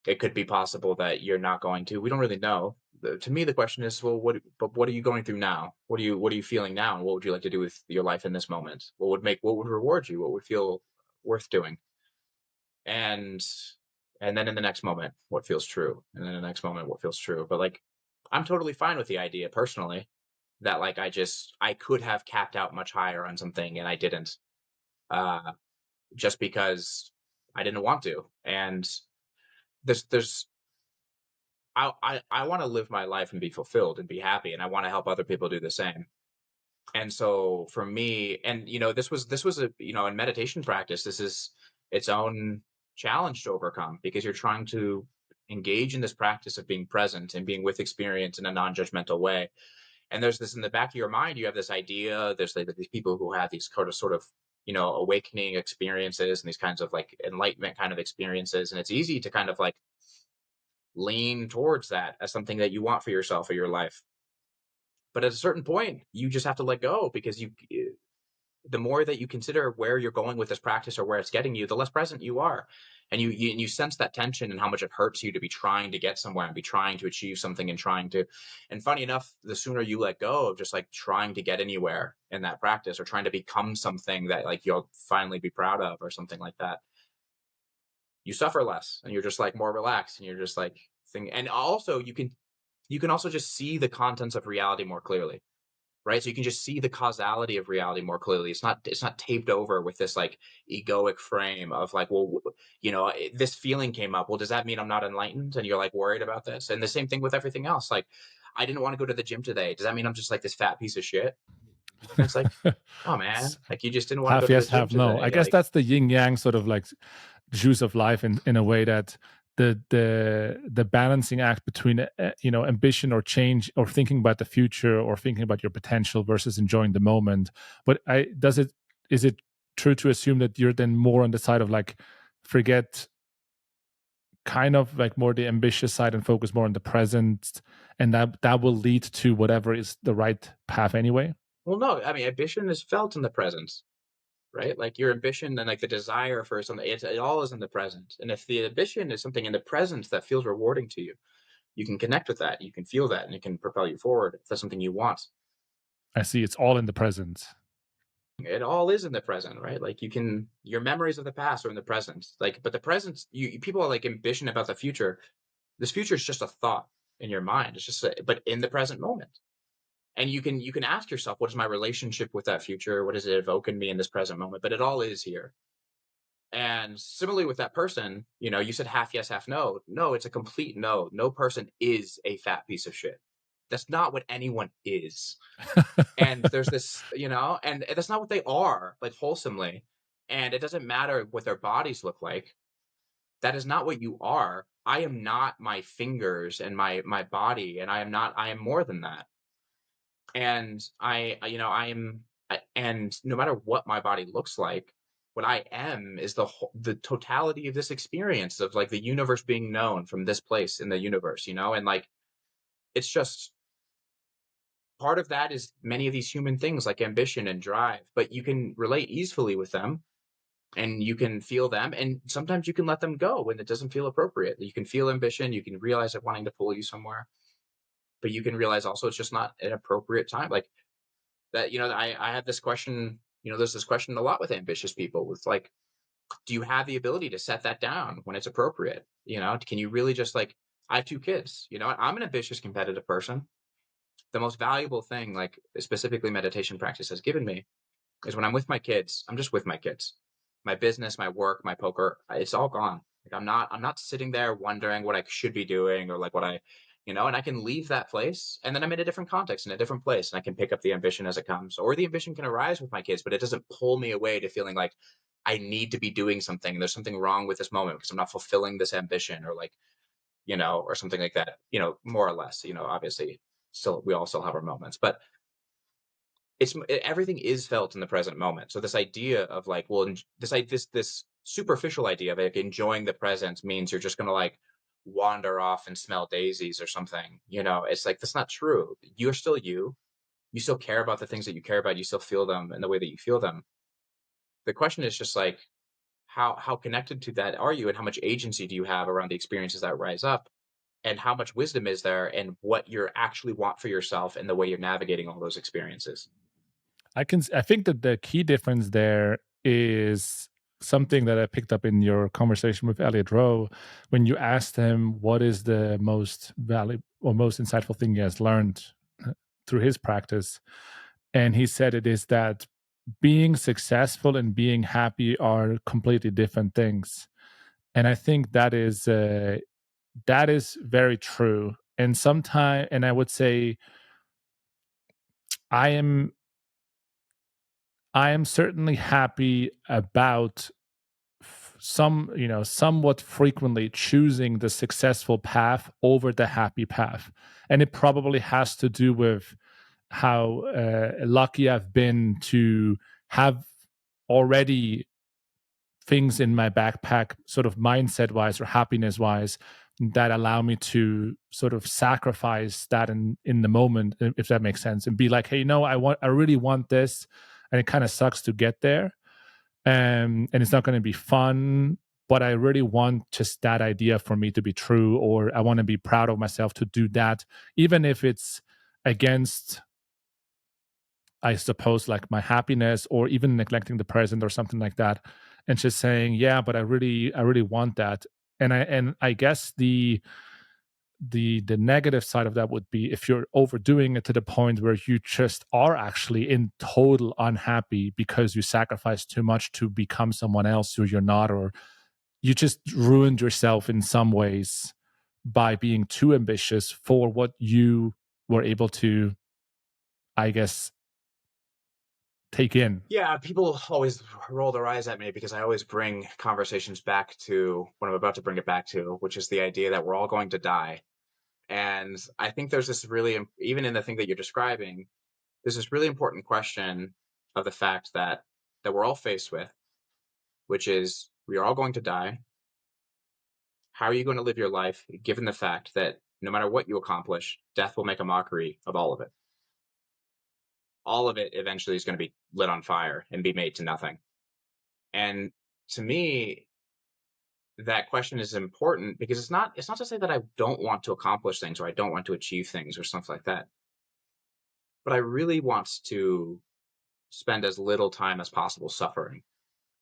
It could be possible that you're not going to. We don't really know. To me, the question is, well, what are you going through now? What are you feeling now? And what would you like to do with your life in this moment? What would reward you? What would feel worth doing? And then in the next moment, what feels true? And then the next moment, what feels true? But like, I'm totally fine with the idea personally that like I could have capped out much higher on something and I didn't, uh, just because I didn't want to. And there's I want to live my life and be fulfilled and be happy, and I want to help other people do the same. And so for me, and this was a in meditation practice, this is its own challenge to overcome because you're trying to engage in this practice of being present and being with experience in a non-judgmental way. And there's this in the back of your mind, you have this idea, there's like these people who have these sort of awakening experiences and these kinds of like enlightenment kind of experiences, and it's easy to kind of like lean towards that as something that you want for yourself or your life. But at a certain point, you just have to let go because the more that you consider where you're going with this practice or where it's getting you, the less present you are. And you sense that tension and how much it hurts you to be trying to get somewhere and be trying to achieve something and and funny enough, the sooner you let go of just like trying to get anywhere in that practice or trying to become something that like you'll finally be proud of or something like that, you suffer less and you're just like more relaxed and you're just like thing. And also you can also just see the contents of reality more clearly, right? So you can just see the causality of reality more clearly. It's not taped over with this like egoic frame of like, well, this feeling came up. Well, does that mean I'm not enlightened? And you're like worried about this. And the same thing with everything else. Like, I didn't want to go to the gym today. Does that mean I'm just like this fat piece of shit? And it's like, oh man, like you just didn't want to go Half to the yes, gym half no. I today. guess Like, that's the yin yang sort of like juice of life in a way that the balancing act between ambition or change or thinking about the future or thinking about your potential versus enjoying the moment. But is it true to assume that you're then more on the side of like forget kind of like more the ambitious side and focus more on the present, and that will lead to whatever is the right path anyway? well, no, I mean, ambition is felt in the present, right? Like your ambition and like the desire for something, it all is in the present. And if the ambition is something in the present that feels rewarding to you, you can connect with that, you can feel that, and it can propel you forward if that's something you want. I see, it's all in the present. It all is in the present, right? Like your memories of the past are in the present. Like, but the present, people are like ambition about the future. This future is just a thought in your mind. It's just, but in the present moment. And you can ask yourself, what is my relationship with that future? What does it evoke in me in this present moment? But it all is here. And similarly with that person, you said half yes, half no. No, it's a complete no. No person is a fat piece of shit. That's not what anyone is. And there's this, and that's not what they are, like wholesomely. And it doesn't matter what their bodies look like. That is not what you are. I am not my fingers and my body, and I am more than that. And and no matter what my body looks like, what I am is the totality of this experience of like the universe being known from this place in the universe, and like it's just part of that is many of these human things like ambition and drive, but you can relate easily with them and you can feel them. And sometimes you can let them go when it doesn't feel appropriate. You can feel ambition, you can realize it wanting to pull you somewhere, but you can realize also it's just not an appropriate time. Like that, I have this question, there's this question a lot with ambitious people with like, do you have the ability to set that down when it's appropriate? Can you really just like, I have two kids, I'm an ambitious competitive person. The most valuable thing, like specifically meditation practice has given me is when I'm with my kids, I'm just with my kids. My business, my work, my poker, it's all gone. Like I'm not sitting there wondering what I should be doing or like what and I can leave that place and then I'm in a different context, in a different place, and I can pick up the ambition as it comes. Or the ambition can arise with my kids, but it doesn't pull me away to feeling like I need to be doing something and there's something wrong with this moment because I'm not fulfilling this ambition or like, or something like that, more or less, obviously we all still have our moments, but everything is felt in the present moment. So this idea of like, well, this superficial idea of like enjoying the present means you're just gonna like wander off and smell daisies or something. It's like that's not true. You're still you. You still care about the things that you care about. You still feel them in the way that you feel them. The question is just like how connected to that are you, and how much agency do you have around the experiences that rise up, and how much wisdom is there, and what you actually want for yourself, and the way you're navigating all those experiences. I think that the key difference there is something that I picked up in your conversation with Elliot Rowe when you asked him what is the most valuable or most insightful thing he has learned through his practice. And he said it is that being successful and being happy are completely different things. And I think that is very true. And sometimes, and I would say, I am I am certainly happy about somewhat frequently choosing the successful path over the happy path. And it probably has to do with how lucky I've been to have already things in my backpack, sort of mindset wise or happiness wise, that allow me to sort of sacrifice that in the moment, if that makes sense, and be like, hey, I really want this, and it kind of sucks to get there, and it's not going to be fun, but I really want just that idea for me to be true, or I want to be proud of myself to do that, even if it's against, I suppose, like my happiness, or even neglecting the present or something like that, and just saying, yeah, but I really want that. And I guess the negative side of that would be if you're overdoing it to the point where you just are actually in total unhappy because you sacrificed too much to become someone else who you're not, or you just ruined yourself in some ways by being too ambitious for what you were able to, I guess, take in. Yeah, people always roll their eyes at me because I always bring conversations back to what I'm about to bring it back to, which is the idea that we're all going to die. And I think there's this really, even in the thing that you're describing, there's this really important question of the fact that we're all faced with, which is we are all going to die. How are you going to live your life given the fact that no matter what you accomplish, death will make a mockery of all of it? All of it eventually is going to be lit on fire and be made to nothing. And to me, that question is important because it's not to say that I don't want to accomplish things or I don't want to achieve things or stuff like that. But I really want to spend as little time as possible suffering.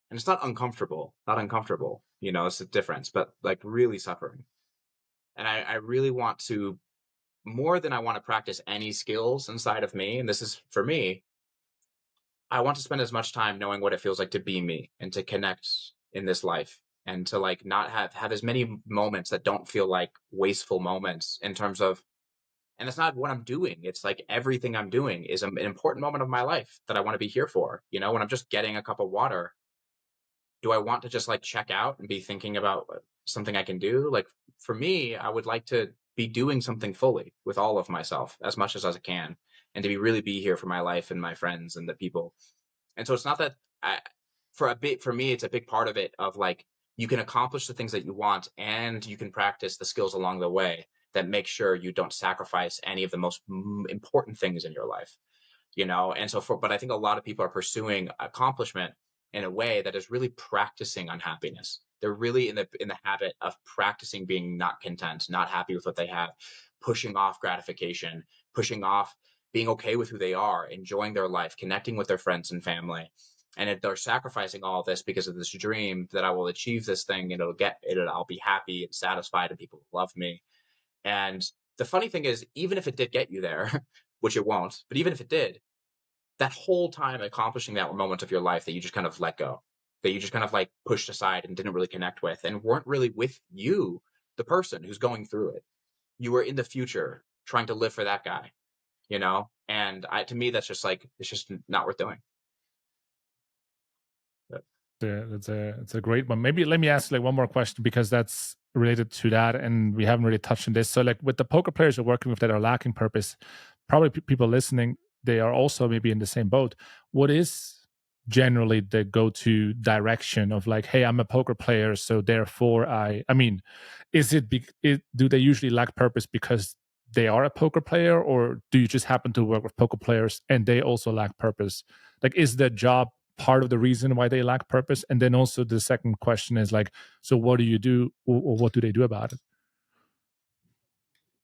And it's not uncomfortable, it's a difference, but like really suffering. And I really want to, more than I want to practice any skills inside of me, and this is for me, I want to spend as much time knowing what it feels like to be me and to connect in this life, and to like not have as many moments that don't feel like wasteful moments in terms of, and it's not what I'm doing. It's like everything I'm doing is an important moment of my life that I want to be here for. When I'm just getting a cup of water, do I want to just like check out and be thinking about something I can do? Like for me, I would like to be doing something fully with all of myself as much as I can, and to really be here for my life and my friends and the people. And so it's not that for me, it's a big part of it of like, you can accomplish the things that you want and you can practice the skills along the way that make sure you don't sacrifice any of the most important things in your life. And so but I think a lot of people are pursuing accomplishment in a way that is really practicing unhappiness. They're really in the habit of practicing being not content, not happy with what they have, pushing off gratification, pushing off being okay with who they are, enjoying their life, connecting with their friends and family. And if they're sacrificing all this because of this dream that I will achieve this thing and I'll be happy and satisfied and people will love me. And the funny thing is, even if it did get you there, which it won't, but even if it did, that whole time accomplishing that moment of your life that you just kind of let go, that you just kind of like pushed aside and didn't really connect with, and weren't really with you, the person who's going through it. You were in the future trying to live for that guy, and to me, that's just like, it's just not worth doing. But It's a great one. Maybe let me ask like one more question, because that's related to that, and we haven't really touched on this. So, like with the poker players you're working with that are lacking purpose, probably people listening, they are also maybe in the same boat. What is generally the go-to direction of like, hey, I'm a poker player, so therefore I mean, do they usually lack purpose because they are a poker player, or do you just happen to work with poker players and they also lack purpose? Like, is the job part of the reason why they lack purpose? And then also the second question is like, so what do you do, or what do they do about it?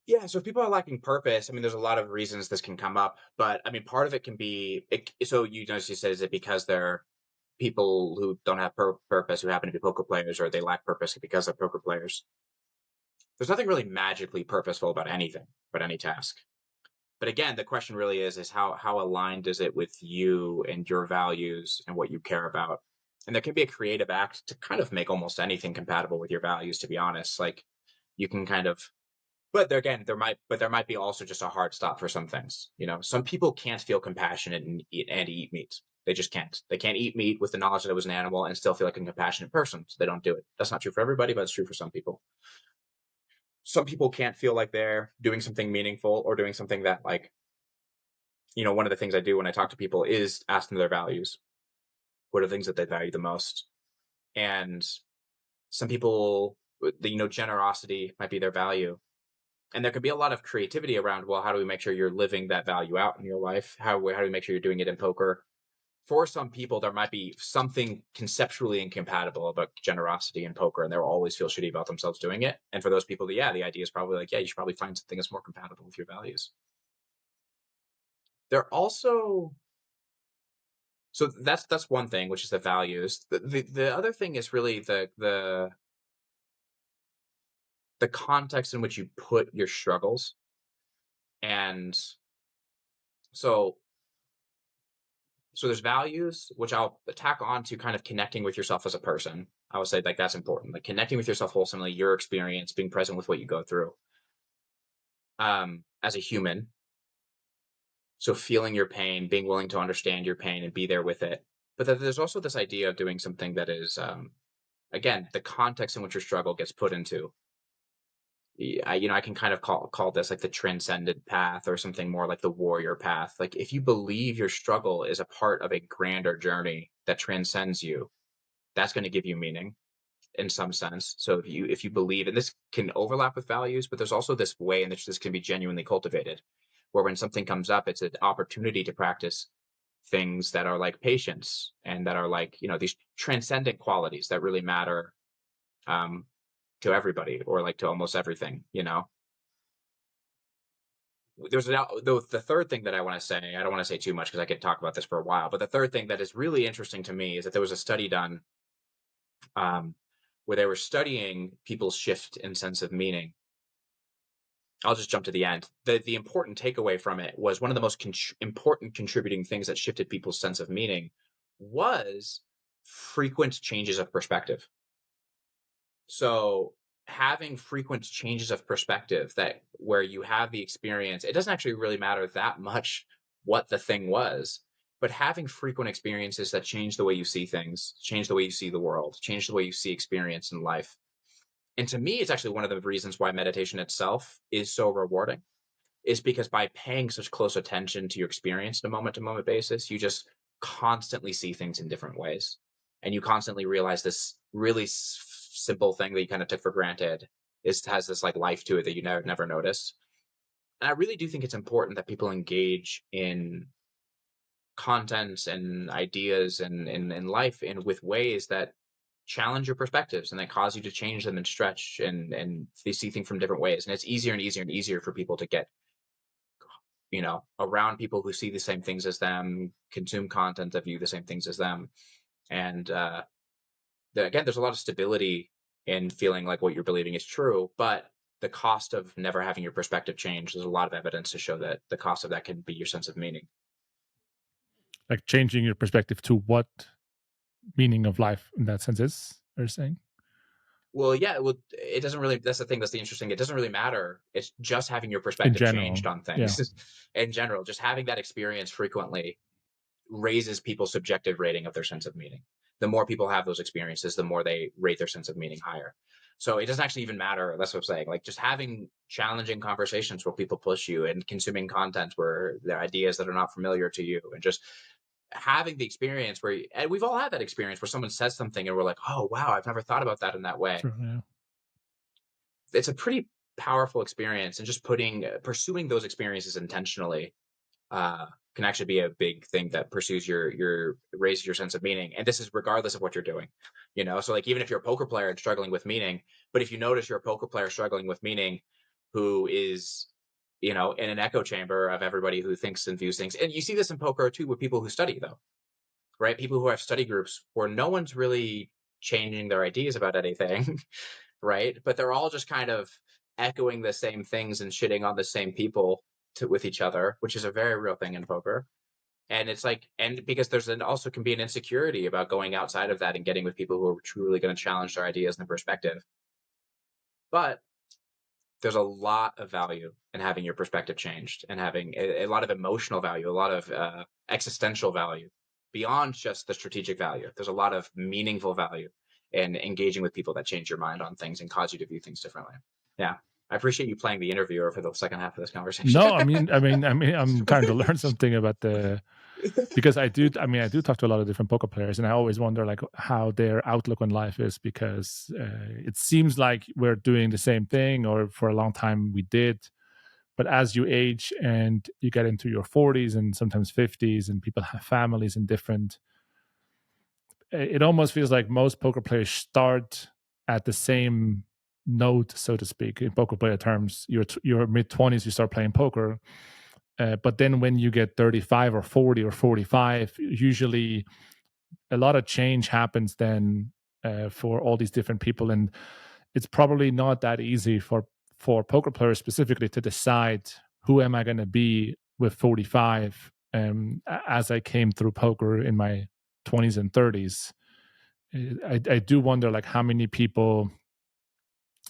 Yeah, so if people are lacking purpose, I mean, there's a lot of reasons this can come up, but I mean, part of it can be, so you know, she says it because they're people who don't have purpose, who happen to be poker players, or they lack purpose because they're poker players. There's nothing really magically purposeful about anything, but any task. But again, the question really is how aligned is it with you and your values and what you care about? And there can be a creative act to kind of make almost anything compatible with your values, to be honest. Like you can kind of, but there again, there might be also just a hard stop for some things. You know, some people can't feel compassionate and eat meat. They just can't. They can't eat meat with the knowledge that it was an animal and still feel like a compassionate person. So they don't do it. That's not true for everybody, but it's true for some people. Some people can't feel like they're doing something meaningful or doing something that, like, you know, one of the things I do when I talk to people is ask them their values. What are the things that they value the most? And some people, you know, generosity might be their value. And there could be a lot of creativity around, well, how do we make sure you're living that value out in your life? How do we make sure you're doing it in poker? For some people, there might be something conceptually incompatible about generosity in poker, and they'll always feel shitty about themselves doing it. And for those people, yeah, the idea is probably like, yeah, you should probably find something that's more compatible with your values. They're also, so that's one thing, which is the values. The other thing is really the context in which you put your struggles. And so there's values, which I'll tack on to kind of connecting with yourself as a person. I would say like that's important, like connecting with yourself wholesomely, your experience, being present with what you go through as a human. So feeling your pain, being willing to understand your pain and be there with it. But there's also this idea of doing something that is, again, the context in which your struggle gets put into. You know, I can kind of call this like the transcendent path, or something more like the warrior path. Like if you believe your struggle is a part of a grander journey that transcends you, that's going to give you meaning in some sense. So if you believe, and this can overlap with values, but there's also this way in which this can be genuinely cultivated, where when something comes up, it's an opportunity to practice things that are like patience, and that are like, you know, these transcendent qualities that really matter um, to everybody, or like to almost everything, you know. There's the third thing that I want to say, I don't want to say too much because I could talk about this for a while, but the third thing that is really interesting to me is that there was a study done um, where they were studying people's shift in sense of meaning. I'll just jump to the end. The important takeaway from it was one of the most important contributing things that shifted people's sense of meaning was frequent changes of perspective. So having frequent changes of perspective, that where you have the experience, it doesn't actually really matter that much what the thing was, but having frequent experiences that change the way you see things, change the way you see the world, change the way you see experience in life. And to me, it's actually one of the reasons why meditation itself is so rewarding, is because by paying such close attention to your experience on a moment to moment basis, you just constantly see things in different ways. And you constantly realize this really simple thing that you kind of took for granted has this like life to it that you never notice. And I really do think it's important that people engage in content and ideas and in life in with ways that challenge your perspectives and that cause you to change them and stretch and they see things from different ways. And it's easier and easier and easier for people to get, you know, around people who see the same things as them, consume content that view the same things as them. And again, there's a lot of stability in feeling like what you're believing is true, but the cost of never having your perspective change, there's a lot of evidence to show that the cost of that can be your sense of meaning. Like changing your perspective to what meaning of life in that sense is, are you saying? Well, yeah, it doesn't really, that's the thing that's the interesting. It doesn't really matter. It's just having your In perspective general. changed on Yeah. things. In general, just having that experience frequently raises people's subjective rating of their sense of meaning. the more people have those experiences, the more they rate their sense of meaning higher. So it doesn't actually even matter. That's what I'm saying. Like just having challenging conversations where people push you and consuming content where there are ideas that are not familiar to you, and just having the experience where, and we've all had that experience where someone says something and we're like, oh, wow, I've never thought about that in that way. True, yeah. It's a pretty powerful experience, and just pursuing those experiences intentionally can actually be a big thing that pursues raises your sense of meaning. And this is regardless of what you're doing, so like even if you're a poker player and struggling with meaning, but if you notice you're a poker player struggling with meaning who is in an echo chamber of everybody who thinks and views things, and you see this in poker too with people who study, though, right? People who have study groups where no one's really changing their ideas about anything right? But they're all just kind of echoing the same things and shitting on the same people with each other, which is a very real thing in poker. And it's like, and because there's also can be an insecurity about going outside of that and getting with people who are truly going to challenge their ideas and their perspective. But there's a lot of value in having your perspective changed, and having a lot of emotional value, a lot of existential value beyond just the strategic value. There's a lot of meaningful value in engaging with people that change your mind on things and cause you to view things differently. Yeah. I appreciate you playing the interviewer for the second half of this conversation. No, I mean, I'm trying to learn something about because I do talk to a lot of different poker players, and I always wonder like how their outlook on life is, because it seems like we're doing the same thing, or for a long time we did. But as you age and you get into your 40s and sometimes 50s, and people have families and it almost feels like most poker players start at the same note, so to speak, in poker player terms. Your mid-20s, you start playing poker. But then when you get 35 or 40 or 45, usually a lot of change happens then for all these different people. And it's probably not that easy for poker players specifically to decide who am I going to be with 45 as I came through poker in my 20s and 30s. I do wonder like how many people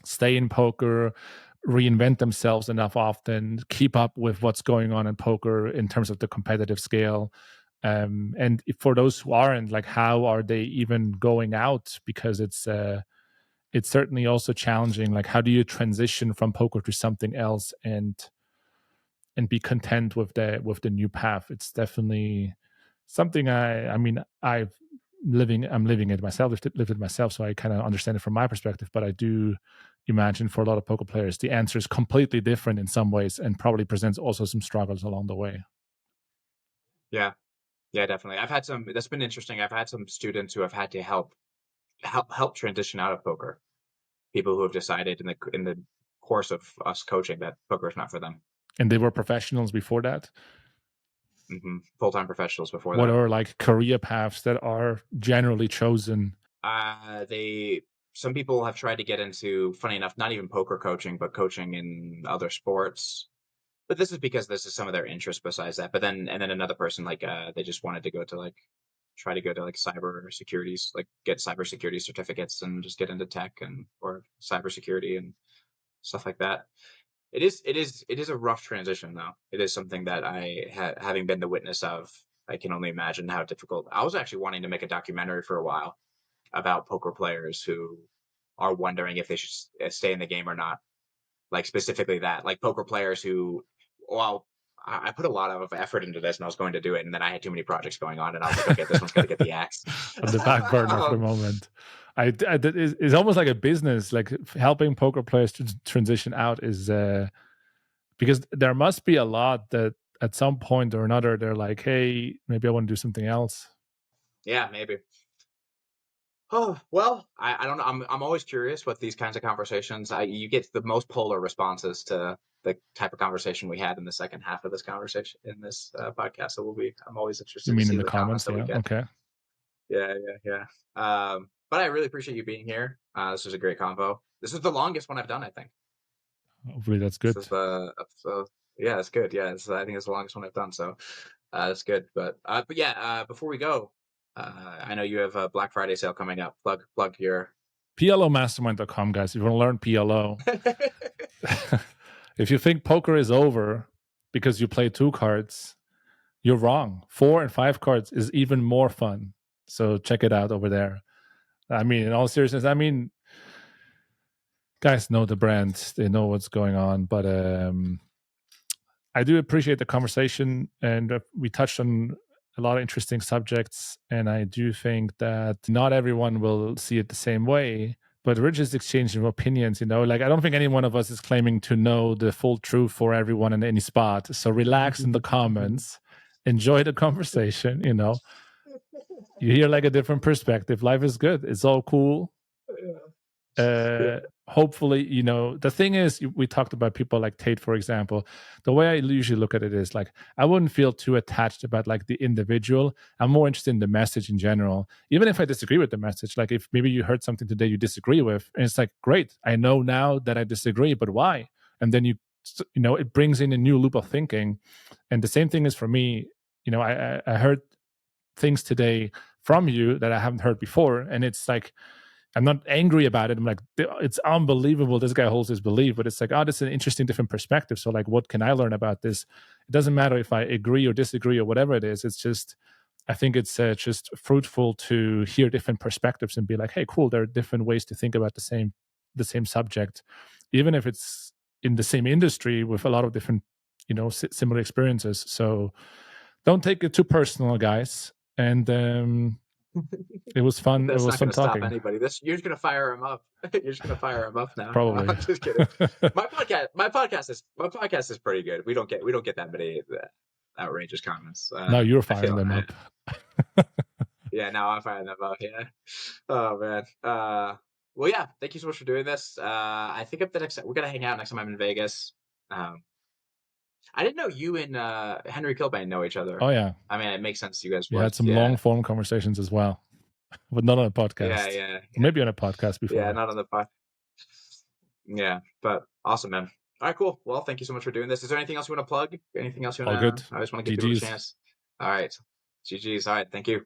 stay in poker, reinvent themselves enough often, keep up with what's going on in poker in terms of the competitive scale. And for those who aren't, like, how are they even going out? Because it's certainly also challenging. Like, how do you transition from poker to something else and be content with the new path? It's definitely something I'm living it myself, lived it myself, so I kind of understand it from my perspective. But I do imagine for a lot of poker players, the answer is completely different in some ways, and probably presents also some struggles along the way. Yeah, definitely. That's been interesting. I've had some students who have had to help transition out of poker. People who have decided in the course of us coaching that poker is not for them. And they were professionals before that? Mm-hmm. Full-time professionals before what that. What are like career paths that are generally chosen? Some people have tried to get into, funny enough, not even poker coaching, but coaching in other sports. But this is because this is some of their interest besides that. But then another person, like, they just wanted to go to like, try to go to like cyber securities, like get cybersecurity certificates and just get into tech or cybersecurity and stuff like that. It is a rough transition, though. It is something that having been the witness of, I can only imagine how difficult. I was actually wanting to make a documentary for a while about poker players who are wondering if they should stay in the game or not. Like specifically that, like poker players who, well, I put a lot of effort into this and I was going to do it, and then I had too many projects going on, and I was like, okay, this one's got to get the axe on the back burner for the moment. It's almost like a business, like helping poker players to transition out is because there must be a lot that at some point or another they're like, hey, maybe I want to do something else. Yeah, maybe. Oh, well, I don't know. I'm always curious with these kinds of conversations. You get the most polar responses to the type of conversation we had in the second half of this conversation in this podcast. So I'm always interested. You mean to see in the comments? that we get. Okay. Yeah. But I really appreciate you being here. This was a great convo. This is the longest one I've done, I think. Hopefully that's good. This is yeah, it's good. Yeah, I think it's the longest one I've done. So that's good. But yeah, before we go, I know you have a Black Friday sale coming up. Plug your PLOmastermind.com, guys. If you want to learn PLO, if you think poker is over because you play 2 cards, you're wrong. 4 and 5 cards is even more fun. So check it out over there. I mean, in all seriousness, I mean, guys know the brand, they know what's going on, but I do appreciate the conversation, and we touched on a lot of interesting subjects, and I do think that not everyone will see it the same way, but we're just exchanging opinions, like I don't think any one of us is claiming to know the full truth for everyone in any spot. So relax in the comments, enjoy the conversation, you hear like a different perspective. Life is good, it's all cool. Hopefully, the thing is, we talked about people like Tate, for example. The way I usually look at it is like, I wouldn't feel too attached about like the individual. I'm more interested in the message in general. Even if I disagree with the message, like if maybe you heard something today you disagree with, and it's like, great, I know now that I disagree, but why? And then it brings in a new loop of thinking. And the same thing is for me. I heard things today from you that I haven't heard before, and it's like, I'm not angry about it. I'm like, it's unbelievable this guy holds his belief, but it's like, oh, this is an interesting different perspective. So like, what can I learn about this? It doesn't matter if I agree or disagree or whatever it is. It's just, I think it's just fruitful to hear different perspectives and be like, hey, cool, there are different ways to think about the same subject, even if it's in the same industry with a lot of different, similar experiences. So don't take it too personal, guys. And it was fun. That's it was not going fun to stop talking. anybody. You're just going to fire him up. You're just going to fire him up now. Probably. I'm just kidding. My podcast is pretty good. We don't get that many outrageous comments. No, you're firing them up. Yeah, now I'm firing them up. Yeah. Oh man. Well, yeah. Thank you so much for doing this. I think up the next, we're gonna hang out next time I'm in Vegas. I didn't know you and Henry Kilbane know each other. Oh yeah. I mean, it makes sense. You guys we had some long form conversations as well, but not on a podcast. Yeah. Maybe on a podcast before. Yeah, not on the podcast. Yeah, but awesome, man. All right, cool. Well, thank you so much for doing this. Is there anything else you want to plug? Anything else you want to? All good. I just want to give people a chance. All right. GG's. All right. Thank you.